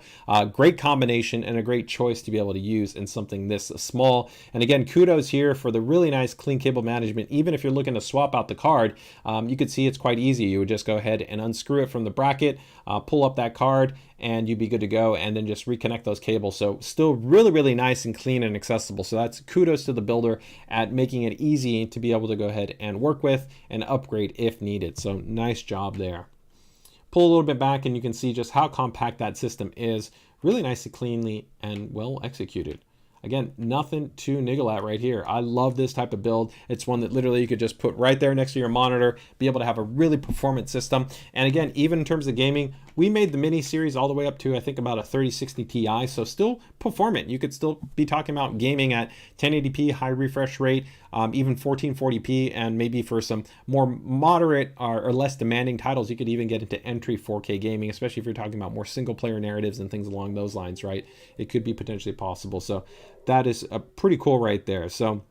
great combination and a great choice to be able to use in something this small. And again, kudos here for the really nice clean cable management. Even if you're looking to swap out the card, you could see it's quite easy. You would just go ahead and unscrew it from the bracket, pull up that card, and you'd be good to go, and then just reconnect those cables. So still really, really nice and clean and accessible. So that's kudos to the builder at making it easy to be able to go ahead and work with and upgrade if needed. So nice job there. Pull a little bit back and you can see just how compact that system is. Really nicely, cleanly, and well executed. Again, nothing to niggle at right here. I love this type of build. It's one that literally you could just put right there next to your monitor, be able to have a really performant system. And again, even in terms of gaming, we made the mini series all the way up to, I think, about a 3060 Ti, so still performant. You could still be talking about gaming at 1080p, high refresh rate, even 1440p, and maybe for some more moderate or less demanding titles, you could even get into entry 4K gaming, especially if you're talking about more single player narratives and things along those lines, right? It could be potentially possible. So that is pretty cool right there. So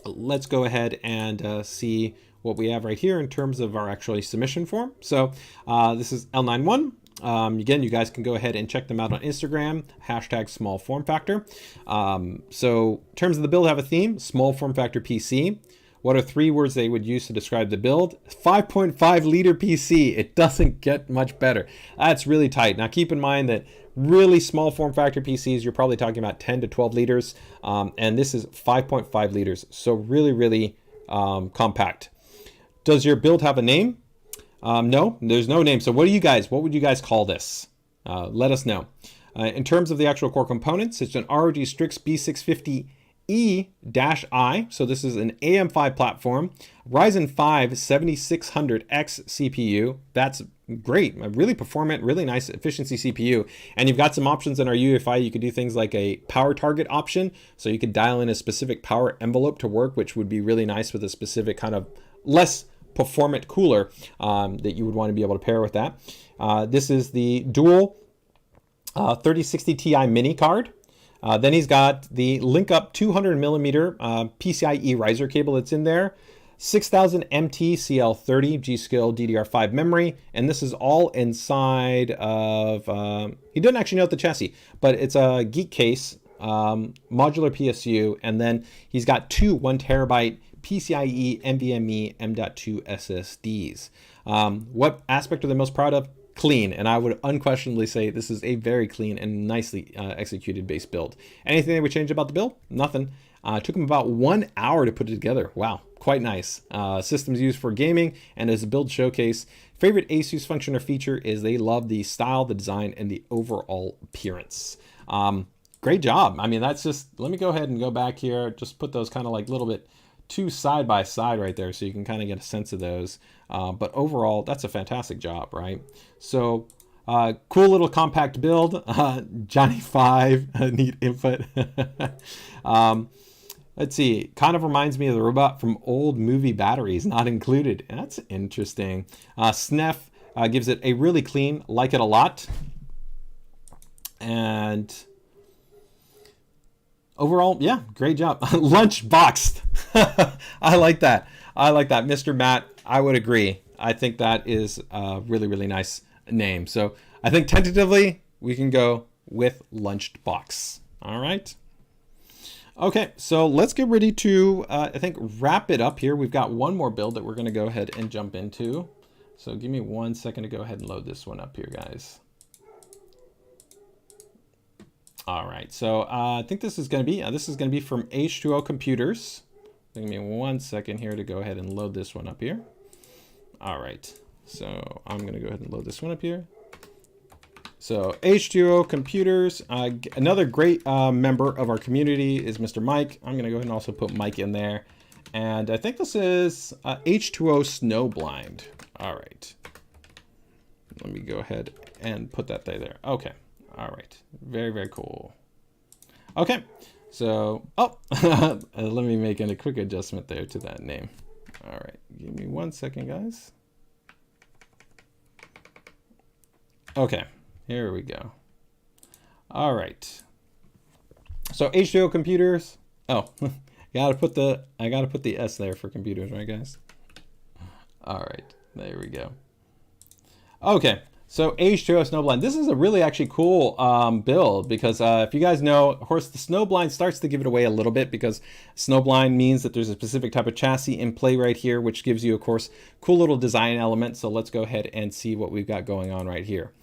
let's go ahead and see what we have right here in terms of our actually submission form. So this is L91. Again, you guys can go ahead and check them out on Instagram, hashtag small form factor. So in terms of the build, have a theme, small form factor PC. What are 3 words they would use to describe the build? 5.5 liter PC. It doesn't get much better. That's really tight. Now keep in mind that really small form factor PCs, you're probably talking about 10 to 12 liters. And this is 5.5 liters. So really, really compact. Does your build have a name? No, there's no name. So what would you guys call this? Let us know. In terms of the actual core components, it's an ROG Strix B650E-I. So this is an AM5 platform, Ryzen 5 7600X CPU. That's great, a really performant, really nice efficiency CPU. And you've got some options in our UEFI. You could do things like a power target option. So you could dial in a specific power envelope to work, which would be really nice with a specific kind of less performant cooler that you would want to be able to pair with that. This is the dual 3060 Ti mini card. Then he's got the link up 200 millimeter PCIe riser cable that's in there. 6000 MT CL30 G.Skill DDR5 memory, and this is all inside of, he doesn't actually note the chassis, but it's a Geek case, modular PSU, and then he's got 2 1 terabyte PCIe NVMe M.2 SSDs. What aspect are they most proud of? Clean, and I would unquestionably say this is a very clean and nicely executed base build. Anything they would change about the build? Nothing. It took them about 1 hour to put it together. Wow, quite nice. Systems used for gaming and as a build showcase. Favorite ASUS function or feature is they love the style, the design, and the overall appearance. Great job. I mean, that's just, let me go ahead and go back here, just put those kind of like a little bit 2 side by side right there so you can kind of get a sense of those. But overall, that's a fantastic job, right? So cool little compact build. Johnny 5, neat input. Let's see, kind of reminds me of the robot from old movie Batteries, not included. That's interesting. Snef gives it a really clean, like it a lot. And overall, yeah, great job. Lunchboxed. I like that. I like that. Mr. Matt, I would agree. I think that is a really, really nice name. So I think tentatively we can go with Lunchbox. All right. Okay, so let's get ready to, I think, wrap it up here. We've got one more build that we're going to go ahead and jump into. So give me 1 second to go ahead and load this one up here, guys. All right, so I think this is going to be from H2O Computers. Give me 1 second here to go ahead and load this one up here. All right, so I'm going to go ahead and load this one up here. So H2O Computers, another great member of our community is Mr. Mike. I'm going to go ahead and also put Mike in there. And I think this is H2O Snowblind. All right. Let me go ahead and put that there. Okay. All right. Very, very cool. Okay. So, let me make a quick adjustment there to that name. All right. Give me 1 second, guys. Okay. Here we go. All right. So H2O Computers. Oh, I gotta put the S there for computers, right, guys? All right, there we go. Okay, So H2O Snowblind, this is a really actually cool build because if you guys know, of course, the Snowblind starts to give it away a little bit because Snowblind means that there's a specific type of chassis in play right here, which gives you, of course, cool little design elements. So let's go ahead and see what we've got going on right here.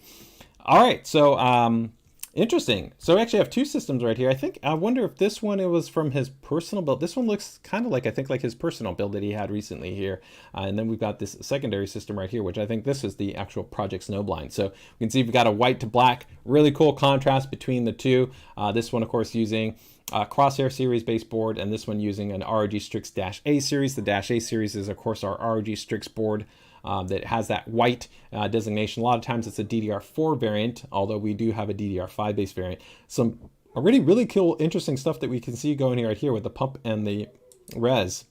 All right, so interesting. So we actually have two systems right here. I wonder if this one, it was from his personal build. This one looks kind of like, I think like his personal build that he had recently here. And then we've got this secondary system right here, which I think this is the actual Project Snowblind. So we can see we've got a white to black, really cool contrast between the two. This one, of course, using Crosshair series baseboard, and this one using an ROG Strix -A series. The -A series is, of course, our ROG Strix board. That has that white designation. A lot of times it's a DDR4 variant, although we do have a DDR5 based variant. Some already really cool, interesting stuff that we can see going right here with the pump and the res.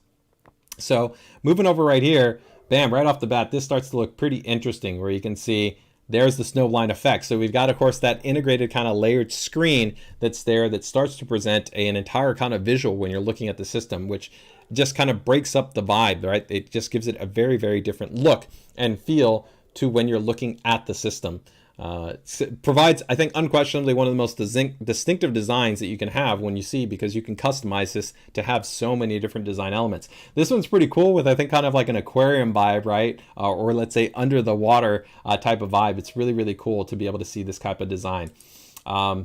So moving over right here, bam, right off the bat, this starts to look pretty interesting where you can see there's the Snowblind effect. So we've got, of course, that integrated kind of layered screen that's there that starts to present an entire kind of visual when you're looking at the system, which just kind of breaks up the vibe, right? It just gives it a very, very different look and feel to when you're looking at the system. It provides, I think, unquestionably one of the most distinctive designs that you can have when you see, because you can customize this to have so many different design elements. This one's pretty cool with, I think, kind of like an aquarium vibe, right? Or let's say under the water type of vibe. It's really, really cool to be able to see this type of design.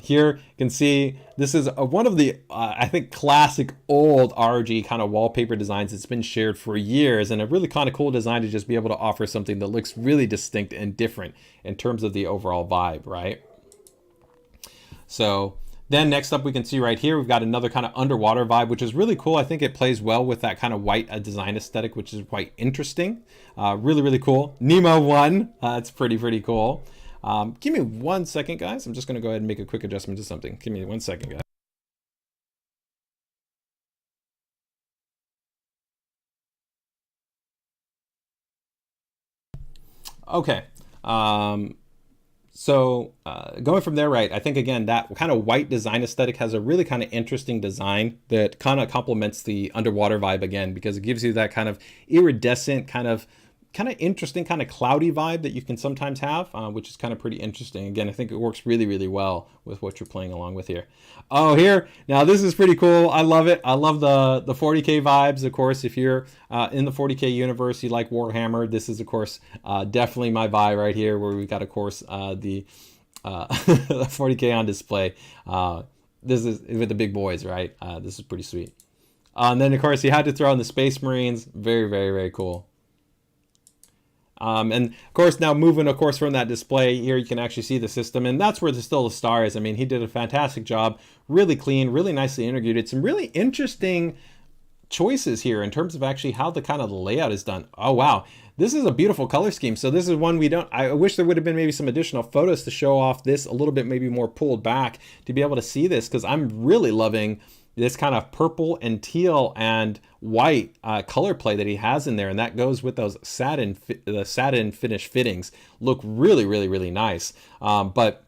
Here you can see this is one of the, I think, classic old ROG kind of wallpaper designs. It's been shared for years, and a really kind of cool design to just be able to offer something that looks really distinct and different in terms of the overall vibe, right? So then next up we can see right here, we've got another kind of underwater vibe, which is really cool. I think it plays well with that kind of white design aesthetic, which is quite interesting. Really, really cool. Nemo 1, it's pretty cool. Give me 1 second, guys. I'm just going to go ahead and make a quick adjustment to something. Give me 1 second, guys. Okay. Going from there, right, I think, again, that kind of white design aesthetic has a really kind of interesting design that kind of complements the underwater vibe again, because it gives you that kind of iridescent kind of interesting kind of cloudy vibe that you can sometimes have, which is kind of pretty interesting. Again, I think it works really, really well with what you're playing along with here. Oh, here, now this is pretty cool. I love it. I love the 40K vibes. Of course, if you're in the 40K universe, you like Warhammer, this is, of course, definitely my vibe right here, where we've got, of course, the 40K on display. This is with the big boys, right? This is pretty sweet. And then, of course, you had to throw in the Space Marines. Very, very, very cool. And of course, now moving, of course, from that display here, you can actually see the system, and that's where still the star is. I mean, he did a fantastic job, really clean, really nicely integrated. Some really interesting choices here in terms of actually how the kind of the layout is done. Oh, wow. This is a beautiful color scheme. So this is one I wish there would have been maybe some additional photos to show off this a little bit, maybe more pulled back to be able to see this, because I'm really loving this kind of purple and teal and white color play that he has in there, and that goes with those satin finish fittings. Look really, really, really nice. But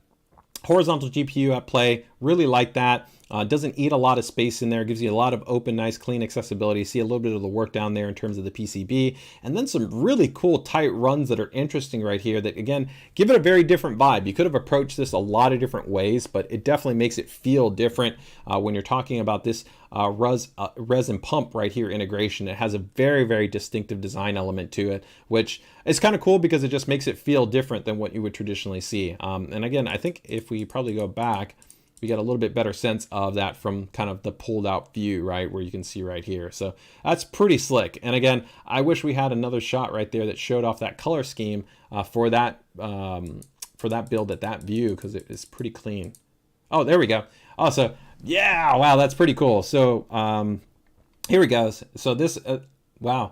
horizontal GPU at play, really like that. Doesn't eat a lot of space in there, gives you a lot of open, nice, clean accessibility. See a little bit of the work down there in terms of the PCB, and then some really cool tight runs that are interesting right here that, again, give it a very different vibe. You could have approached this a lot of different ways, but it definitely makes it feel different when you're talking about this res and pump right here integration. It has a very, very distinctive design element to it, which is kind of cool because it just makes it feel different than what you would traditionally see. And again, I think if we probably go back, we get a little bit better sense of that from kind of the pulled out view, right, where you can see right here. So that's pretty slick. And again, I wish we had another shot right there that showed off that color scheme for that build at that view, because it is pretty clean. Oh, there we go. Oh, so yeah, wow, that's pretty cool. So here we go. So this, wow.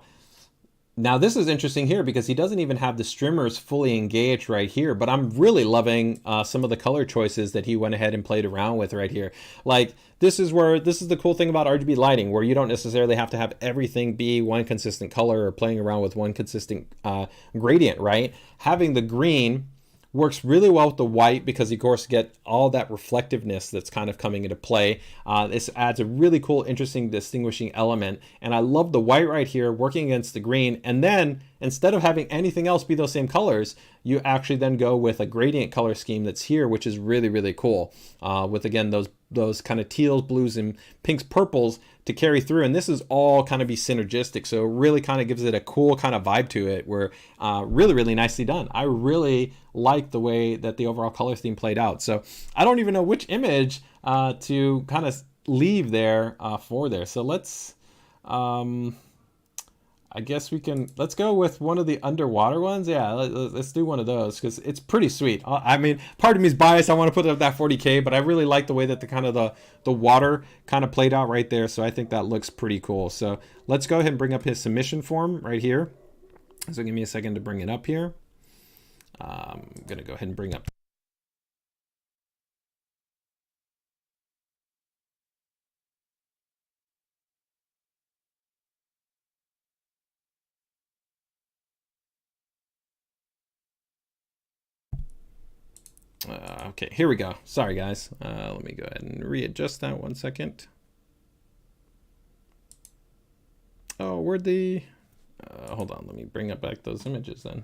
Now this is interesting here because he doesn't even have the streamers fully engaged right here, but I'm really loving some of the color choices that he went ahead and played around with right here. Like this is the cool thing about RGB lighting, where you don't necessarily have to have everything be one consistent color or playing around with one consistent gradient, right? Having the green Works really well with the white because you of course get all that reflectiveness that's kind of coming into play. This adds a really cool, interesting, distinguishing element. And I love the white right here working against the green. And then instead of having anything else be those same colors, you actually then go with a gradient color scheme that's here, which is really, really cool. With again, those kind of teals, blues, and pinks, purples to carry through. And this is all kind of be synergistic. So it really kind of gives it a cool kind of vibe to it, where really, really nicely done. I really like the way that the overall color theme played out. So I don't even know which image to kind of leave there for there. So let's, I guess let's go with one of the underwater ones. Yeah, let's do one of those because it's pretty sweet. I mean, part of me is biased. I want to put it at that 40K, but I really like the way that the water kind of played out right there. So I think that looks pretty cool. So let's go ahead and bring up his submission form right here. So give me a second to bring it up here. I'm going to go ahead and bring up. Okay, here we go. Sorry, guys. Let me go ahead and readjust that 1 second. Oh, where'd the... hold on, let me bring up back those images then.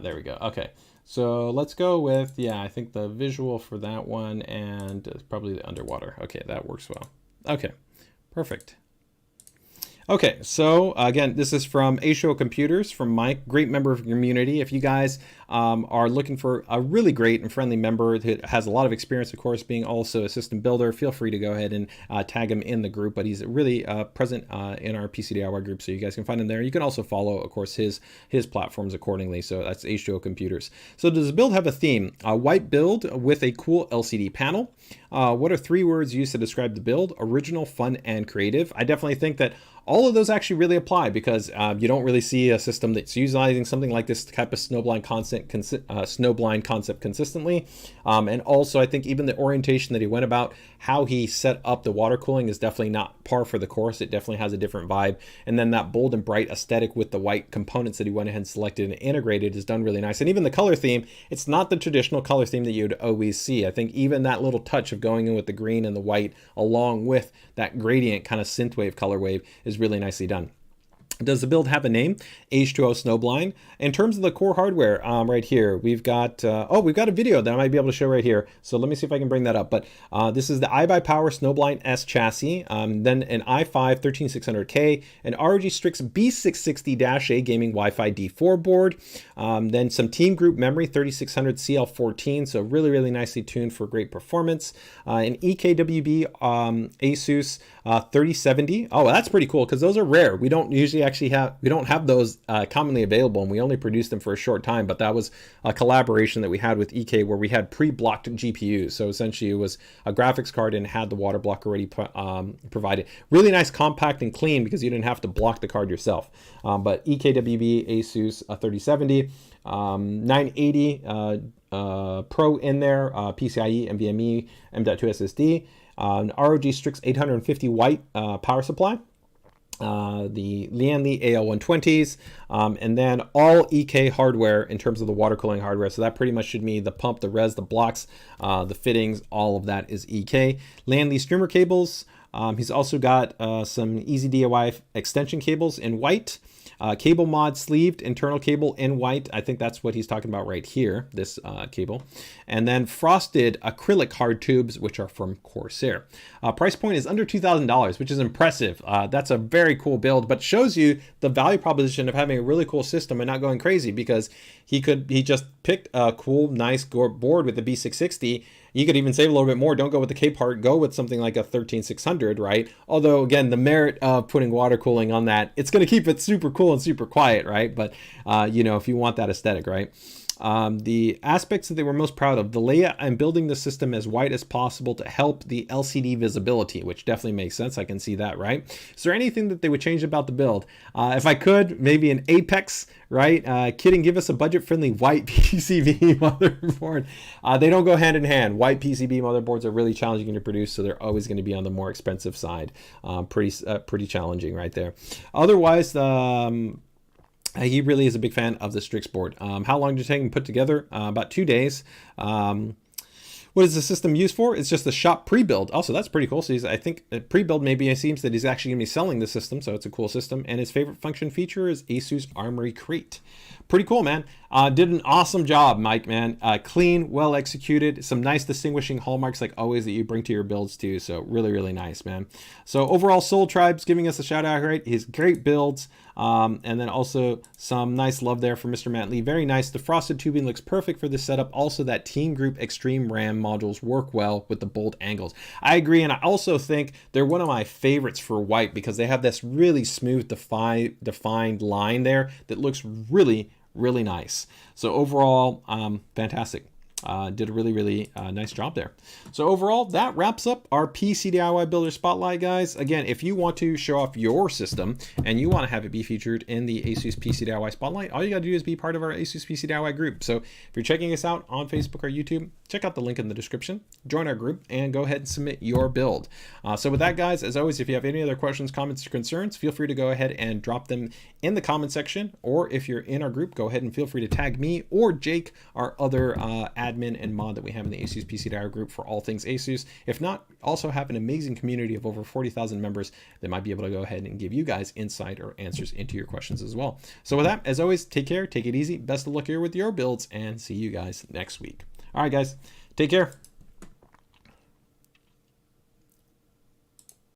There we go. Okay, so let's go with, yeah, I think the visual for that one and probably the underwater. Okay, that works well. Okay, perfect. Okay, so again, this is from ASUS Computers, from Mike, great member of the community. If you guys are looking for a really great and friendly member that has a lot of experience, of course, being also a system builder, feel free to go ahead and tag him in the group. But he's really present in our PCDIY group, so you guys can find him there. You can also follow, of course, his platforms accordingly. So that's ASUS Computers. So does the build have a theme? A white build with a cool LCD panel. What are 3 words used to describe the build? Original, fun, and creative. I definitely think that all of those actually really apply because you don't really see a system that's utilizing something like this type of snowblind concept consistently. And also, I think even the orientation that he went about, how he set up the water cooling is definitely not par for the course. It definitely has a different vibe. And then that bold and bright aesthetic with the white components that he went ahead and selected and integrated is done really nice. And even the color theme, it's not the traditional color theme that you'd always see. I think even that little touch of going in with the green and the white along with that gradient kind of synthwave color wave is really nicely done. Does the build have a name? H2O Snowblind. In terms of the core hardware, right here, we've got we've got a video that I might be able to show right here. So let me see if I can bring that up. But this is the iBuyPower Snowblind S chassis, then an i5 13600K, an ROG Strix B660-A gaming Wi-Fi D4 board, then some Team Group memory 3600 CL14, so really, really nicely tuned for great performance. An EKWB ASUS 3070. Oh, that's pretty cool because those are rare. We don't usually we don't have those commonly available, and we only produced them for a short time, but that was a collaboration that we had with EK where we had pre-blocked GPUs. So essentially it was a graphics card and had the water block already provided. Really nice, compact, and clean because you didn't have to block the card yourself. But EKWB ASUS 3070, 980 Pro in there, PCIe, NVMe, M.2 SSD, ROG Strix 850 white power supply, the Lianli AL120s, and then all EK hardware in terms of the water cooling hardware. So that pretty much should mean the pump, the res, the blocks, the fittings, all of that is EK. Lianli streamer cables. He's also got some easy DIY extension cables in white. Cable mod sleeved internal cable in white. I think that's what he's talking about right here, this cable. And then frosted acrylic hard tubes, which are from Corsair. Price point is under $2,000, which is impressive. That's a very cool build, but shows you the value proposition of having a really cool system and not going crazy, because he just picked a cool, nice board with the B660. You could even save a little bit more. Don't go with the K part, go with something like a 13600, right? Although again, the merit of putting water cooling on that, it's going to keep it super cool and super quiet, right? But you know, if you want that aesthetic, right? The aspects that they were most proud of, the layout and building the system as white as possible to help the LCD visibility, which definitely makes sense. I can see that, right? Is there anything that they would change about the build? If I could, maybe an Apex, right? Kidding, give us a budget-friendly white PCB motherboard. They don't go hand in hand. White PCB motherboards are really challenging to produce, so they're always going to be on the more expensive side. Pretty challenging right there. Otherwise, He really is a big fan of the Strix board. How long did it take him to put together? About 2 days. What is the system used for? It's just a shop pre-build. Also, that's pretty cool. So I think pre-build, maybe it seems that he's actually gonna be selling the system. So it's a cool system. And his favorite function feature is ASUS Armory Crate. Pretty cool, man. Did an awesome job, Mike, man. Clean, well executed. Some nice distinguishing hallmarks like always that you bring to your builds too. So really, really nice, man. So overall, Soul Tribe's giving us a shout out, right? His great builds. And then also some nice love there for Mr. Matt Lee. Very nice. The frosted tubing looks perfect for this setup. Also, that Team Group Extreme RAM modules work well with the bolt angles. I agree, and I also think they're one of my favorites for white because they have this really smooth, defined line there that looks really, really nice. So overall, fantastic. Did a really, really nice job there. So overall, that wraps up our PCDIY Builder Spotlight, guys. Again, if you want to show off your system and you want to have it be featured in the ASUS PCDIY Spotlight, all you got to do is be part of our ASUS PCDIY group. So if you're checking us out on Facebook or YouTube, check out the link in the description, join our group, and go ahead and submit your build. So with that, guys, as always, if you have any other questions, comments, or concerns, feel free to go ahead and drop them in the comment section, or if you're in our group, go ahead and feel free to tag me or Jake, our other admin and mod that we have in the ASUS PCDIY group for all things ASUS. If not, also have an amazing community of over 40,000 members that might be able to go ahead and give you guys insight or answers into your questions as well. So with that, as always, take care, take it easy, best of luck here with your builds, and see you guys next week. All right, guys, take care.